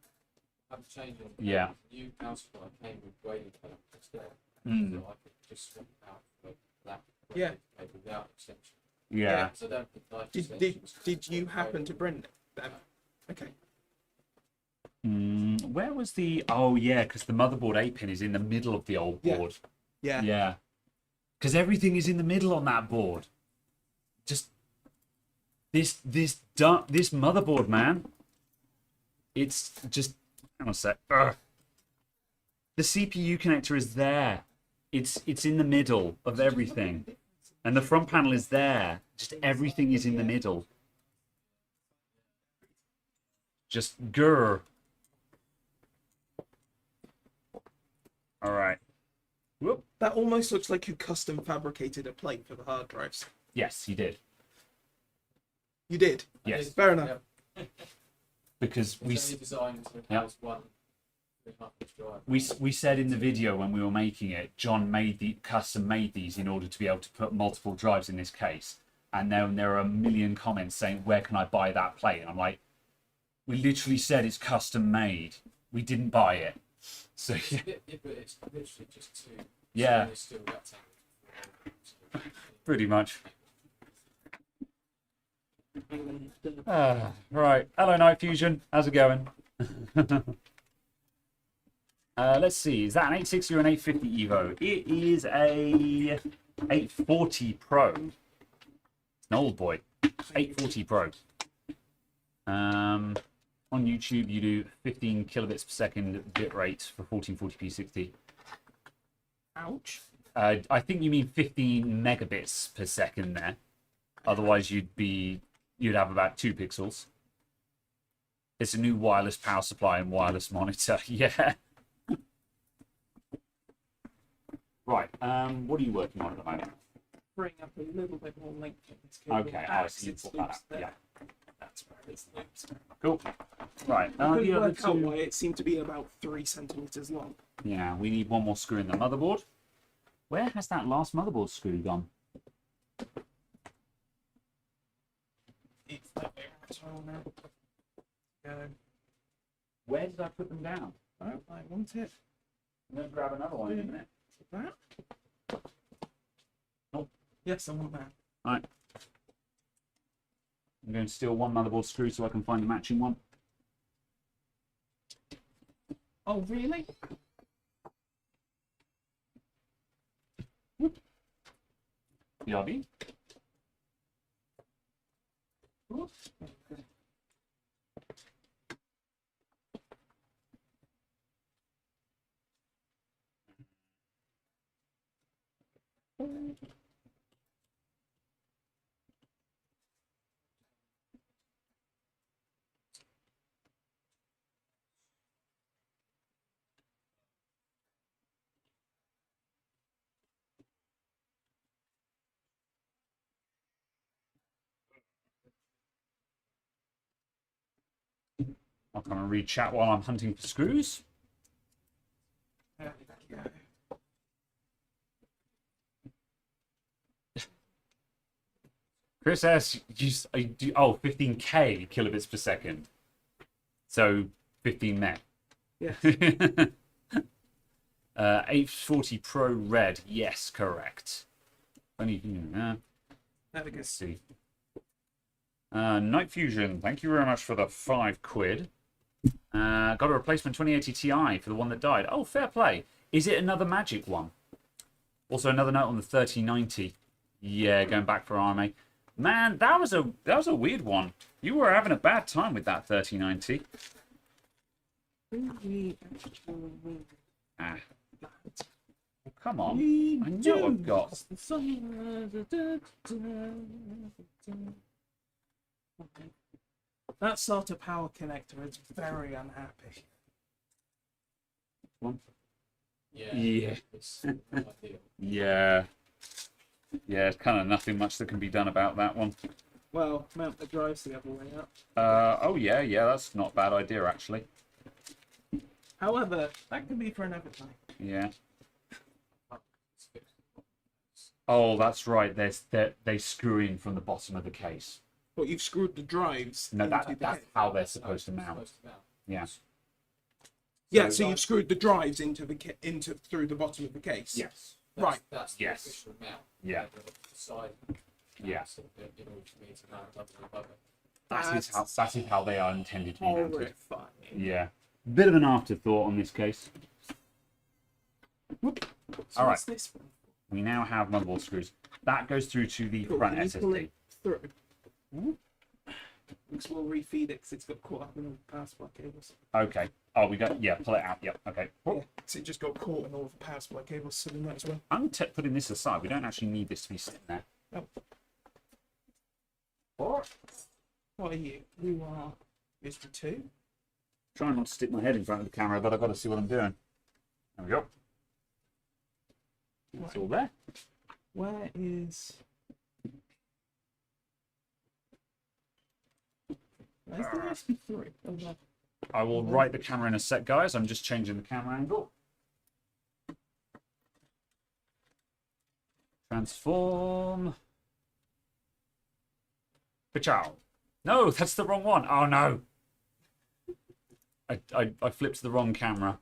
have to change it. Yeah. The new power supply came with grading code instead. Mm. So I could just swap out for black Yeah. cable without extension. Yeah. So I don't think life Did extensions did you happen to bring them? Okay. Where was the? Oh yeah, because the motherboard 8-pin is in the middle of the old Yeah. board. Yeah. Yeah. Because everything is in the middle on that board. Just this motherboard, man. It's just hang on a sec. Ugh. The CPU connector is there. It's in the middle of everything. And the front panel is there. Just everything is in the middle. Just grr. All right. Whoop. That almost looks like you custom fabricated a plate for the hard drives. Yes, he did. You did. Yes. Fair enough. Because we It's only designed to Yeah. house one 3.5-inch drive. we said in the video when we were making it, John custom made these in order to be able to put multiple drives in this case. And then there are a million comments saying, "Where can I buy that plate?" And I'm like, we literally said it's custom made. We didn't buy it. So yeah. But it's literally just two Yeah. stainless steel rectangles. Pretty much. Right. Hello, Night Fusion. How's it going? Let's see. Is that an 860 or an 850 Evo? It is a 840 Pro. It's an old boy. 840 Pro. On YouTube, you do 15 kilobits per second bit rate for 1440p 60. Ouch. I think you mean 15 megabits per second there. Otherwise, you'd have about 2 pixels. It's a new wireless power supply and wireless monitor. Yeah. Right. What are you working on at the moment? Bring up a little bit more length in this cable. Okay. I see. It's Put that loops up. there. Yeah. That's where it's loops. Cool. Right. I couldn't The other work out two. why it seemed to be about 3 centimeters long. Yeah. We need one more screw in the motherboard. Where has that last motherboard screw gone? It's that way around now. Go. Where did I put them down? Oh, I want it. I'm going to grab another one in a minute. That? Oh. Yes, I want that. Right. I'm going to steal one motherboard screw so I can find the matching one. Oh, really? BRB. I'll come and read chat while I'm hunting for screws. There we go. Chris S, 15k kilobits per second. So 15 meg. Yeah. 840 Pro Red. Yes, correct. There we go. Let's see. Night Fusion, thank you very much for the £5. Got a replacement 2080 Ti for the one that died. Oh, fair play. Is it another magic one? Also, another note on the 3090. Yeah, going back for army. Man, that was a weird one. You were having a bad time with that 3090. Ah. Well, come on. I know I've got. That sort of power connector is very unhappy. One. Yeah. Yeah. It's not ideal. Yeah. Yeah, there's kind of nothing much that can be done about that one. Well, mount the drives the other way up. Oh yeah, that's not a bad idea actually. However, that can be for another time. Yeah. Oh, that's right. They screw in from the bottom of the case. But you've screwed the drives. No, into the that's case. how they're supposed to mount. Yeah. Yeah, so you've screwed the drives into the through the bottom of the case. Yes. Right. That's the Yes. official mount. Yeah. The side Yeah. in order for me to mount up above it. That is how they are intended to be mounted. Horrifying. Yeah. Bit of an afterthought on this case. Whoop. So All right. what's this one? We now have motherboard screws. That goes through to the Cool, front can you pull SSD. it through? Because we'll refeed it because it's got caught up in all the power supply cables. Okay. Oh, we got, yeah, pull it out. Yep. Okay. Yeah, so it just got caught in all the power supply cables, so we might as well. I'm putting this aside. We don't actually need this to be sitting there. Oh. What are you? You are Mr. 2. Trying not to stick my head in front of the camera, but I've got to see what I'm doing. There we go. It's all there. Where is... Where's the SP3? Oh, no. I will right the camera in a sec, guys. I'm just changing the camera angle. Transform. Pachow. No, that's the wrong one. Oh no. I flipped the wrong camera.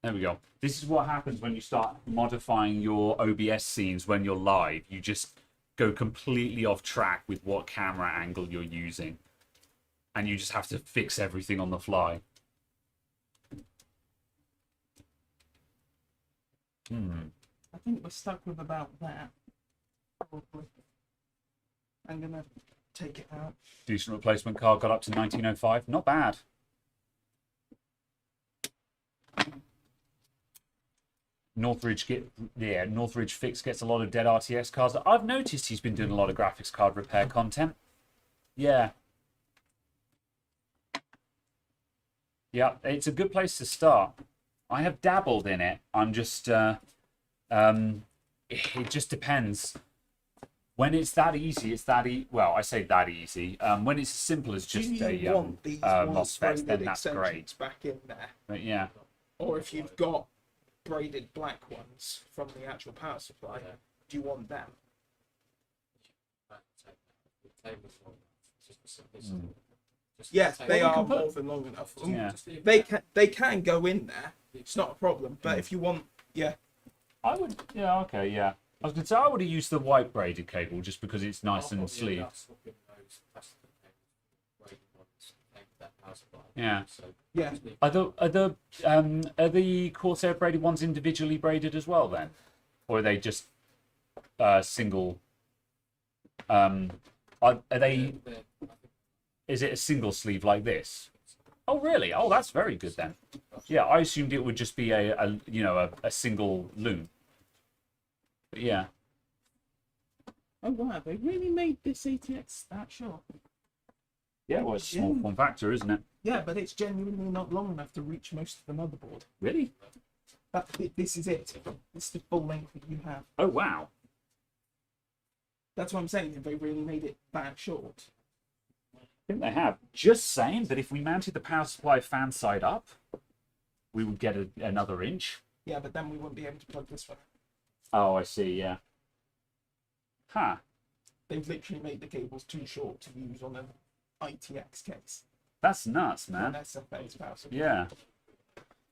There we go. This is what happens when you start modifying your OBS scenes when you're live. You just go completely off track with what camera angle you're using. And you just have to fix everything on the fly. I think we're stuck with about that. Probably. I'm gonna take it out. Decent replacement card, got up to 1905. Not bad. Northridge Fix gets a lot of dead RTX cards. I've noticed he's been doing a lot of graphics card repair content. Yeah. Yeah, it's a good place to start. I have dabbled in it. I'm just it just depends. When it's that easy, it's that well, I say that easy. When it's as simple as just Do you a want these MOSFET, braided then that's extensions great. back in there? But yeah. Or if you've got braided black ones from the actual power supply, do you want them? Yes, they are more than long enough. Yeah. They can go in there. It's not a problem. But if you want, yeah. I would, yeah, okay, yeah. I was going to say I would have used the white braided cable just because it's nice and sleek. Yeah. Yeah. Are the Corsair braided ones individually braided as well then, or are they just single? Are they? Is it a single sleeve like this? Oh really? Oh, that's very good then. Yeah, I assumed it would just be a single loom. But yeah. Oh wow, they really made this ATX that short. Yeah, well, it's a small form factor, isn't it? Yeah, but it's genuinely not long enough to reach most of the motherboard. Really? This is it. This is the full length that you have. Oh wow. That's what I'm saying. They really made it that short. I think they have. Just saying that if we mounted the power supply fan side up, we would get another inch. Yeah, but then we wouldn't be able to plug this one. Oh, I see, yeah. Huh. They've literally made the cables too short to use on an ITX case. That's nuts, On man. SFA's power supply. Yeah.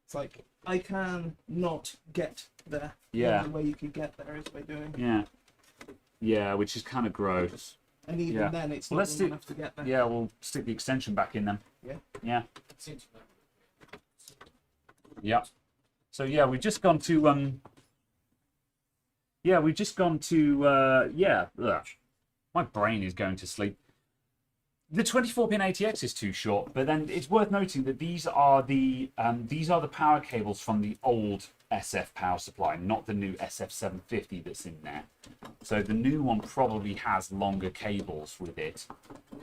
It's like, I can not get there. Yeah. The only way you could get there is by doing. Yeah. Yeah, which is kind of gross. And even then, it's not long enough to get there. Yeah, we'll stick the extension back in then. Yeah. Yeah. Yeah. So yeah, we've just gone to yeah, we've just gone to yeah. Ugh. My brain is going to sleep. The 24-pin ATX is too short, but then it's worth noting that these are the power cables from the old SF power supply, not the new SF750 that's in there. So the new one probably has longer cables with it,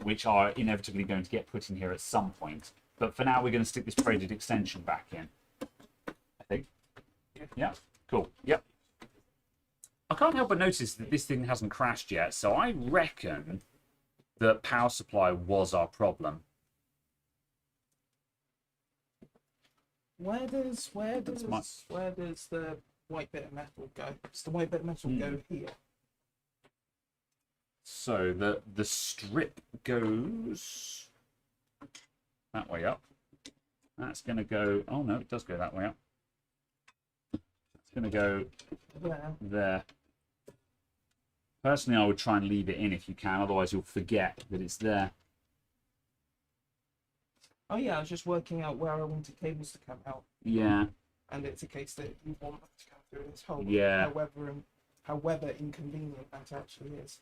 which are inevitably going to get put in here at some point. But for now, we're going to stick this braided extension back in, I think. Yeah, cool. Yep. I can't help but notice that this thing hasn't crashed yet, so I reckon the power supply was our problem. Where does the white bit of metal go? Does the white bit of metal go here? So the strip goes that way up. That's going to go. Oh no, it does go that way up. It's going to go there. Personally, I would try and leave it in if you can, otherwise you'll forget that it's there. Oh yeah, I was just working out where I wanted cables to come out. Yeah. And it's a case that you want them to come through this hole. Yeah. However inconvenient that actually is.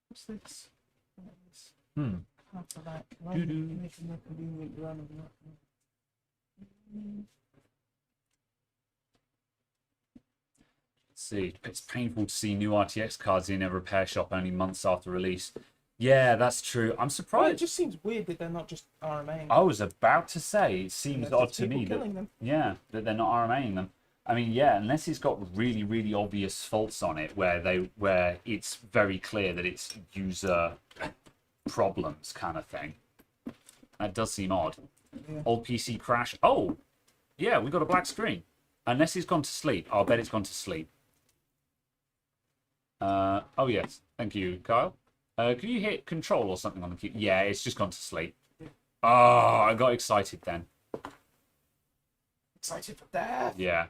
What's this? After that, can I make a more convenient run of that? See, it's painful to see new RTX cards in a repair shop only months after release. Yeah, that's true. I'm Well, surprised. it just seems weird that they're not just RMAing. I was about to say, it seems They're odd just to me people that, killing them. yeah, that they're not RMAing them. I mean, yeah, unless it's got really, really obvious faults on it where it's very clear that it's user problems kind of thing. That does seem odd. Yeah. Old PC crash. Oh, yeah, we got a black screen. Unless it's gone to sleep. I'll bet it's gone to sleep. Oh, yes. Thank you, Kyle. Can you hit control or something on the key? Yeah, it's just gone to sleep. Oh, I got excited then. Excited for death. Yeah.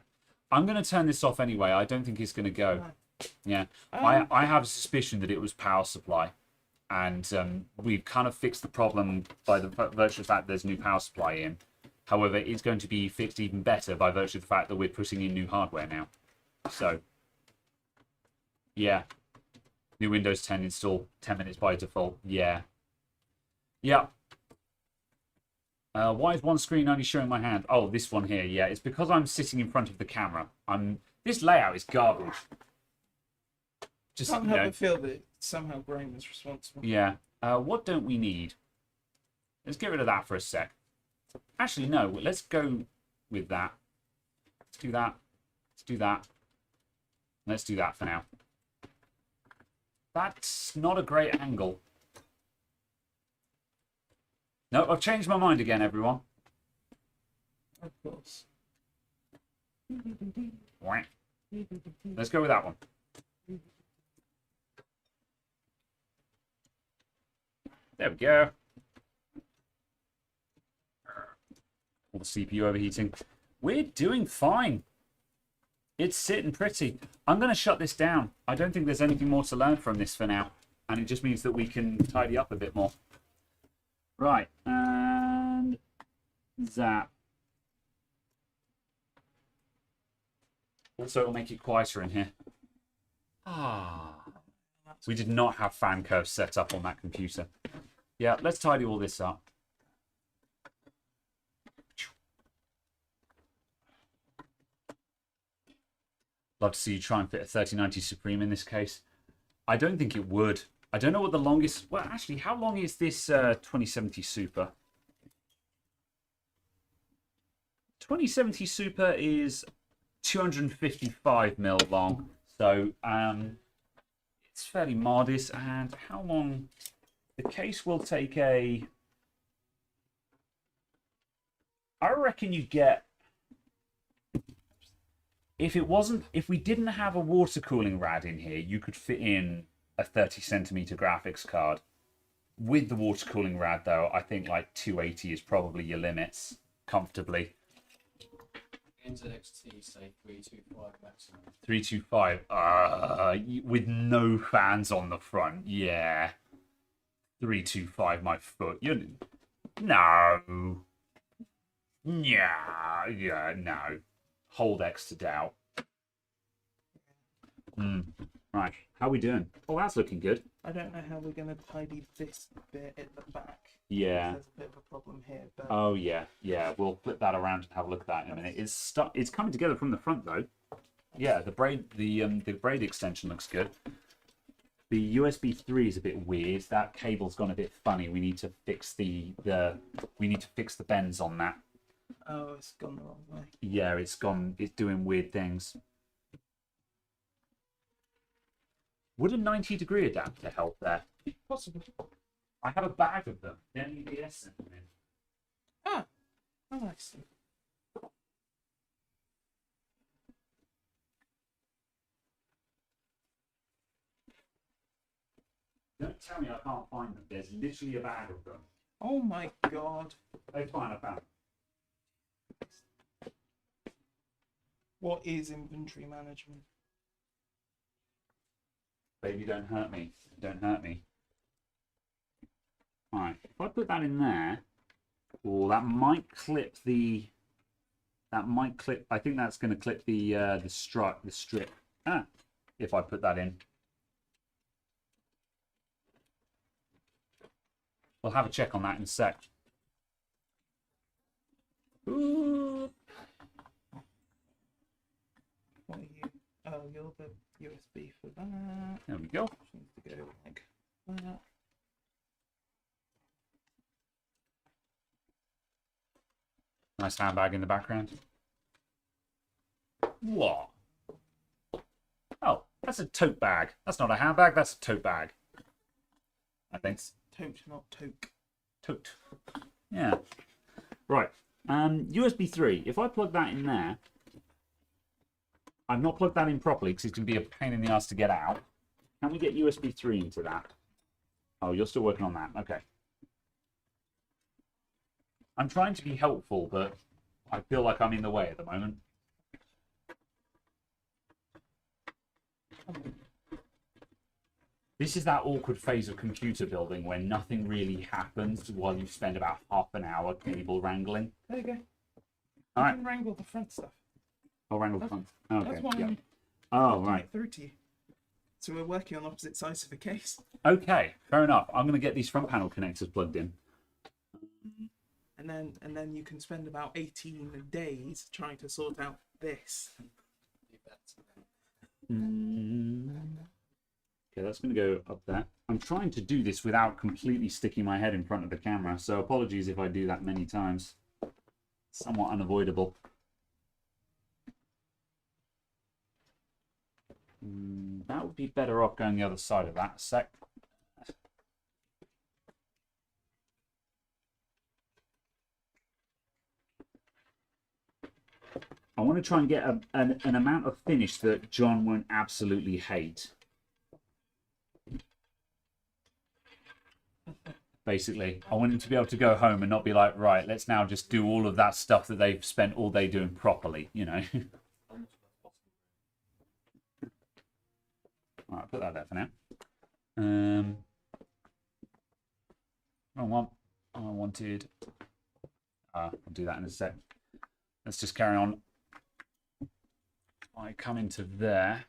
I'm going to turn this off anyway. I don't think it's going to go. No. Yeah. I have a suspicion that it was power supply. And we've kind of fixed the problem by the virtue of the fact there's new power supply in. However, it's going to be fixed even better by virtue of the fact that we're putting in new hardware now. So, yeah. New Windows 10 install, 10 minutes by default. Yeah. Yeah. Why is one screen only showing my hand? Oh, this one here. Yeah, it's because I'm sitting in front of the camera. This layout is garbage. Just, Can't help but feel that somehow Graham is responsible. Yeah. What don't we need? Let's get rid of that for a sec. Actually, no. Let's go with that. Let's do that. Let's do that. Let's do that for now. That's not a great angle. No, I've changed my mind again, everyone. Of course. Whack. Let's go with that one. There we go. All the CPU overheating. We're doing fine. It's sitting pretty. I'm going to shut this down. I don't think there's anything more to learn from this for now. And it just means that we can tidy up a bit more. Right. And zap. Also, it'll make it quieter in here. We did not have fan curves set up on that computer. Yeah, let's tidy all this up. Love to see you try and fit a 3090 Supreme in this case. I don't think it would. I don't know what the longest... Well, actually, how long is this 2070 Super? 2070 Super is 255mm long. So, it's fairly modest. And how long... The case will take a... I reckon you get... If we didn't have a water cooling rad in here, you could fit in a 30cm graphics card. With the water cooling rad, though, I think like 280 is probably your limits, comfortably. NZXT say 325 maximum. 325. With no fans on the front, yeah. 325, my foot. No. Yeah, no. Hold X to doubt. Right, how are we doing? Oh, that's looking good. I don't know how we're going to tidy this bit at the back. Yeah. There's a bit of a problem here. But... Oh, yeah. We'll flip that around and have a look at that in a minute. It's coming together from the front, though. Yeah, the braid extension looks good. The USB 3 is a bit weird. That cable's gone a bit funny. We need to fix the bends on that. Oh, it's gone the wrong way. Yeah, it's doing weird things. Would a 90-degree adapter help there? Possibly. I have a bag of them. The MEBS sent them in. Ah, oh, I see. Don't tell me I can't find them. There's literally a bag of them. Oh my god. Oh, fine, I found them. What is inventory management? Baby, don't hurt me. Don't hurt me. Alright, if I put that in there, that might clip the... I think that's going to clip the strip. If I put that in. We'll have a check on that in a sec. Ooh. What are you? Oh, you're the USB for that. There we go. Which needs to go like that. Nice handbag in the background. What? Oh, that's a tote bag. That's not a handbag, that's a tote bag. I think. Tote, not toque. Tote. Yeah. Right. USB 3. If I plug that in there, I've not plugged that in properly because it's going to be a pain in the ass to get out. Can we get USB 3 into that? Oh, you're still working on that. Okay. I'm trying to be helpful, but I feel like I'm in the way at the moment. This is that awkward phase of computer building where nothing really happens while you spend about half an hour cable wrangling. There you go. All right. Can wrangle the front stuff. I'll wrangle the front. Okay. That's why Yeah. I'm Oh, getting right. it through to you. So we're working on opposite sides of the case. Okay, fair enough. I'm going to get these front panel connectors plugged in. And then you can spend about 18 days trying to sort out this. Okay, that's going to go up there. I'm trying to do this without completely sticking my head in front of the camera, so apologies if I do that many times. Somewhat unavoidable. That would be better off going the other side of that. A sec. I want to try and get an amount of finish that John won't absolutely hate. Basically, I want him to be able to go home and not be like, right, let's now just do all of that stuff that they've spent all day doing properly, you know. All right, put that there for now. Wrong one. I wanted. I'll do that in a sec. Let's just carry on. I come into there.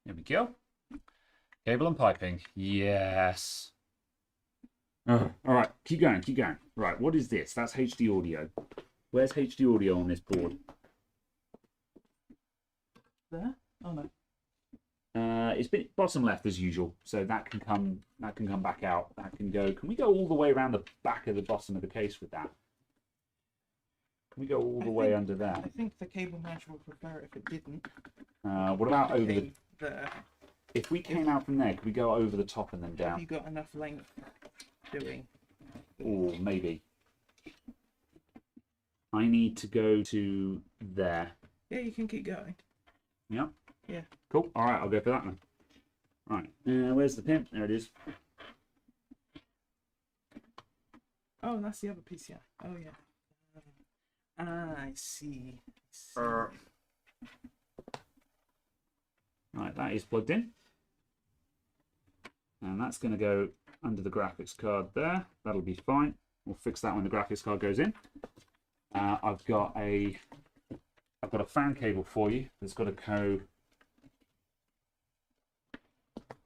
There we go. Cable and piping. Yes. All right, keep going, keep going. Right, what is this? That's HD audio. Where's HD audio on this board? There? Oh no. It's been bottom left as usual, so that can come back out. That can go. Can we go all the way around the back of the bottom of the case with that? Can we go all the way under there? I think the cable manager would prefer it if it didn't. What about over the? There. If we came out from there, could we go over the top and then down? Have you got enough length doing? Oh, maybe. I need to go to there. Yeah, you can keep going. Yeah. Yeah. Cool. All right, I'll go for that one. Right. Where's the pin? There it is. Oh, and that's the other piece. Yeah. Oh yeah. I see. Right, that is plugged in. And that's going to go under the graphics card there. That'll be fine. We'll fix that when the graphics card goes in. I've got a fan cable for you that's got to go.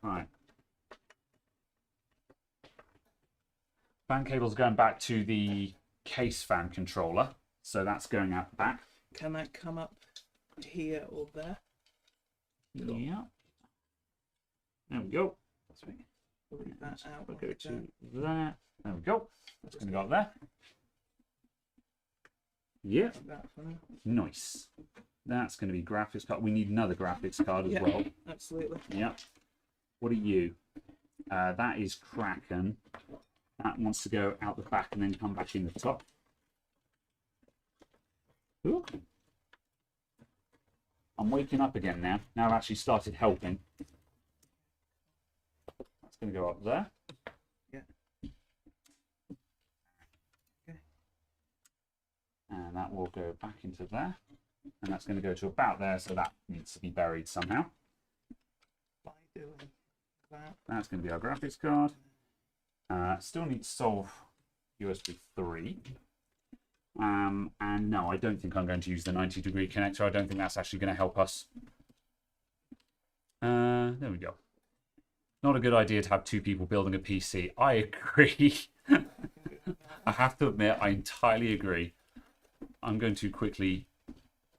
Right. Fan cable's going back to the case fan controller, so that's going out the back. Can that come up here or there? Cool. Yeah. There we go. Sweet. We'll leave that out. We'll go to there. There we go. That's going to go up there. Yeah. That for now. Nice. That's going to be graphics card. We need another graphics card as well. Absolutely. Yeah. What are you? That is Kraken. That wants to go out the back and then come back in the top. Ooh. I'm waking up again now. Now I've actually started helping. That's going to go up there. Yeah. Okay. And that will go back into there. And that's going to go to about there, so that needs to be buried somehow. By doing that. That's going to be our graphics card. Still need to solve USB 3. And no, I don't think I'm going to use the 90-degree connector. I don't think that's actually going to help us. There we go. Not a good idea to have two people building a PC. I agree. I have to admit, I entirely agree. I'm going to quickly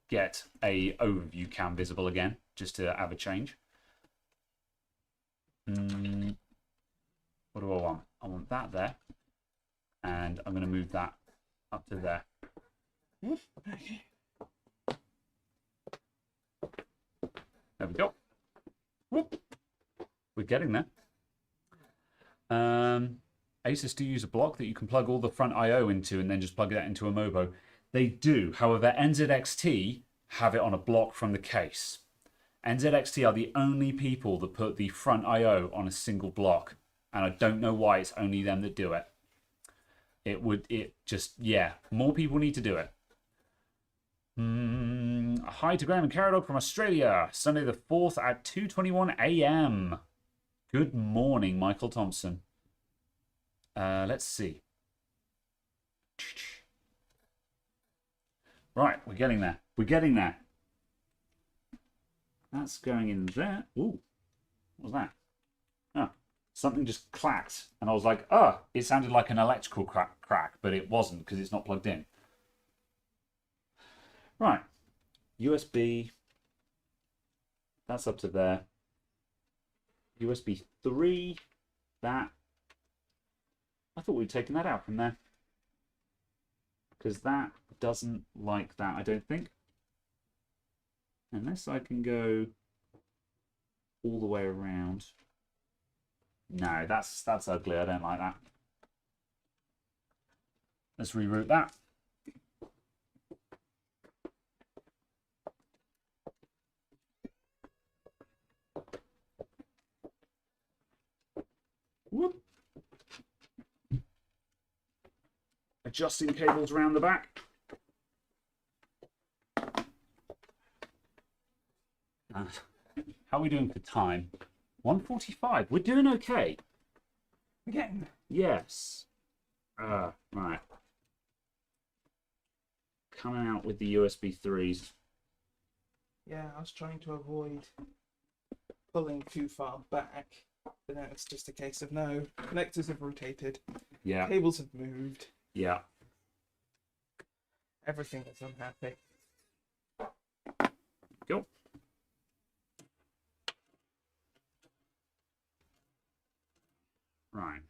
get a overview cam visible again, just to have a change. What do I want? I want that there. And I'm going to move that up to there. Okay. There we go. Whoop. We're getting there. Asus do use a block that you can plug all the front I/O into and then just plug that into a Mobo. They do. However, NZXT have it on a block from the case. NZXT are the only people that put the front I/O on a single block. And I don't know why it's only them that do it. Yeah, more people need to do it. Hi to Graham and Caradog from Australia. Sunday the 4th at 2:21 a.m. Good morning, Michael Thompson. Let's see. Right, we're getting there. We're getting there. That's going in there. Ooh, what was that? Oh, something just clacked. And I was like, oh, it sounded like an electrical crack, but it wasn't because it's not plugged in. Right, USB, that's up to there. USB 3, that, I thought we'd taken that out from there. Because that doesn't like that, I don't think. Unless I can go all the way around. No, that's ugly, I don't like that. Let's reroute that. Whoop. Adjusting cables around the back. How are we doing for time? 1:45. We're doing okay. Again. Yes. Right. Coming out with the USB 3s. Yeah, I was trying to avoid pulling too far back. But now it's just a case of no. Connectors have rotated. Yeah. Cables have moved. Yeah. Everything is unhappy. Go. Right.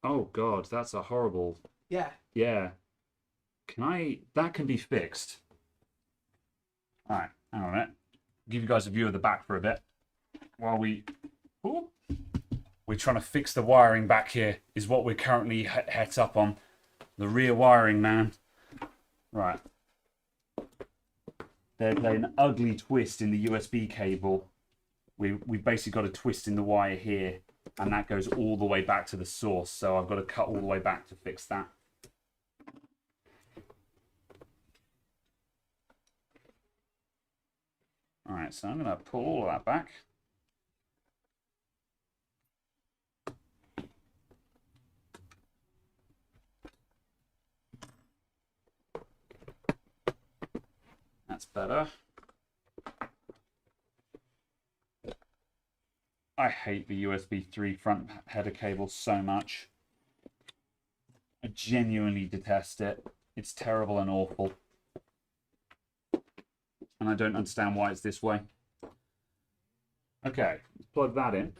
Oh God, that's a horrible. Yeah. Yeah. That can be fixed. All right, hang on a minute. Give you guys a view of the back for a bit. While we're trying to fix the wiring back here is what we're currently het up on. The rear wiring, man. Right. There's an ugly twist in the USB cable. We've basically got a twist in the wire here, and that goes all the way back to the source. So I've got to cut all the way back to fix that. All right, so I'm going to pull all of that back. That's better. I hate the USB 3 front header cable so much. I genuinely detest it. It's terrible and awful. And I don't understand why it's this way. Okay, let's plug that in.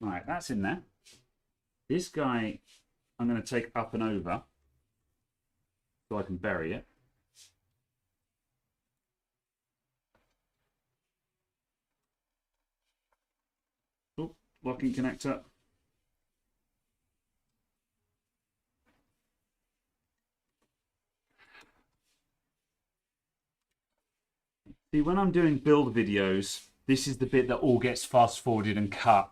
Right, that's in there. This guy, I'm going to take up and over so I can bury it. Oh, locking connector. See, when I'm doing build videos, this is the bit that all gets fast forwarded and cut.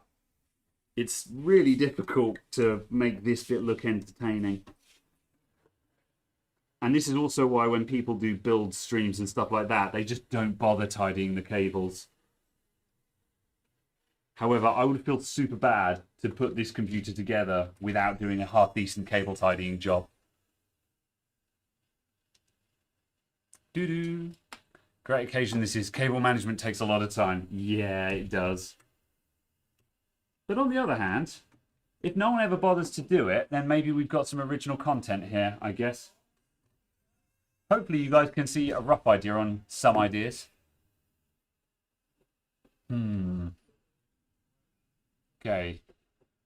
It's really difficult to make this bit look entertaining. And this is also why when people do build streams and stuff like that, they just don't bother tidying the cables. However, I would feel super bad to put this computer together without doing a half-decent cable tidying job. Doo-doo. Great occasion this is. Cable management takes a lot of time. Yeah, it does. But on the other hand, if no one ever bothers to do it, then maybe we've got some original content here, I guess. Hopefully you guys can see a rough idea on some ideas. Okay.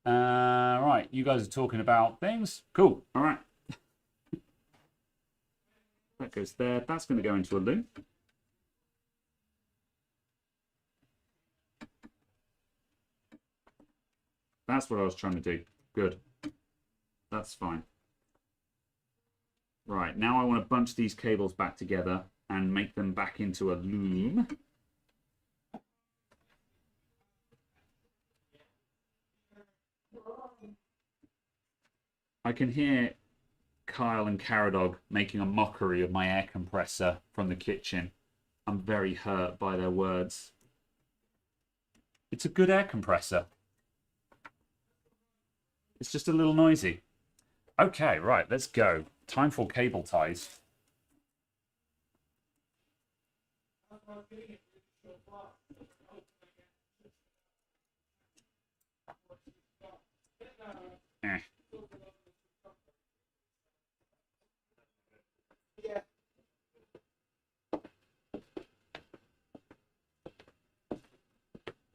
Right, you guys are talking about things. Cool. All right. That goes there. That's going to go into a loop. That's what I was trying to do. Good. That's fine. Right, now I want to bunch these cables back together and make them back into a loom. I can hear Kyle and Caradog making a mockery of my air compressor from the kitchen. I'm very hurt by their words. It's a good air compressor. It's just a little noisy. Okay, right, let's go. Time for cable ties. Eh.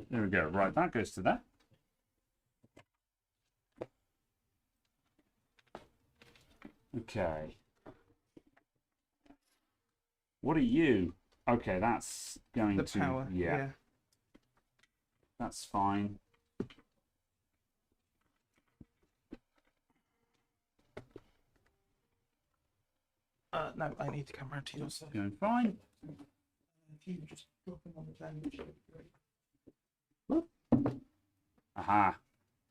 There we go. Right, that goes to that. Okay. What are you? Okay, that's going to power. Yeah. That's fine. No, I need to come around to your side. Going fine. If you just drop them on the van, which would be great. Aha.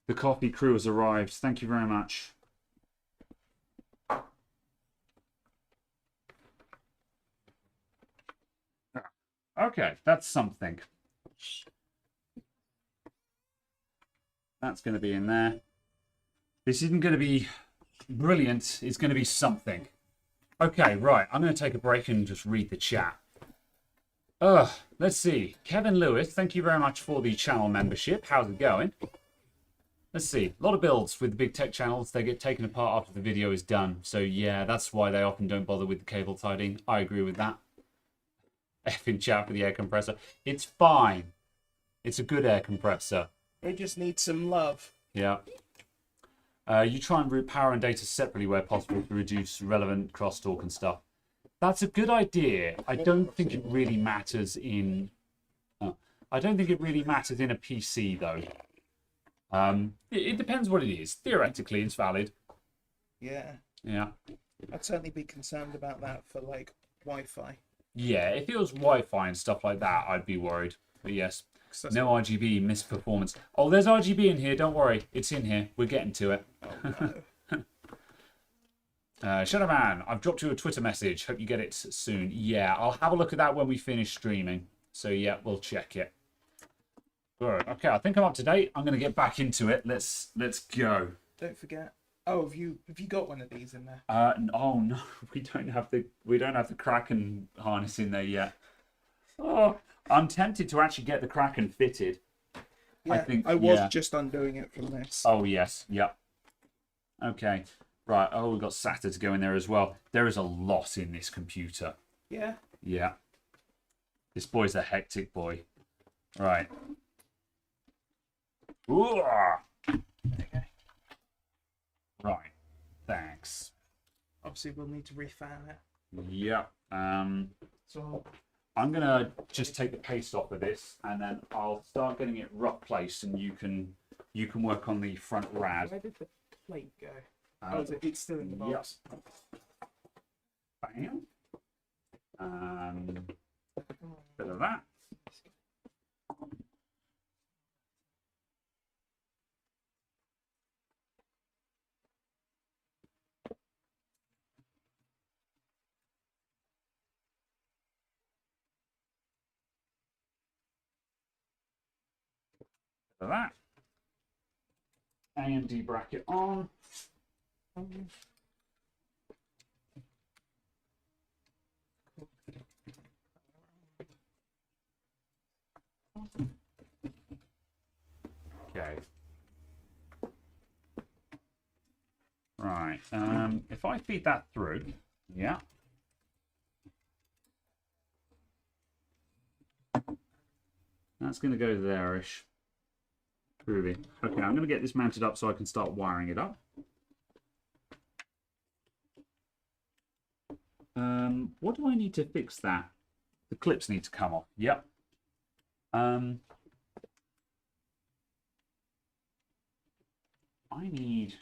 The coffee crew has arrived. Thank you very much. Okay, that's something. That's going to be in there. This isn't going to be brilliant. It's going to be something. Okay, right. I'm going to take a break and just read the chat. Let's see. Kevin Lewis, thank you very much for the channel membership. How's it going? Let's see. A lot of builds with the big tech channels. They get taken apart after the video is done. So yeah, that's why they often don't bother with the cable tidying. I agree with that. Effing chat for the air compressor. It's fine. It's a good air compressor. They just need some love. Yeah. You try and route power and data separately where possible to reduce relevant crosstalk and stuff. That's a good idea. I don't think it really matters in... I don't think it really matters in a PC, though. It depends what it is. Theoretically, it's valid. Yeah. Yeah. I'd certainly be concerned about that for, like, Wi-Fi. Yeah, if it was Wi-Fi and stuff like that, I'd be worried. But yes, no RGB misperformance. Oh, there's RGB in here. Don't worry, it's in here. We're getting to it. Shadow Man, I've dropped you a Twitter message. Hope you get it soon. Yeah, I'll have a look at that when we finish streaming. So yeah, we'll check it. Good. Okay, I think I'm up to date. I'm gonna get back into it. Let's go. Don't forget. Oh, have you got one of these in there? Oh no, we don't have the Kraken harness in there yet. Oh, I'm tempted to actually get the Kraken fitted. Yeah, I was just undoing it from this. Oh yes, yep. Okay, right. Oh, we've got SATA to go in there as well. There is a lot in this computer. Yeah. Yeah. This boy's a hectic boy. Right. Ooh. Okay. Right. Thanks. Obviously, we'll need to refan it. Yep. So I'm gonna just take the paste off of this, and then I'll start getting it rough placed, and you can work on the front rad. where did the plate go? It's still in the box. Yep. Bam. Bit of that. Bit of that. AMD bracket on. Okay. Right. If I feed that through, yeah. That's going to go there-ish. Groovy. Okay, I'm going to get this mounted up so I can start wiring it up. What do I need to fix that? The clips need to come off. Yep. I need...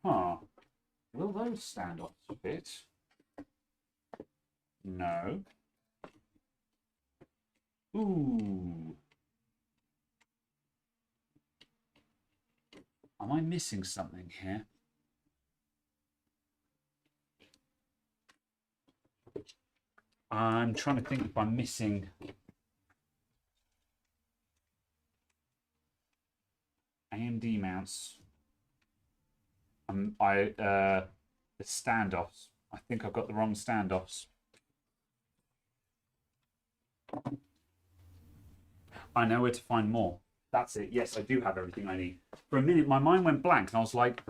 Huh. Will those standoffs fit? No. Ooh. Am I missing something here? I'm trying to think if I'm missing... AMD mounts. The standoffs. I think I've got the wrong standoffs. I know where to find more. That's it. Yes, I do have everything I need. For a minute, my mind went blank, and I was like,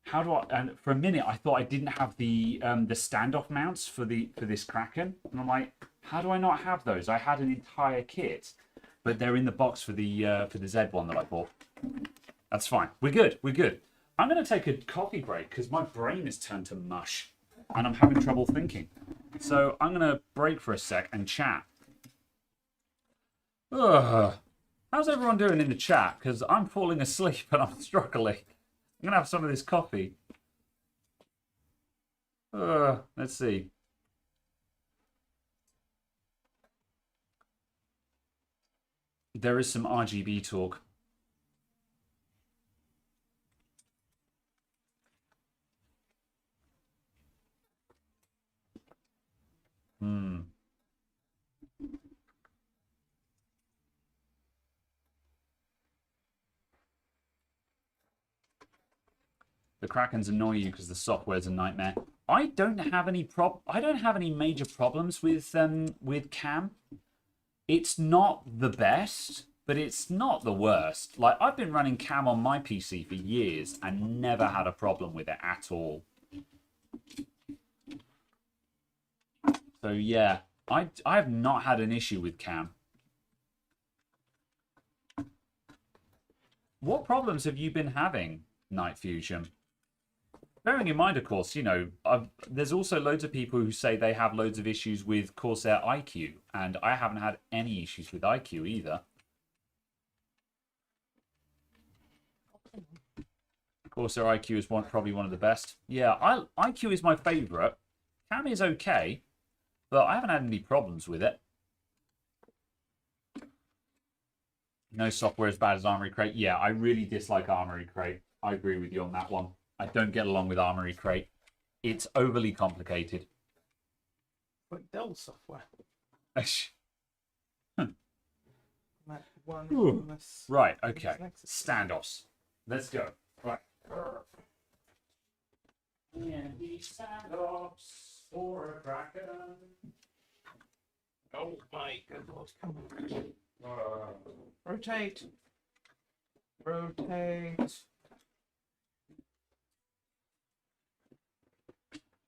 "How do I?" And for a minute, I thought I didn't have the standoff mounts for this Kraken, and I'm like, "How do I not have those? I had an entire kit, but they're in the box for the Z one that I bought." That's fine. We're good. We're good. I'm going to take a coffee break because my brain has turned to mush, and I'm having trouble thinking. So I'm going to break for a sec and chat. Ugh. How's everyone doing in the chat? Because I'm falling asleep and I'm struggling. I'm going to have some of this coffee. Let's see. There is some RGB talk. The Krakens annoy you because the software's a nightmare. I don't have any major problems with Cam. It's not the best, but it's not the worst. Like, I've been running Cam on my PC for years and never had a problem with it at all. So yeah, I have not had an issue with Cam. What problems have you been having, Night Fusion? Bearing in mind, of course, you know, there's also loads of people who say they have loads of issues with Corsair IQ, and I haven't had any issues with IQ either. Corsair IQ is probably one of the best. Yeah, IQ is my favourite. Apparently it's okay, but I haven't had any problems with it. No software as bad as Armory Crate. Yeah, I really dislike Armory Crate. I agree with you on that one. I don't get along with Armory Crate. It's overly complicated. Like Dell software. That one Ooh. this, Right, okay. Standoffs. Let's go. Right. And these standoffs for a cracker. Oh my good lord, come on. Rotate. Rotate.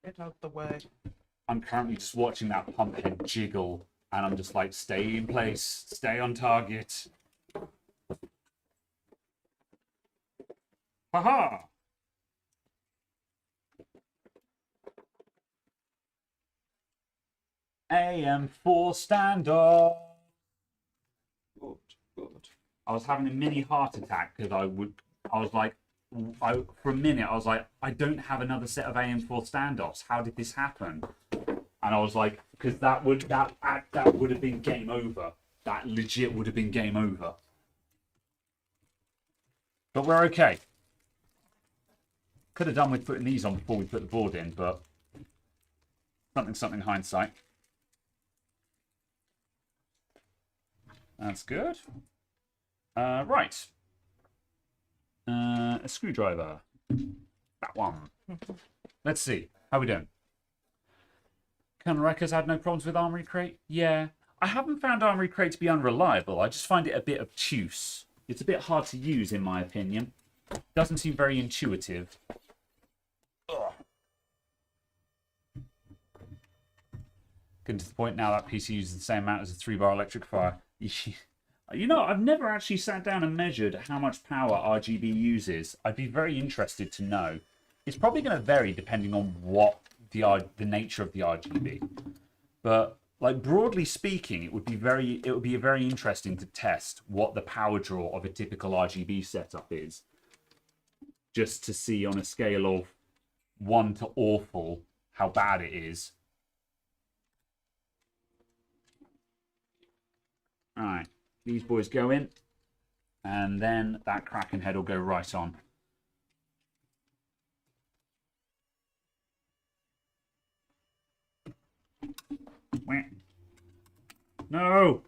Get out the way. I'm currently just watching that pump head jiggle, and I'm just like, stay in place, stay on target. Haha! AM4 standoff. Good, good. I was having a mini heart attack because for a minute, I was like, I don't have another set of AM4 standoffs. How did this happen? And I was like, because that would have been game over. That legit would have been game over. But we're okay. Could have done with putting these on before we put the board in, but something hindsight. That's good. Right. A screwdriver. That one. Let's see. How we doing? Colonel Wrecker's had no problems with Armory Crate? Yeah. I haven't found Armory Crate to be unreliable. I just find it a bit obtuse. It's a bit hard to use, in my opinion. Doesn't seem very intuitive. Ugh. Getting to the point now that PC uses the same amount as a 3-bar electric fire. You know, I've never actually sat down and measured how much power RGB uses. I'd be very interested to know. It's probably going to vary depending on what the nature of the RGB. But like broadly speaking, it would be very interesting to test what the power draw of a typical RGB setup is. Just to see on a scale of 1 to awful how bad it is. Alright, these boys go in, and then that Kraken head will go right on. No!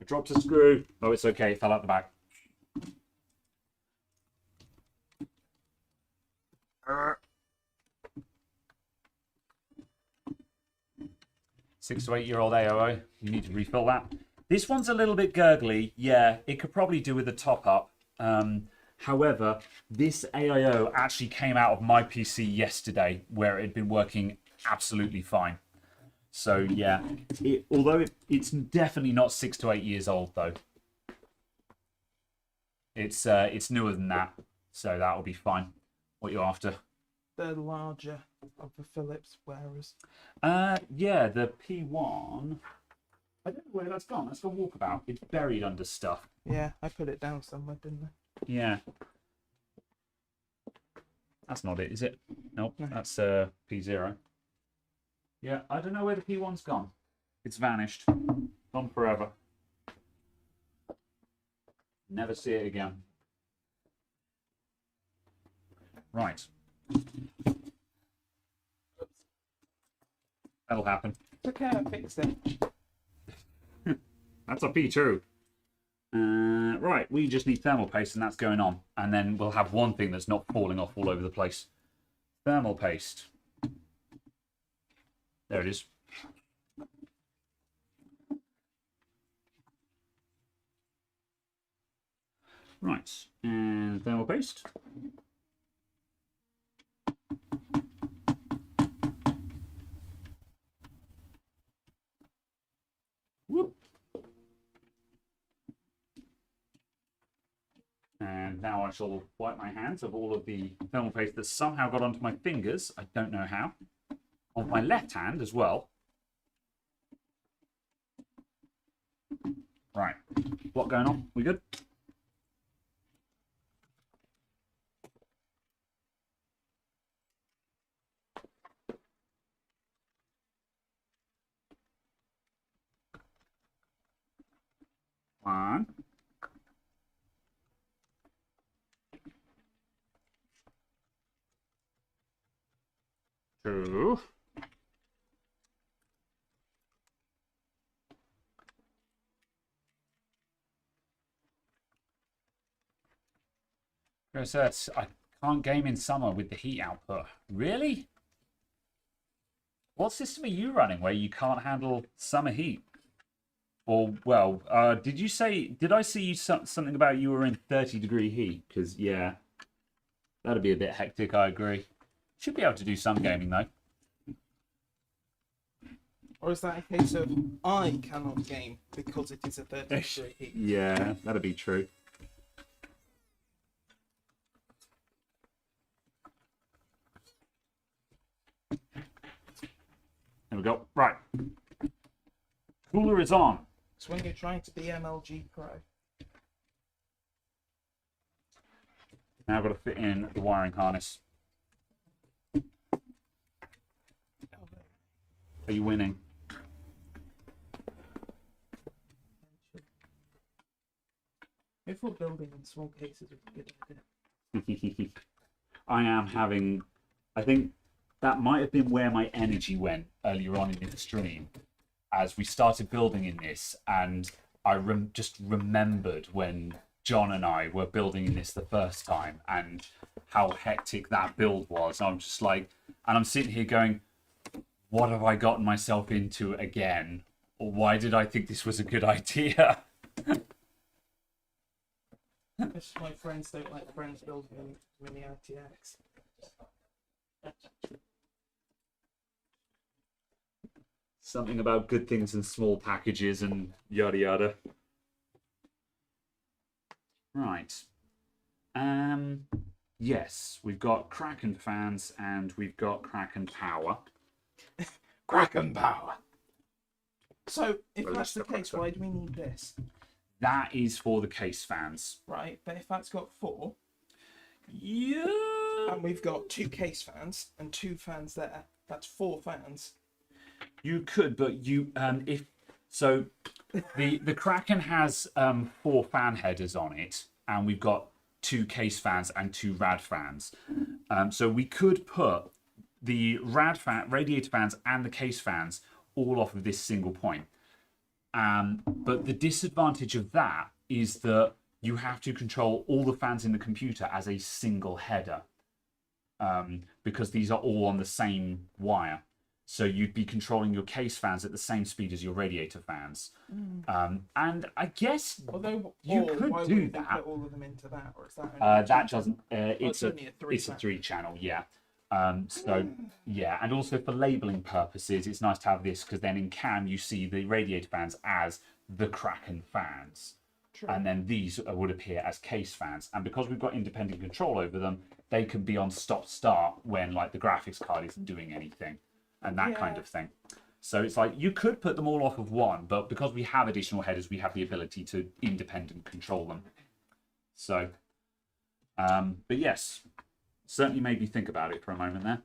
I dropped a screw. Oh, it's okay, it fell out the back. 6 to 8 year old AOO. You need to refill that. This one's a little bit gurgly. Yeah, it could probably do with a top up. However, this AIO actually came out of my PC yesterday where it had been working absolutely fine. So yeah, although it's definitely not 6 to 8 years old though. It's newer than that, so that'll be fine. What you after? The larger of the Philips wearers. Yeah, the P1. I don't know where that's gone. That's gone walkabout. It's buried under stuff. Yeah, I put it down somewhere, didn't I? Yeah. That's not it, is it? Nope, No. That's P0. Yeah, I don't know where the P1's gone. It's vanished. Gone forever. Never see it again. Right. That'll happen. It's okay, I fixed it. That's a P2. Right, we just need thermal paste and that's going on. And then we'll have one thing that's not falling off all over the place. Thermal paste. There it is. Right, and thermal paste. Whoop. And now I shall wipe my hands of all of the thermal paste that somehow got onto my fingers. I don't know how. On my left hand as well. Right. What going on? We good? One. Two. Research. I can't game in summer with the heat output. Really? What system are you running where you can't handle summer heat? Or, well, did I see you something about you were in 30-degree heat? Because, yeah, that'd be a bit hectic, I agree. Should be able to do some gaming, though. Or is that a case of I cannot game because it is a 30-degree heat? Yeah, that'd be true. There we go. Right. Cooler is on. So when you're trying to be MLG Pro. Now I've got to fit in the wiring harness. Are you winning? I thought building in small cases would be a good idea. I am having... I think that might have been where my energy went earlier on in the stream. As we started building in this, and I just remembered when John and I were building in this the first time and how hectic that build was. I'm just like, and I'm sitting here going, what have I gotten myself into again? Or why did I think this was a good idea? That's my friends don't like friends building mini RTX. Something about good things in small packages and yada yada. Right. Yes, we've got Kraken fans and we've got Kraken power. Kraken power! So, if Well, that's the that's the case, why do we need this? That is for the case fans. Right, but if that's got 4, Yeah. and we've got 2 case fans and 2 fans there, that's 4 fans. You could, but you if so, the Kraken has 4 fan headers on it, and we've got 2 case fans and 2 rad fans. So we could put the radiator fans and the case fans all off of this single point. But the disadvantage of that is that you have to control all the fans in the computer as a single header, because these are all on the same wire. So you'd be controlling your case fans at the same speed as your radiator fans. And I guess Although, you why could would do we that. put all of them into that, or is that only That doesn't. It's only a 3 it's a channel. 3 channel, yeah. So yeah, and also for labeling purposes, it's nice to have this because then in CAM you see the radiator fans as the Kraken fans. True. And then these would appear as case fans, and because we've got independent control over them, they can be on stop-start when like the graphics card isn't doing anything, and that kind of thing. So it's like you could put them all off of one, but because we have additional headers, we have the ability to independent control them. So, but yes, certainly made me think about it for a moment there.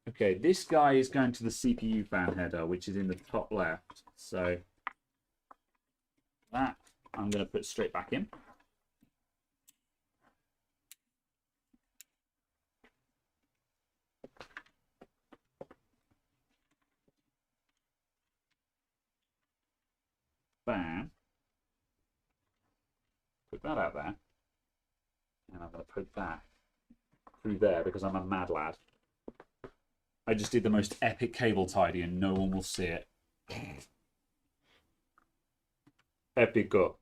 Okay, this guy is going to the CPU fan header, which is in the top left. So that I'm going to put straight back in. Bam. Put that out there. And I'm going to put that through there because I'm a mad lad. I just did the most epic cable tidy and no one will see it. Epico.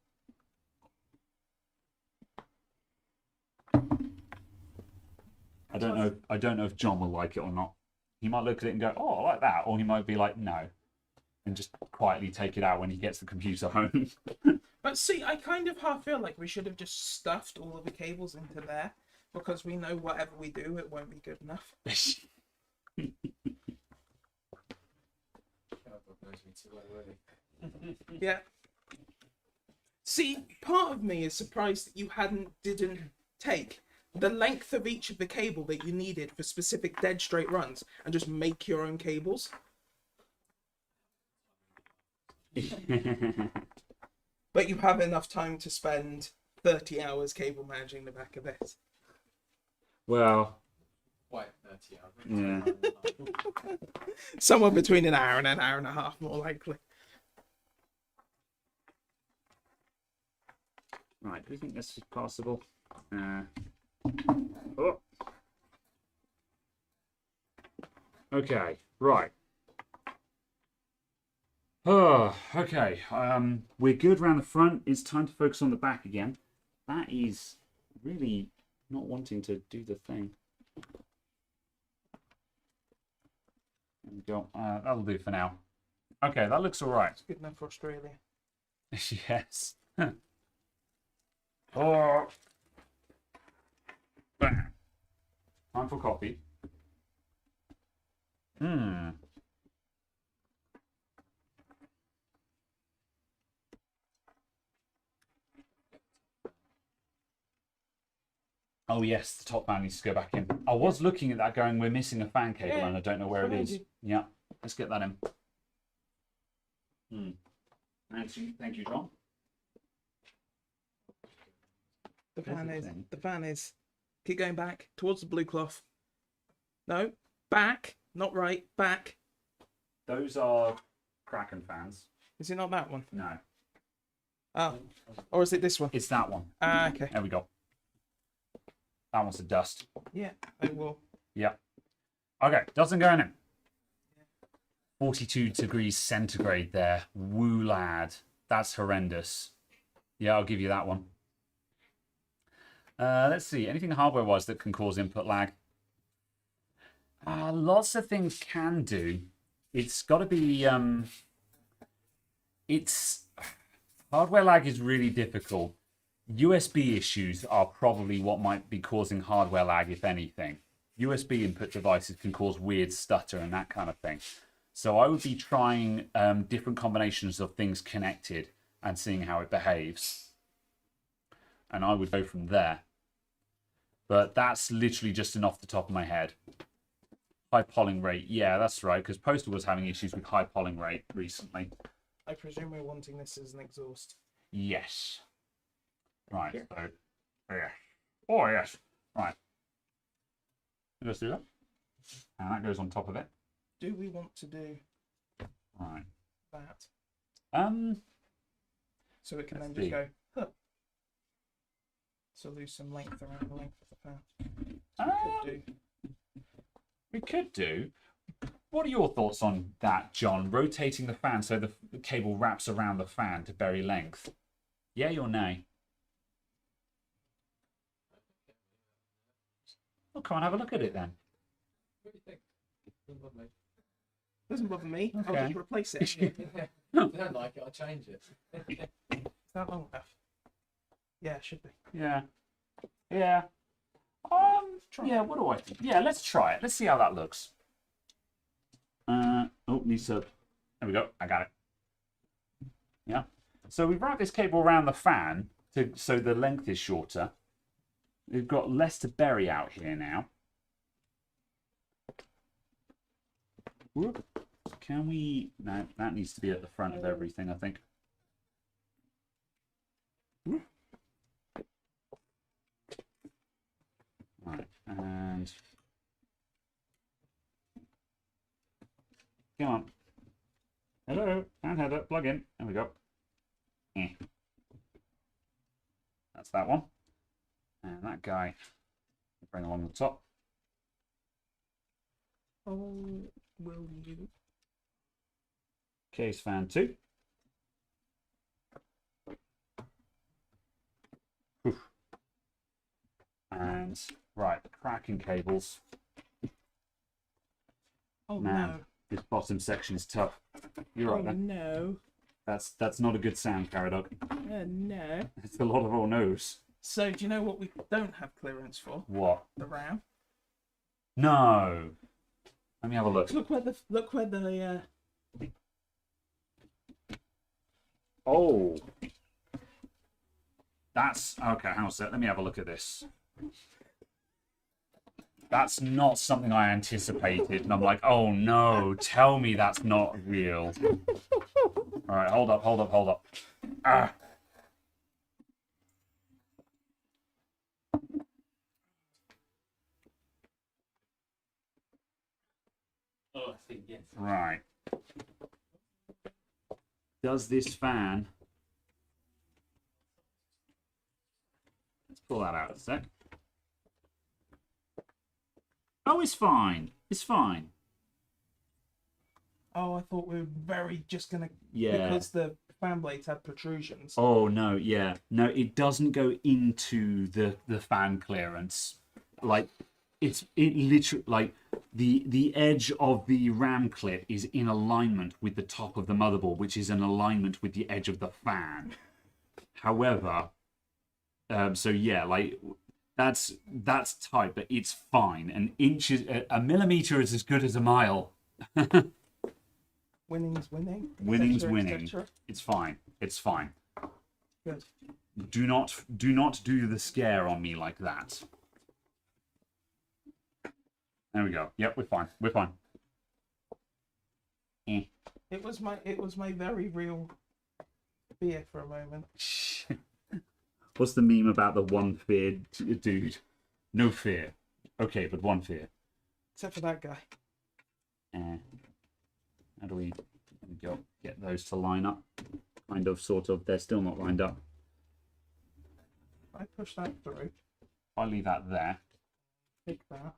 I don't know if John will like it or not. He might look at it and go, "Oh, I like that," or he might be like, "No," and just quietly take it out when he gets the computer home. But see, I kind of half feel like we should have just stuffed all of the cables into there, because we know whatever we do, it won't be good enough. Yeah. See, part of me is surprised that you didn't take the length of each of the cable that you needed for specific dead straight runs and just make your own cables. But you have enough time to spend 30 hours cable managing the back of this. Well, Quite 30 hours. yeah. Somewhere between an hour and a half, more likely. Right, do you think this is possible? Oh. Okay, right. Oh, okay. We're good around the front. It's time to focus on the back again. That is really not wanting to do the thing. There we go. That'll do for now. Okay, that looks all right. It's good enough for Australia. Yes. Oh. Bam. Time for coffee. Oh yes, the top fan needs to go back in. I was looking at that going, we're missing a fan cable and I don't know where it is. Yeah, let's get that in. Thank you, John. The fan is. Keep going back towards the blue cloth. No, back, not right, back. Those are Kraken fans. Is it not that one? No. Oh, or is it this one? It's that one. Ah, okay. There we go. That one's a dust. Yeah, I will. Yeah. Okay, doesn't go in. 42 degrees centigrade there. Woo, lad. That's horrendous. Yeah, I'll give you that one. Let's see. Anything hardware-wise that can cause input lag? Lots of things can do. It's got to be... Hardware lag is really difficult. USB issues are probably what might be causing hardware lag, if anything. USB input devices can cause weird stutter and that kind of thing. So I would be trying different combinations of things connected and seeing how it behaves. And I would go from there. But that's literally just an off the top of my head. High polling rate. Yeah, that's right, because Postal was having issues with high polling rate recently. I presume we're wanting this as an exhaust. Yes. Right, so, yeah. Oh, yes. Right. Let's do that. And that goes on top of it. Do we want to do Right. that? Let's So it can then see. just go, huh. So lose some length around the length of the fan. So we could do. We could do. What are your thoughts on that, John? Rotating the fan so the cable wraps around the fan to bury length. Yay or nay? Well, come on, have a look at it then. What do you think? Doesn't bother me. Doesn't bother me. Okay. I'll just replace it. Is If you don't like it, I'll change it. that long enough? Yeah, it should be. Yeah. Yeah. Yeah, what do I think? Yeah, let's try it. Let's see how that looks. Needs to... There we go. I got it. Yeah. So we've wrapped this cable around the fan so the length is shorter. We've got less to bury out here now. Whoop. Can we... No, that needs to be at the front of everything, I think. Right, and... Come on. Hello, fan header, plug in. There we go. That's that one. And that guy, bring along the top. Oh, will you? Case fan 2. Oof. And right, cracking cables. Oh Man, this bottom section is tough. You're no. right there. No. That's not a good sound, Caradog. No. It's a lot of oh no's. So do you know what we don't have clearance for? What? The RAM. No. Let me have a look. Look where the Oh. That's okay. Hang on a sec. Let me have a look at this. That's not something I anticipated, and I'm like, oh no, tell me that's not real. All right, hold up. Ah, Yes. Right. Does this fan... Let's pull that out a sec. Oh, it's fine. It's fine. Oh, I thought we were just gonna because the fan blades had protrusions. Oh no, yeah. No, it doesn't go into the fan clearance. Like it literally like the edge of the RAM clip is in alignment with the top of the motherboard, which is in alignment with the edge of the fan. However, so yeah, like that's tight, but it's fine. A millimeter is as good as a mile. Winning's winning. Winning's et cetera, et winning. cetera. It's fine. It's fine. Good. Do not do the scare on me like that. There we go. Yep, we're fine. We're fine. It was my very real fear for a moment. What's the meme about the one fear dude? No fear. Okay, but one fear. Except for that guy. How do we go get those to line up? Kind of, sort of. They're still not lined up. I push that through. I'll leave that there. Pick that.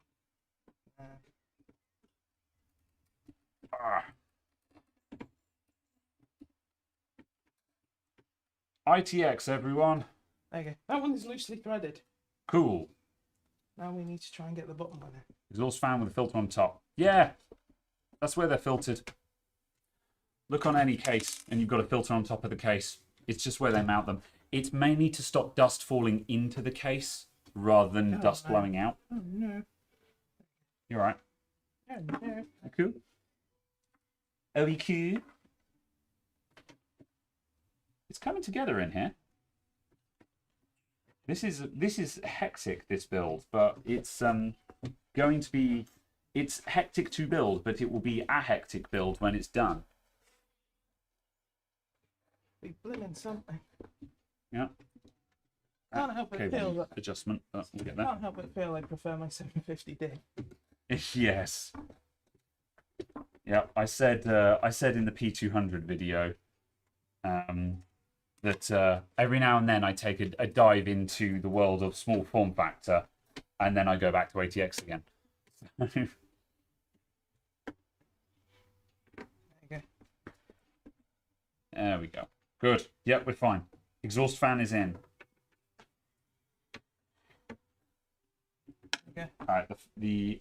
ITX, everyone. Okay, that one is loosely threaded. Cool. Now we need to try and get the bottom one in. Exhaust fan with a filter on top. Yeah, that's where they're filtered. Look on any case, and you've got a filter on top of the case. It's just where they mount them. It's mainly to stop dust falling into the case rather than dust blowing out. Oh no. You're right. Oh no. Cool. OEQ. It's coming together in here. This is hectic, this build, but it's going to be... It's hectic to build, but it will be a hectic build when it's done. Be blimmin' something. Yeah. Can't help but feel that. Adjustment, but we'll get there. Can't help but feel I prefer my 750D. Yes. Yeah, I said in the P200 video that every now and then I take a dive into the world of small form factor, and then I go back to ATX again. There you go. There we go. Good. Yep, we're fine. Exhaust fan is in. Okay. All right. You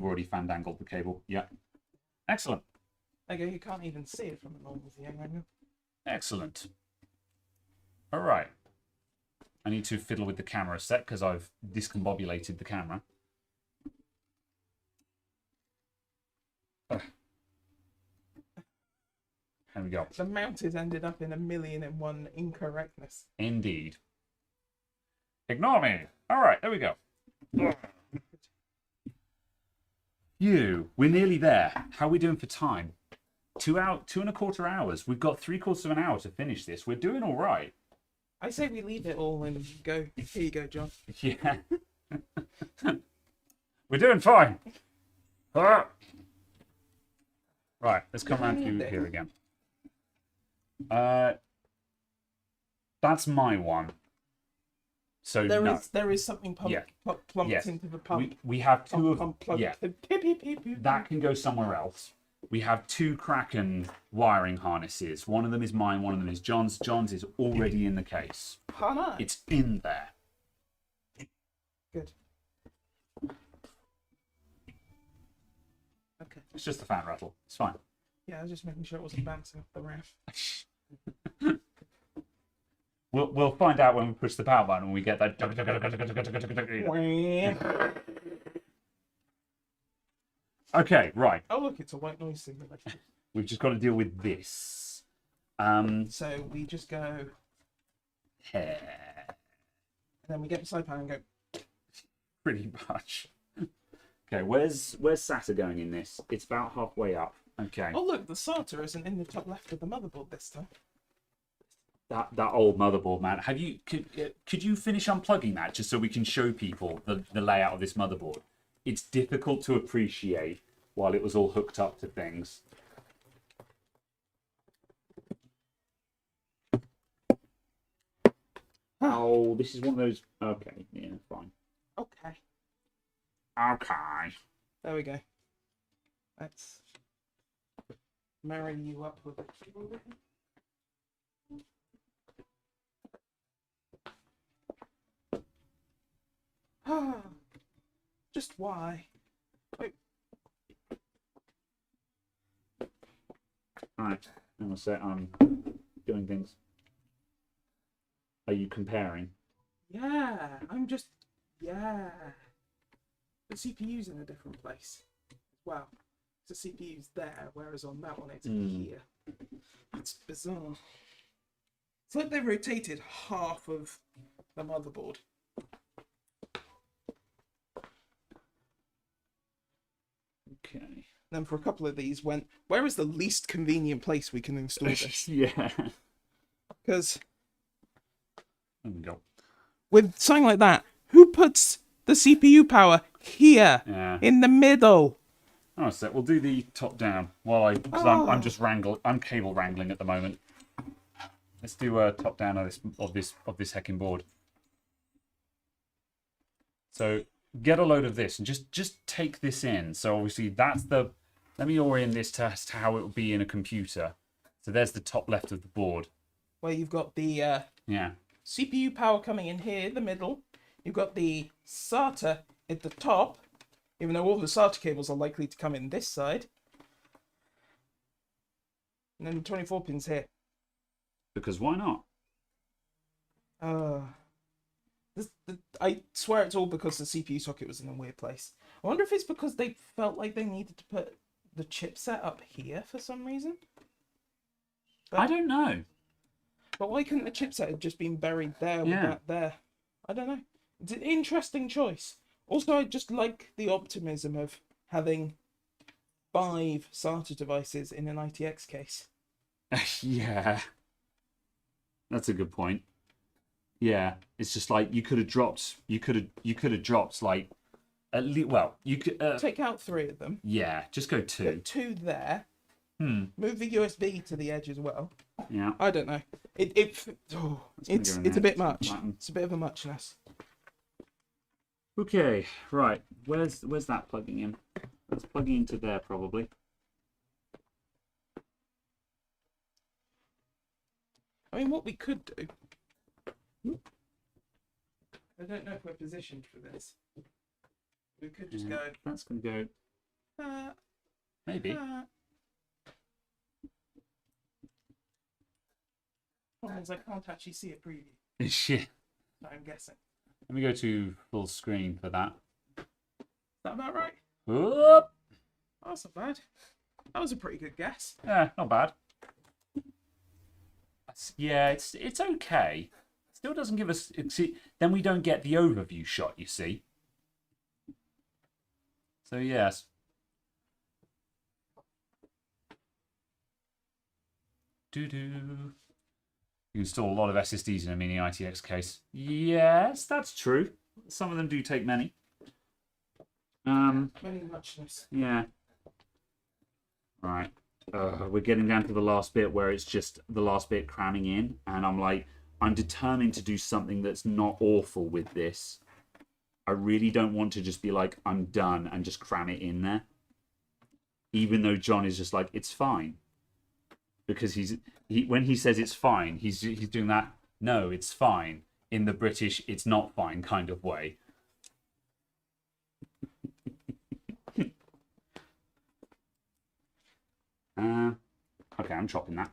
already fandangled the cable. Yeah. Excellent. Okay, you can't even see it from a normal viewing angle. Excellent. All right. I need to fiddle with the camera set because I've discombobulated the camera. There we go. The mount has ended up in 1,000,001 incorrectness. Indeed. Ignore me. All right, there we go. We're nearly there. How are we doing for time? 2.25 hours. We've got 3/4 of an hour to finish this. We're doing all right. I say we leave it all and go. Here you go, John. Yeah. We're doing fine. Ah. Right, let's come around to here again. That's my one. So there is something plumped into the pump. We have two of plugged. yeah. Pip, pip, pip, pip. That can go somewhere else. We have 2 Kraken wiring harnesses. One of them is mine, one of them is John's. John's is already in the case. Oh, nice. It's in there. Good. Okay. It's just a fan rattle. It's fine. Yeah, I was just making sure it wasn't bouncing off the ramp. We'll find out when we push the power button and we get that. Okay, right. Oh look, it's a white noise simulation. We've just got to deal with this. So we just go, And then we get the side panel and go. pretty much. Okay, where's SATA going in this? It's about halfway up. Okay. Oh look, the SATA isn't in the top left of the motherboard this time. That old motherboard, man. Could you finish unplugging that just so we can show people the layout of this motherboard? It's difficult to appreciate while it was all hooked up to things. Oh, this is one of those. Okay, yeah, fine. Okay. Okay. There we go. Let's marry you up with a cable. Just why? Wait. Alright, hang on a sec, I'm doing things. Are you comparing? Yeah, I'm just. Yeah. The CPU's in a different place as well. The CPU's there, whereas on that one it's here. It's bizarre. It's like they rotated half of the motherboard. Okay. Then for a couple of these went, where is the least convenient place we can install this? Yeah. Because There we go. with something like that, who puts the CPU power here Yeah. in the middle? Oh, so we'll do the top down while because I'm just I'm cable wrangling at the moment. Let's do a top down of this hecking board. So get a load of this and just take this in. So obviously that's the. Let me orient this to how it would be in a computer. So there's the top left of the board. Where you've got the Yeah. CPU power coming in here, the middle. You've got the SATA at the top, even though all the SATA cables are likely to come in this side. And then the 24 pins here. Because why not? I swear it's all because the CPU socket was in a weird place. I wonder if it's because they felt like they needed to put the chipset up here for some reason. I don't know. But why couldn't the chipset have just been buried there with Yeah. that there? I don't know. It's an interesting choice. Also, I just like the optimism of having 5 SATA devices in an ITX case. Yeah. That's a good point. Yeah, it's just like you could have dropped like at least, well, you could Take out 3 of them. yeah, just go 2. Put 2 there. Move the USB to the edge as well. Yeah. I don't know. It's go in a there. bit much. Flatten. It's a bit of a muchness. Okay, right. Where's that plugging in? That's plugging into there probably. I mean, what we could do. I don't know if we're positioned for this. We could just go. That's gonna go maybe. Problem is, I can't actually see a preview. Shit. So I'm guessing. Let me go to full screen for that. Is that about right? Whoop. Oh, that's not bad. That was a pretty good guess. Yeah, not bad. Yeah, it's okay. Still doesn't give us. See, then we don't get the overview shot. You see. So yes. You install a lot of SSDs in a mini ITX case. Yes, that's true. Some of them do take many. Many muchness. Yeah. Right. We're getting down to the last bit where it's just the last bit cramming in, and I'm like, I'm determined to do something that's not awful with this. I really don't want to just be like, I'm done and just cram it in there. Even though John is just like, it's fine. Because when he says it's fine, he's doing that, no, it's fine, in the British, it's not fine kind of way. Okay, I'm chopping that.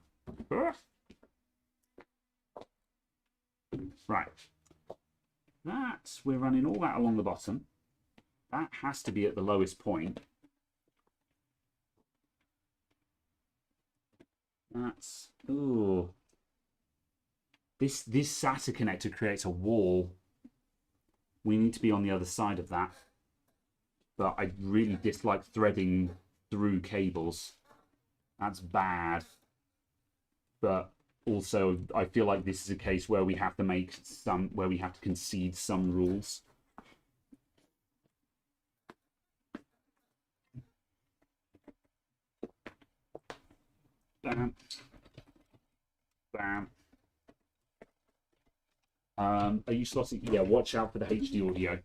Right. We're running all that along the bottom. That has to be at the lowest point. That's, ooh. This SATA connector creates a wall. We need to be on the other side of that. But I really dislike threading through cables. That's bad. But also, I feel like this is a case where we have to concede some rules. Bam. Bam. Are you slotting? Yeah, watch out for the HD audio.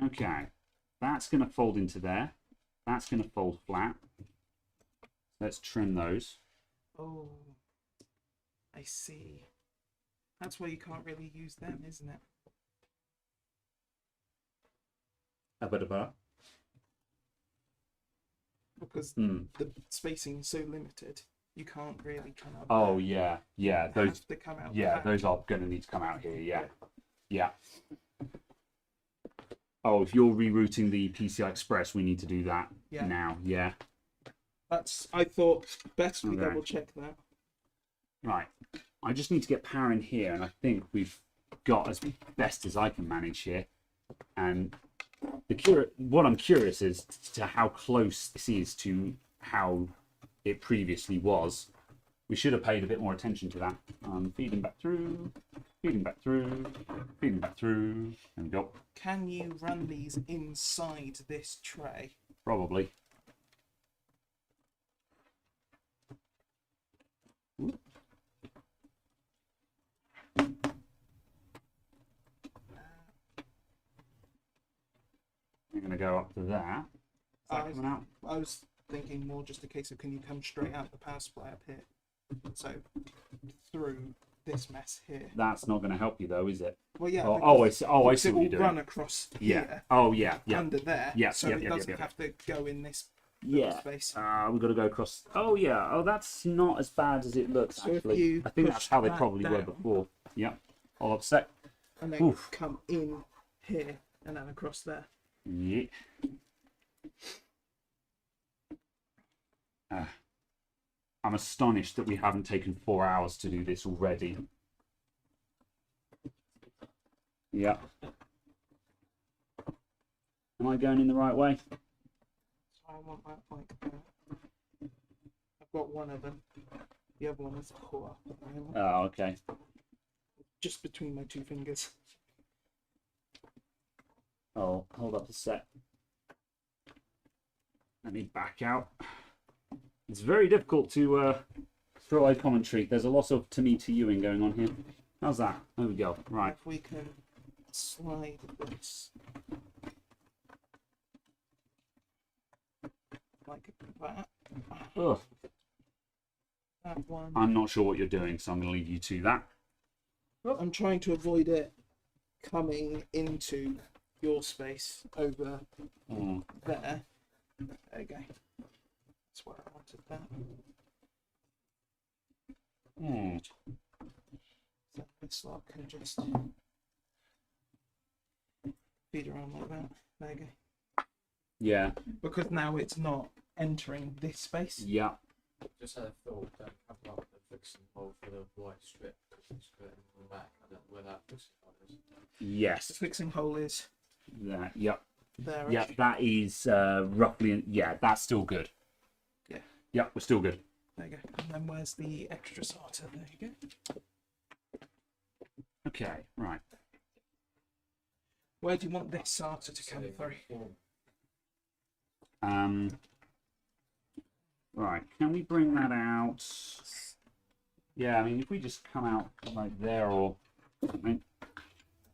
Okay, that's going to fold into there. That's going to fold flat. Let's trim those. Oh, I see. That's why you can't really use them, isn't it? A bit of a. Because the spacing is so limited, you can't really come out. Oh yeah, yeah. They Those have to come out. yeah, back. those are going to need to come out here. Yeah, yeah. Oh, if you're rerouting the PCI Express, we need to do that now. Yeah. That's. I thought better we Okay. double check that. Right. I just need to get power in here, and I think we've got as best as I can manage here. And what I'm curious is to how close this is to how it previously was. We should have paid a bit more attention to that. Feeding back through, feeding back through, feeding back through. There we go. Can you run these inside this tray? Probably. I'm going to go up to there. Is that coming out? I was thinking more just a case of can you come straight out the power supply up here? So through this mess here. That's not going to help you though, is it? Well, yeah. I see it what will you're doing. run across here. Oh, yeah. Yeah. Under there. Yeah, So yeah, it yeah, doesn't yeah, yeah. have to go in this Yeah. space. We've got to go across. Oh, yeah. Oh, that's not as bad as it looks, So if actually. you I think push that's how they that probably were down- before. Yeah. Hold up a sec. And then Oof. come in here and then across there. Yeah. I'm astonished that we haven't taken 4 hours to do this already. Yeah. Am I going in the right way? So I want that like that. I've got one of them. The other one is caught up at the moment. Oh, okay. Just between my two fingers. Oh, hold up a sec. Let me back out. It's very difficult to throw eye commentary. There's a lot of to me to youing going on here. How's that? There we go. Right. If we can slide this like that. Ugh. That one. I'm not sure what you're doing, so I'm going to leave you to that. I'm trying to avoid it coming into your space over there. There you go. That's where I wanted that. So this lot can just feed around like that. There you go. Yeah. Because now it's not entering this space. Yeah. Just had a thought, have like the fixing hole for the white strip, strip on the back. I don't know where that fixing hole is. The Yes. fixing hole is That. Yep. there. Yeah. That is roughly. Yeah. That's still good. Yeah. Yeah. We're still good. There you go. And then where's the extra SATA? There you go. Okay. Right. Where do you want this SATA to come through? Right. Can we bring that out? Yeah. I mean, if we just come out like there or something,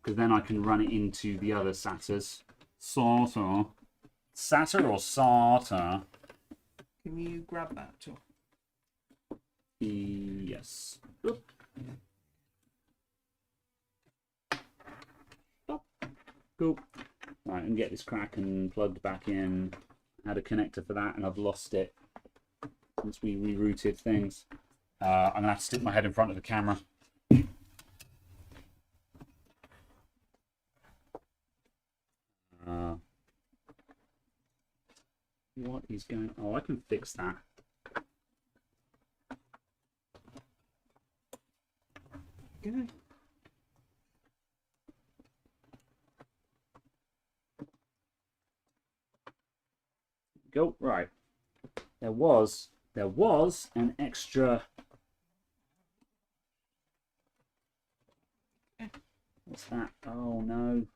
because then I can run it into the other SATAs. SATA. SATA or SATA? Can you grab that tool? Yes. Oop. Stop. Cool. Right, and get this Kraken plugged back in. I had a connector for that and I've lost it since we rerouted things. I'm gonna have to stick my head in front of the camera. What is going? Oh, I can fix that. Good. Go right. There was an extra. What's that? Oh no!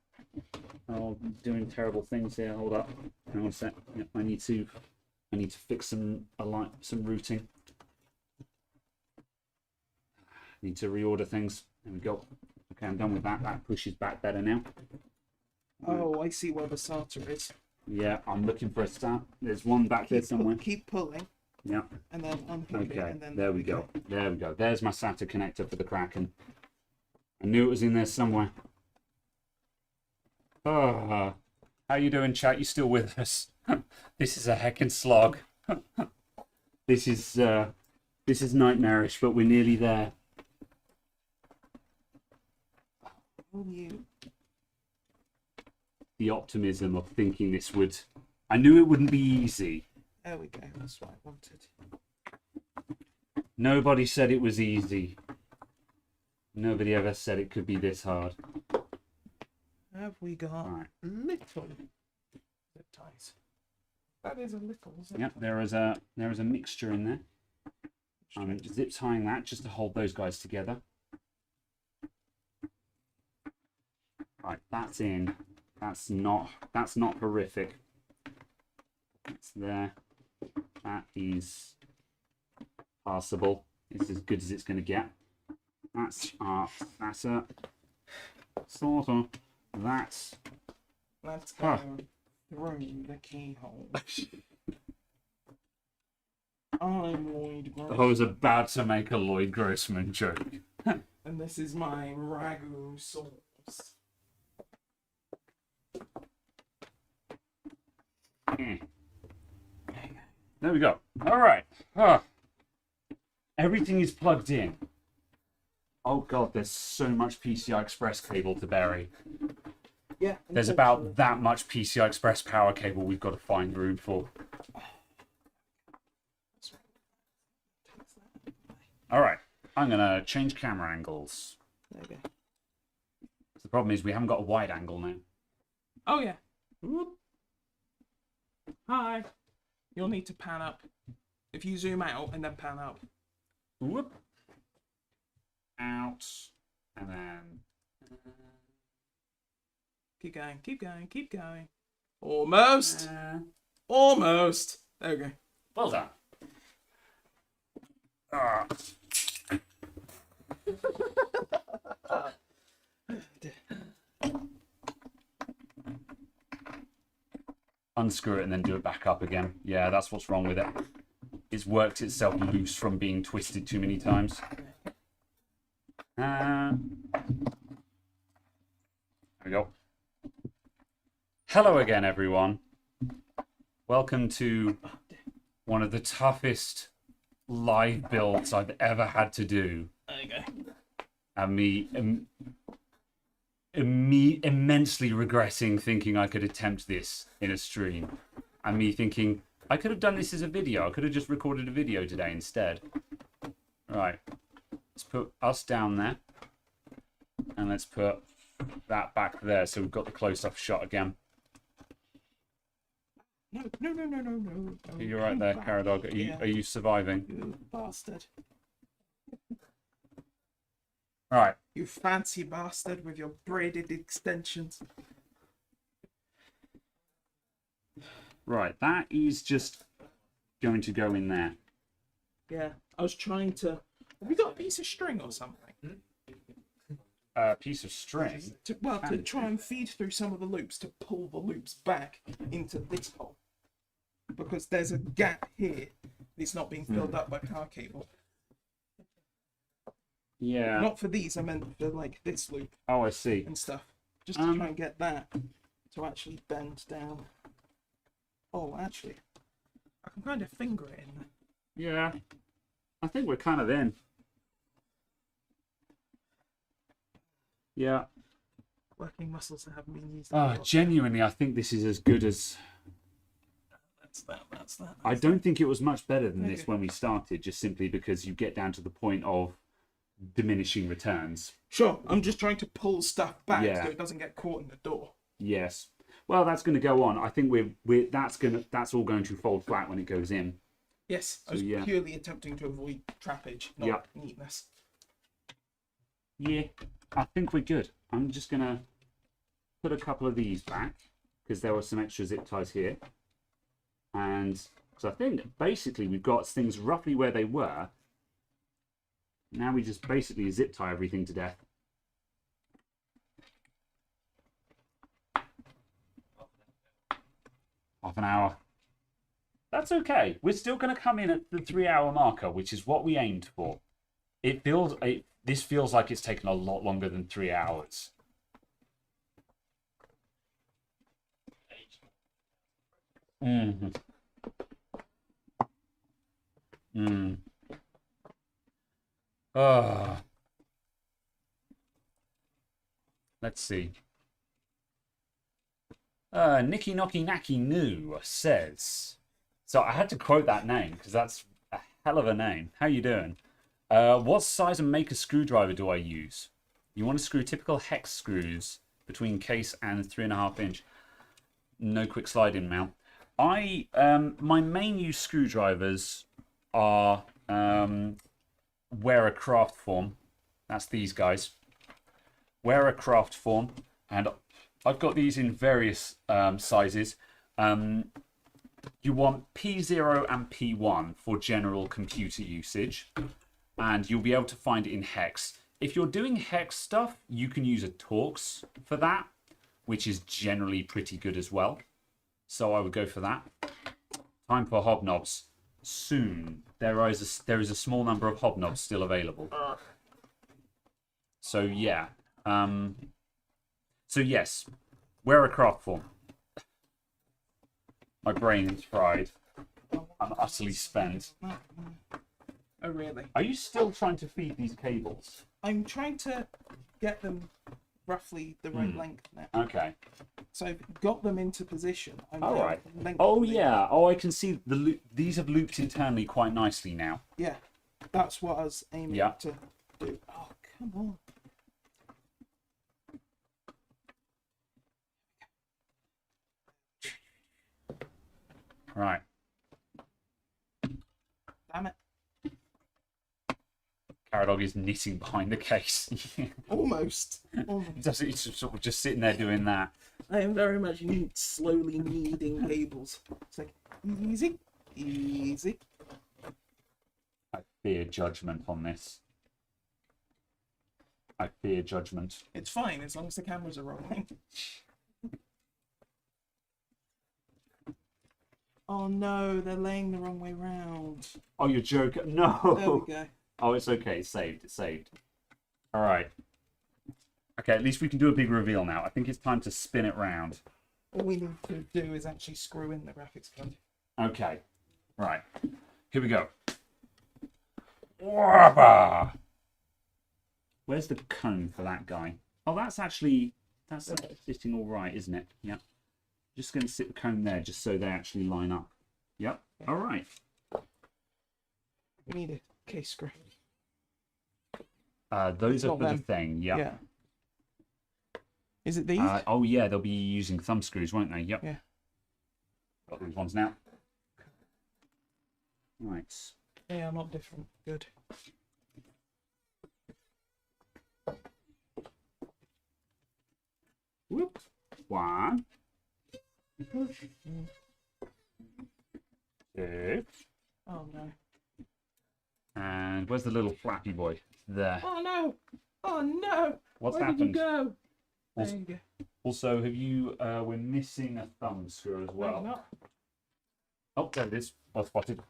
Oh, I'm doing terrible things here. Hold up. Hang on a sec. Yep, I need I need to fix some routing. Need to reorder things. There we go. Okay, I'm done with that. That pushes back better now. Oh, I see where the SATA is. Yeah, I'm looking for a start. There's one back there somewhere. Keep pulling. Yeah. And then unplug it. Okay, And then there we go. There we go. There's my SATA connector for the Kraken. I knew it was in there somewhere. Oh, how you doing, chat? You still with us? This is a heckin' slog. This is nightmarish, but we're nearly there. Oh, you. The optimism of thinking this would... I knew it wouldn't be easy. There we go. That's what I wanted. Nobody said it was easy. Nobody ever said it could be this hard. Have we got little zip ties? That is a little zip. Yep, there is a mixture in there. I'm zip tying that just to hold those guys together. Right, that's in. That's not horrific. That's there. That is passable. It's as good as it's going to get. That's a sort of. Let's go through the keyhole. I'm Lloyd Grossman. I was about to make a Lloyd Grossman joke. And this is my ragu sauce. There we go. All right. Everything is plugged in. Oh god, there's so much PCI Express cable to bury. Yeah. There's about that much PCI Express power cable we've got to find room for. All right. I'm going to change camera angles. There we go. The problem is we haven't got a wide angle now. Oh, yeah. Whoop. Hi. You'll need to pan up. If you zoom out and then pan up. Whoop. Out. And then... Keep going, keep going, keep going. Almost. Almost. There we go. Well done. Unscrew it and then do it back up again. Yeah, that's what's wrong with it. It's worked itself loose from being twisted too many times. There we go. Hello again, everyone. Welcome to one of the toughest live builds I've ever had to do. There you go. And me immensely regretting thinking I could attempt this in a stream. And me thinking, I could have done this as a video. I could have just recorded a video today instead. Right. Let's put us down there. And let's put that back there so we've got the close-up shot again. No. You're right there, Caradog. Are you surviving? You bastard. Right. You fancy bastard with your braided extensions. Right, that is just going to go in there. Yeah, I was trying to... Have we got a piece of string or something? A piece of string? To try and feed through some of the loops, to pull the loops back into this hole. Because there's a gap here that's not being filled up by power cable. Yeah. Not for these, I meant for like this loop. Oh, I see. And stuff. Just to try and get that to actually bend down. Oh, actually, I can kind of finger it in. Yeah. I think we're kind of in. Yeah. Working muscles that haven't been used. Oh, genuinely, I think this is as good as... That's that. I don't think it was much better than this when we started, just simply because you get down to the point of diminishing returns. Sure, I'm just trying to pull stuff back Yeah. so it doesn't get caught in the door. Yes. Well, that's going to go on. I think that's all going to fold flat when it goes in. Yes, I was purely attempting to avoid trappage, not neatness. Yeah, I think we're good. I'm just going to put a couple of these back because there were some extra zip ties here. And So I think basically we've got things roughly where they were. Now we just basically zip tie everything to death. Half an hour. That's okay. We're still going to come in at the 3-hour marker, which is what we aimed for. This feels like it's taken a lot longer than 3 hours. Mm-hmm. Mm. Let's see. Nicky Nocky Nacky Noo says. So I had to quote that name because that's a hell of a name. How you doing? What size and make a screwdriver do I use? You want to screw typical hex screws between case and 3.5 inch. No quick slide-in mount. My main use screwdrivers are Wear a Craft Form. That's these guys. Wear a Craft Form, and I've got these in various sizes. You want P0 and P1 for general computer usage, and you'll be able to find it in hex. If you're doing hex stuff, you can use a Torx for that, which is generally pretty good as well. So I would go for that. Time for hobnobs. Soon. There is a small number of hobnobs still available. So yeah. So yes. Wear a Craft Form. My brain is fried. I'm utterly spent. Oh, really? Are you still trying to feed these cables? I'm trying to get them roughly the right length now. Okay. So I've got them into position. All right. Oh yeah. Oh, I can see the loop. These have looped internally quite nicely now. Yeah, that's what I was aiming to do. Oh, come on. Right. Damn it. Caradog is knitting behind the case. Almost. He's sort of just sitting there doing that. I am very much slowly kneading cables. It's like, easy, easy. I fear judgment on this. I fear judgment. It's fine as long as the cameras are rolling. Oh no, they're laying the wrong way round. Oh, you're joking? No. There we go. Oh, it's okay. It's saved. It's saved. All right. Okay, at least we can do a big reveal now. I think it's time to spin it round. All we need to do is actually screw in the graphics card. Okay. Right. Here we go. Where's the cone for that guy? Oh, that's sitting all right, isn't it? Yep. Just going to sit the cone there just so they actually line up. Yep. All right. We need a case screw. Those are for the thing. Yep. Yeah. Is it these? Oh, yeah. They'll be using thumb screws, won't they? Yep. Yeah. Got these ones now. Right. They are not different. Good. Whoop. One. Two. Oh no. And where's the little flappy boy? There. Oh no! Oh no! What's Where happened? did you go? There Also, you go. also, have you? We're missing a thumb screw as No, well. not. Oh, there it is. Well spotted.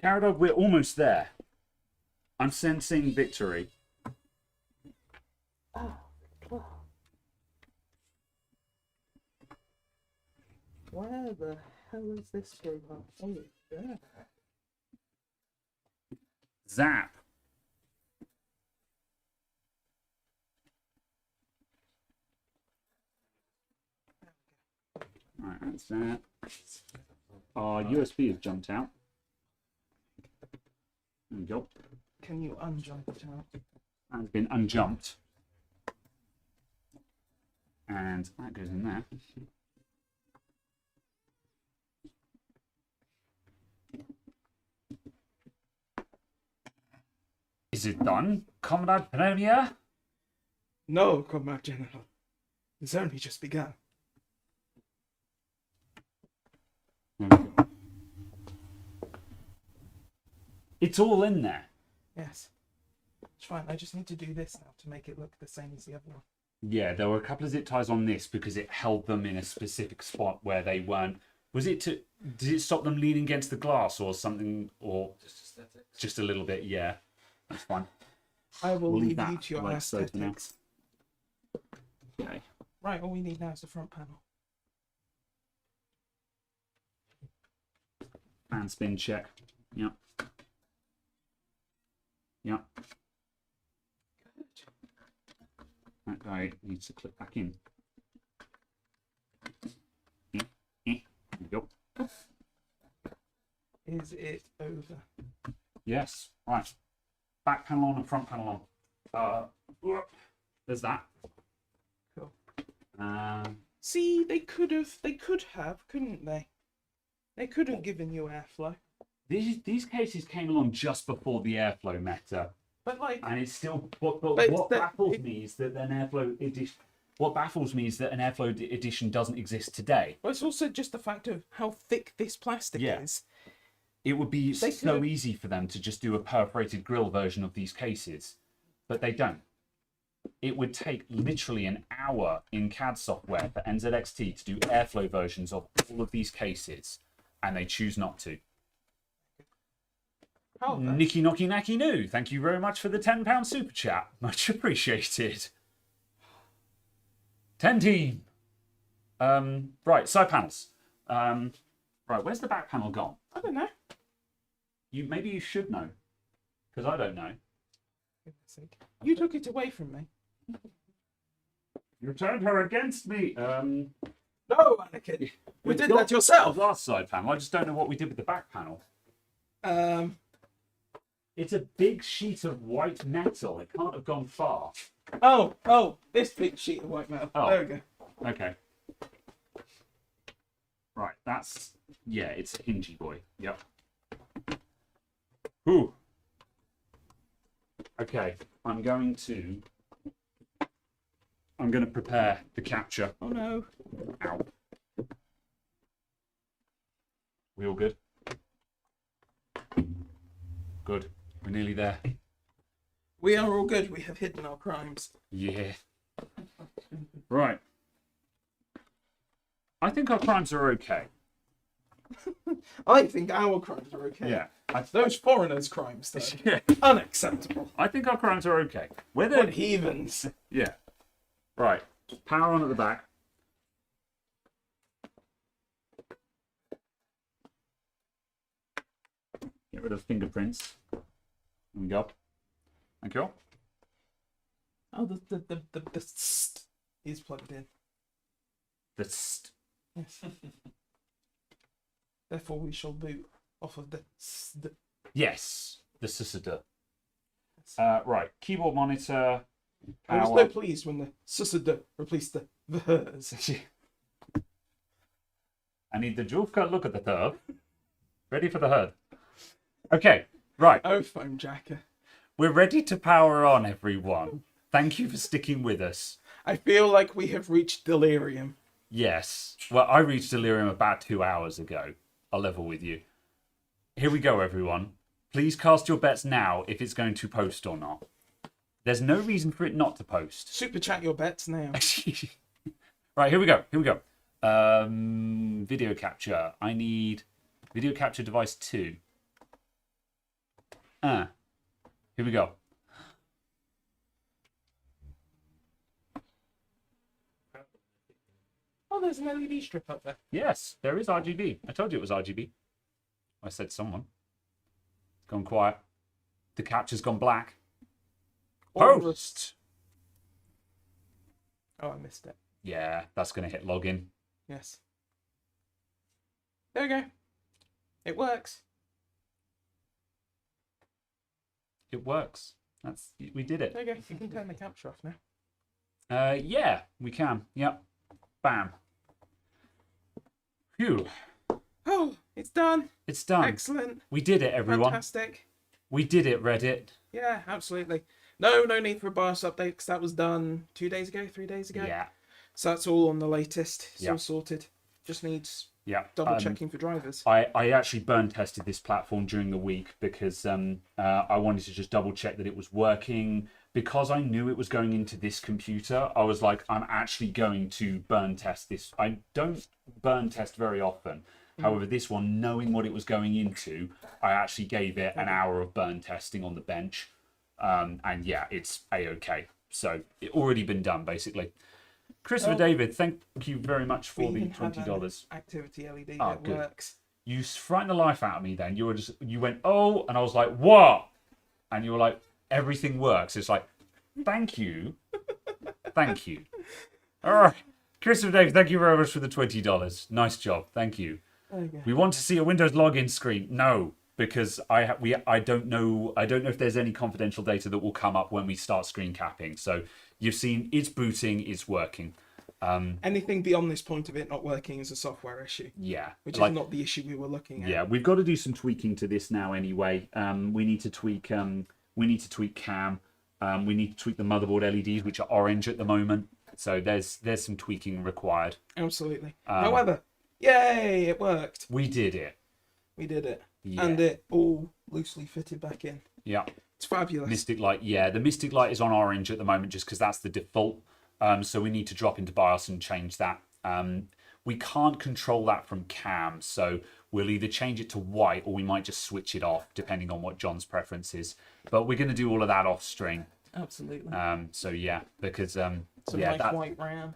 Caradog, we're almost there. I'm sensing victory. Oh. Where the hell is this from? Oh, yeah. Zap. Right, that's that. Our USB has jumped out. There we go. Can you unjump it out? That's been unjumped. And that goes in there. Is it done, Comrade Premier? No, Comrade General. It's only just begun. There we go. It's all in there. Yes. It's fine. I just need to do this now to make it look the same as the other one. Yeah, there were a couple of zip ties on this because it held them in a specific spot where they weren't. Was it to? Did it stop them leaning against the glass or something? Or Just aesthetics. just a little bit? Yeah, that's fine. I will We'll leave leave that you to your like so for now. aesthetics. Okay. Right, all we need now is the front panel. And spin check. Yep. Yep. That guy needs to click back in. There we go. Is it over? Yes. Right. Back panel on and front panel on. There's that. Cool. See, they could have, couldn't they? They could have given you airflow. these cases came along just before the airflow meta, But like, and it's still. But But what that- baffles me is that an airflow edition. What baffles me is that an airflow edition doesn't exist today. well, it's also just the fact of how thick this plastic Yeah. is. It would be They so could've- easy for them to just do a perforated grill version of these cases, but they don't. It would take literally an hour in CAD software for NZXT to do airflow versions of all of these cases, and they choose not to. How then? Nicky Nocky Nacky Noo, thank you very much for the £10 super chat. Much appreciated. 10 team. Right, side panels. Right, where's the back panel gone? I don't know. Maybe you should know, because I don't know. Goodness sake. You took it away from me. You turned her against me. No, Anakin. You We've did got that yourself. the last side panel. I just don't know what we did with the back panel. It's a big sheet of white metal. It can't have gone far. Oh, this big sheet of white metal. Oh. There we go. Okay. Right, that's... Yeah, it's a hingy boy. Yep. Ooh. Okay, I'm going to prepare the capture. Oh no. Ow. We all good? Good. We're nearly there. We are all good. We have hidden our crimes. Yeah. Right. I think our crimes are okay. I think our crimes are okay. Yeah. Those foreigners' crimes, though. Yeah. Unacceptable. I think our crimes are okay. Whether What heathens. Yeah. Right. Power on at the back. Get rid of fingerprints. There we go. Thank you. Oh, the st is plugged in. Yes. Therefore, we shall boot off of the st. Yes. The Sussada. Right. Keyboard monitor. I was Power. so pleased when the st replaced the vers. I need the Jufka look at the third. Ready for the herd. Okay. Right. Oh, phone jacker. We're ready to power on, everyone. Thank you for sticking with us. I feel like we have reached delirium. Yes. Well, I reached delirium about 2 hours ago. I'll level with you. Here we go, everyone. Please cast your bets now if it's going to post or not. There's no reason for it not to post. Super chat your bets now. Right, here we go. Here we go. Video capture. I need video capture device 2. Here we go. Oh, there's an LED strip up there. Yes, there is RGB. I told you it was RGB. I said someone. It's gone quiet. The capture's gone black. Post! Oh, I missed it. Yeah, that's going to hit login. Yes. There we go. It works. It works. We did it. There you go. You can turn the capture off now. Yeah, we can. Yep. Bam. Phew. Oh, it's done. It's done. Excellent. We did it, everyone. Fantastic. We did it, Reddit. Yeah, absolutely. No need for a BIOS update because that was done 2 days ago, 3 days ago. Yeah. So that's all on the latest. It's Yeah. all sorted. Just needs Yeah. double checking for drivers. I actually burn tested this platform during the week because I wanted to just double check that it was working. Because I knew it was going into this computer, I was like, I'm actually going to burn test this. I don't burn test very often. However, this one, knowing what it was going into, I actually gave it an hour of burn testing on the bench. And yeah, it's A-OK. So it already been done, basically. Christopher David, thank you very much for the $20. Activity LED that good. Works. You frightened the life out of me then. You went, oh, and I was like, what? And you were like, everything works. It's like, thank you. Thank you. All right. Christopher Dave, thank you very much for the $20. Nice job. Thank you. Okay. We want to see a Windows login screen. No, because I don't know if there's any confidential data that will come up when we start screen capping. So you've seen it's booting, it's working. Anything beyond this point of it not working is a software issue. Yeah. Which is not the issue we were looking at. Yeah, we've got to do some tweaking to this now anyway. We need to tweak cam. We need to tweak the motherboard LEDs, which are orange at the moment. So there's some tweaking required. Absolutely. However, yay, it worked. We did it. We did it. Yeah. And it all loosely fitted back in. Yeah. It's fabulous. Mystic Light, yeah. The Mystic Light is on orange at the moment just because that's the default. So we need to drop into BIOS and change that. We can't control that from cam, so we'll either change it to white or we might just switch it off, depending on what John's preference is. But we're going to do all of that off stream. Absolutely. So yeah, because Some nice white RAM.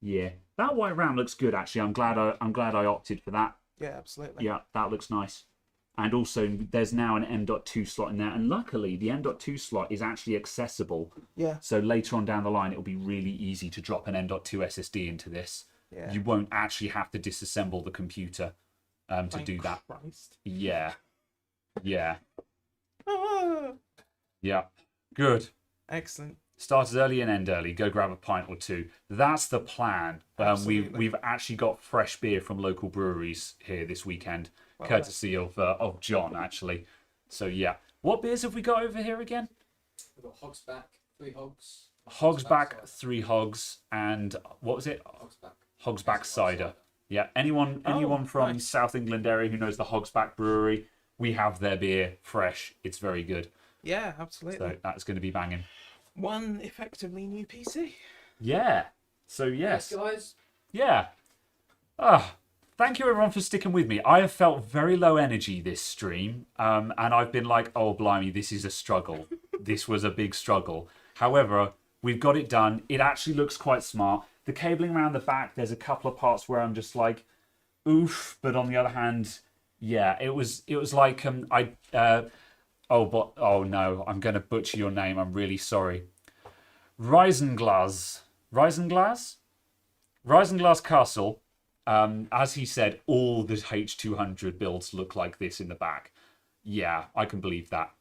Yeah, that white RAM looks good actually. I'm glad I opted for that. Yeah, absolutely. Yeah, that looks nice. And also, there's now an M.2 slot in there, and luckily the M.2 slot is actually accessible. Yeah. So later on down the line, it'll be really easy to drop an M.2 SSD into this. Yeah. You won't actually have to disassemble the computer to do that. Christ. Yeah. Yeah. Ah. Yeah. Good. Excellent. Start as early and end early. Go grab a pint or two. That's the plan. We've actually got fresh beer from local breweries here this weekend, courtesy of John actually. So yeah, what beers have we got over here again? We've got Hogsback, 3 Hogs. Hogsback, 3 Hogs, and what was it? Hogsback cider. Yeah. Anyone from nice. South England area who knows the Hogsback brewery? We have their beer fresh. It's very good. Yeah, absolutely. So that's going to be banging. One effectively new PC. Yeah. So yes. Yes, guys. Yeah. Thank you everyone for sticking with me. I have felt very low energy this stream, and I've been like, oh blimey, this is a struggle. This was a big struggle. However, we've got it done. It actually looks quite smart. The cabling around the back, there's a couple of parts where I'm just like, oof. But on the other hand, yeah, it was like oh no, I'm going to butcher your name. I'm really sorry. Risenglas Castle. As he said, all the H200 builds look like this in the back. Yeah, I can believe that.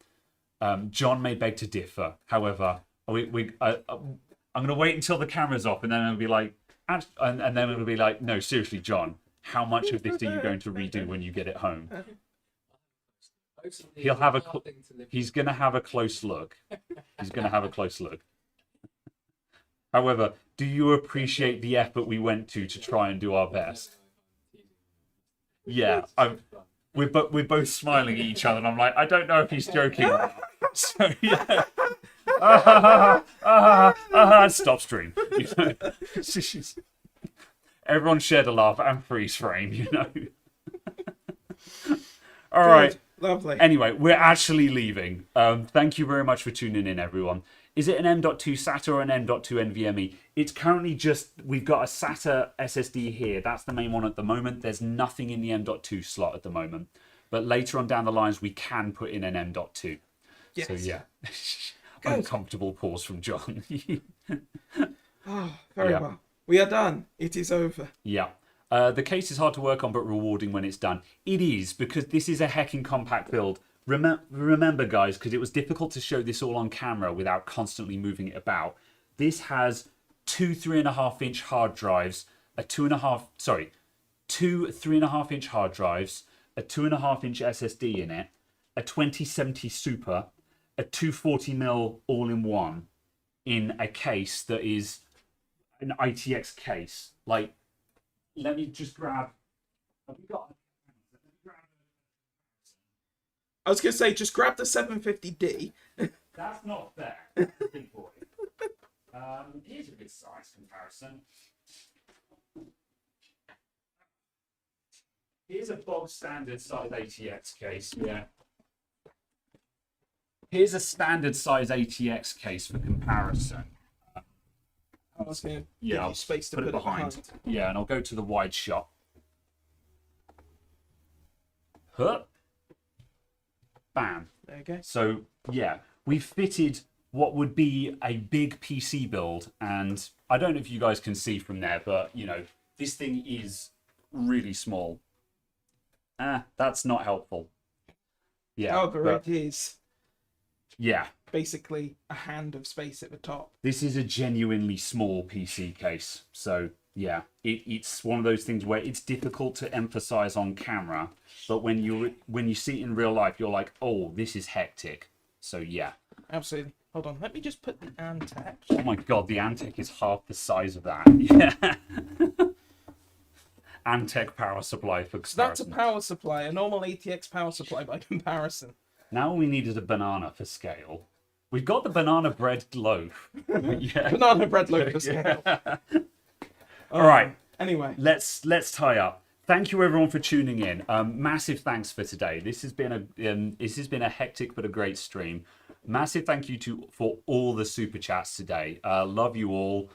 John may beg to differ. However, I'm going to wait until the camera's off, and then it'll be like, and then it'll be like, no, seriously, John, how much of this are you going to redo when you get it home? He'll have he's going to have a close look. He's going to have a close look. However, do you appreciate the effort we went to try and do our best? Yeah, we're both smiling at each other, and I'm like, I don't know if he's joking. So yeah, stop stream. You know? Everyone shared a laugh and freeze frame. You know. All right. Lovely. Anyway, we're actually leaving. Thank you very much for tuning in, everyone. Is it an M.2 SATA or an M.2 NVMe? It's currently we've got a SATA SSD here. That's the main one at the moment. There's nothing in the M.2 slot at the moment. But later on down the lines, we can put in an M.2. Yes. So yeah. Uncomfortable pause from John. Very well. We are done. It is over. Yeah. The case is hard to work on, but rewarding when it's done. It is, because this is a heckin' compact build. Remember, guys, because it was difficult to show this all on camera without constantly moving it about. This has two 3.5-inch hard drives, two 3.5-inch hard drives, a 2.5-inch SSD in it, a 2070 Super, a 240mm all-in-one in a case that is an ITX case. Like, let me just grab. Have we got? I was going to say, just grab the 750D. That's not fair. That's a big boy. Here's a good size comparison. Here's a bog standard size ATX case. Yeah. Here's a standard size ATX case for comparison. I was going to Yeah, give I'll you space to put put it behind. Yeah, and I'll go to the wide shot. Huh. Bam. There you go. So yeah, we fitted what would be a big PC build, and I don't know if you guys can see from there, but you know, this thing is really small. That's not helpful. Yeah. However, but, it is yeah. basically a hand of space at the top. This is a genuinely small PC case. So yeah, it's one of those things where it's difficult to emphasize on camera, but when you see it in real life, you're like, oh, this is hectic. So yeah. Absolutely. Hold on, let me just put the Antec. Oh my god, the Antec is half the size of that. Yeah. Antec power supply for So that's a comparison. power supply, a normal ATX power supply by comparison. Now all we need is a banana for scale. We've got the banana bread loaf. Yeah. Banana bread loaf for scale. All right. Anyway, Let's tie up. Thank you everyone for tuning in. Massive thanks for today. This has been a hectic but a great stream. Massive thank you for all the super chats today. Love you all.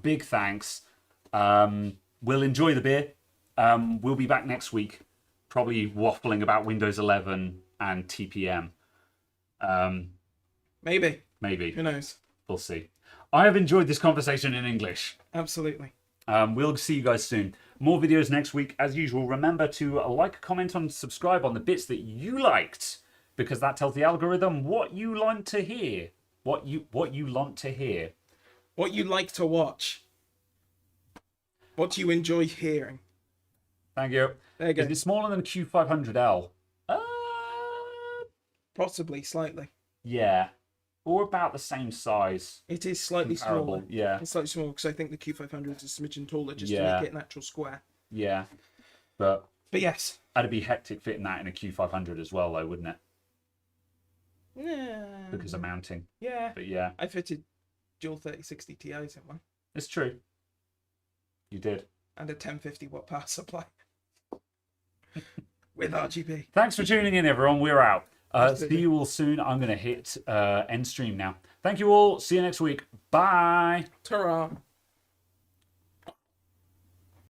Big thanks. We'll enjoy the beer. We'll be back next week, probably waffling about Windows 11 and TPM. maybe. Maybe. Who knows? We'll see. I have enjoyed this conversation in English. Absolutely. We'll see you guys soon. More videos next week. As usual, remember to like, comment, and subscribe on the bits that you liked, because that tells the algorithm what you want to hear. What you want to hear. What you like to watch. What you enjoy hearing. Thank you. There you go. Is it smaller than Q500L? Possibly, slightly. Yeah. Or about the same size. It is slightly Comparable, smaller. yeah. It's slightly smaller because I think the Q500 is a smidgen taller just to Yeah. make it an actual square. Yeah. But But yes. that'd be hectic fitting that in a Q500 as well, though, wouldn't it? Yeah. Because of mounting. Yeah. But yeah, I fitted dual 3060 Ti's in one. it's true. You did. And a 1050 watt power supply. With RGB. Thanks for tuning in, everyone. We're out. Absolutely. See you all soon. I'm going to hit end stream now. Thank you all. See you next week. Bye. Ta-ra.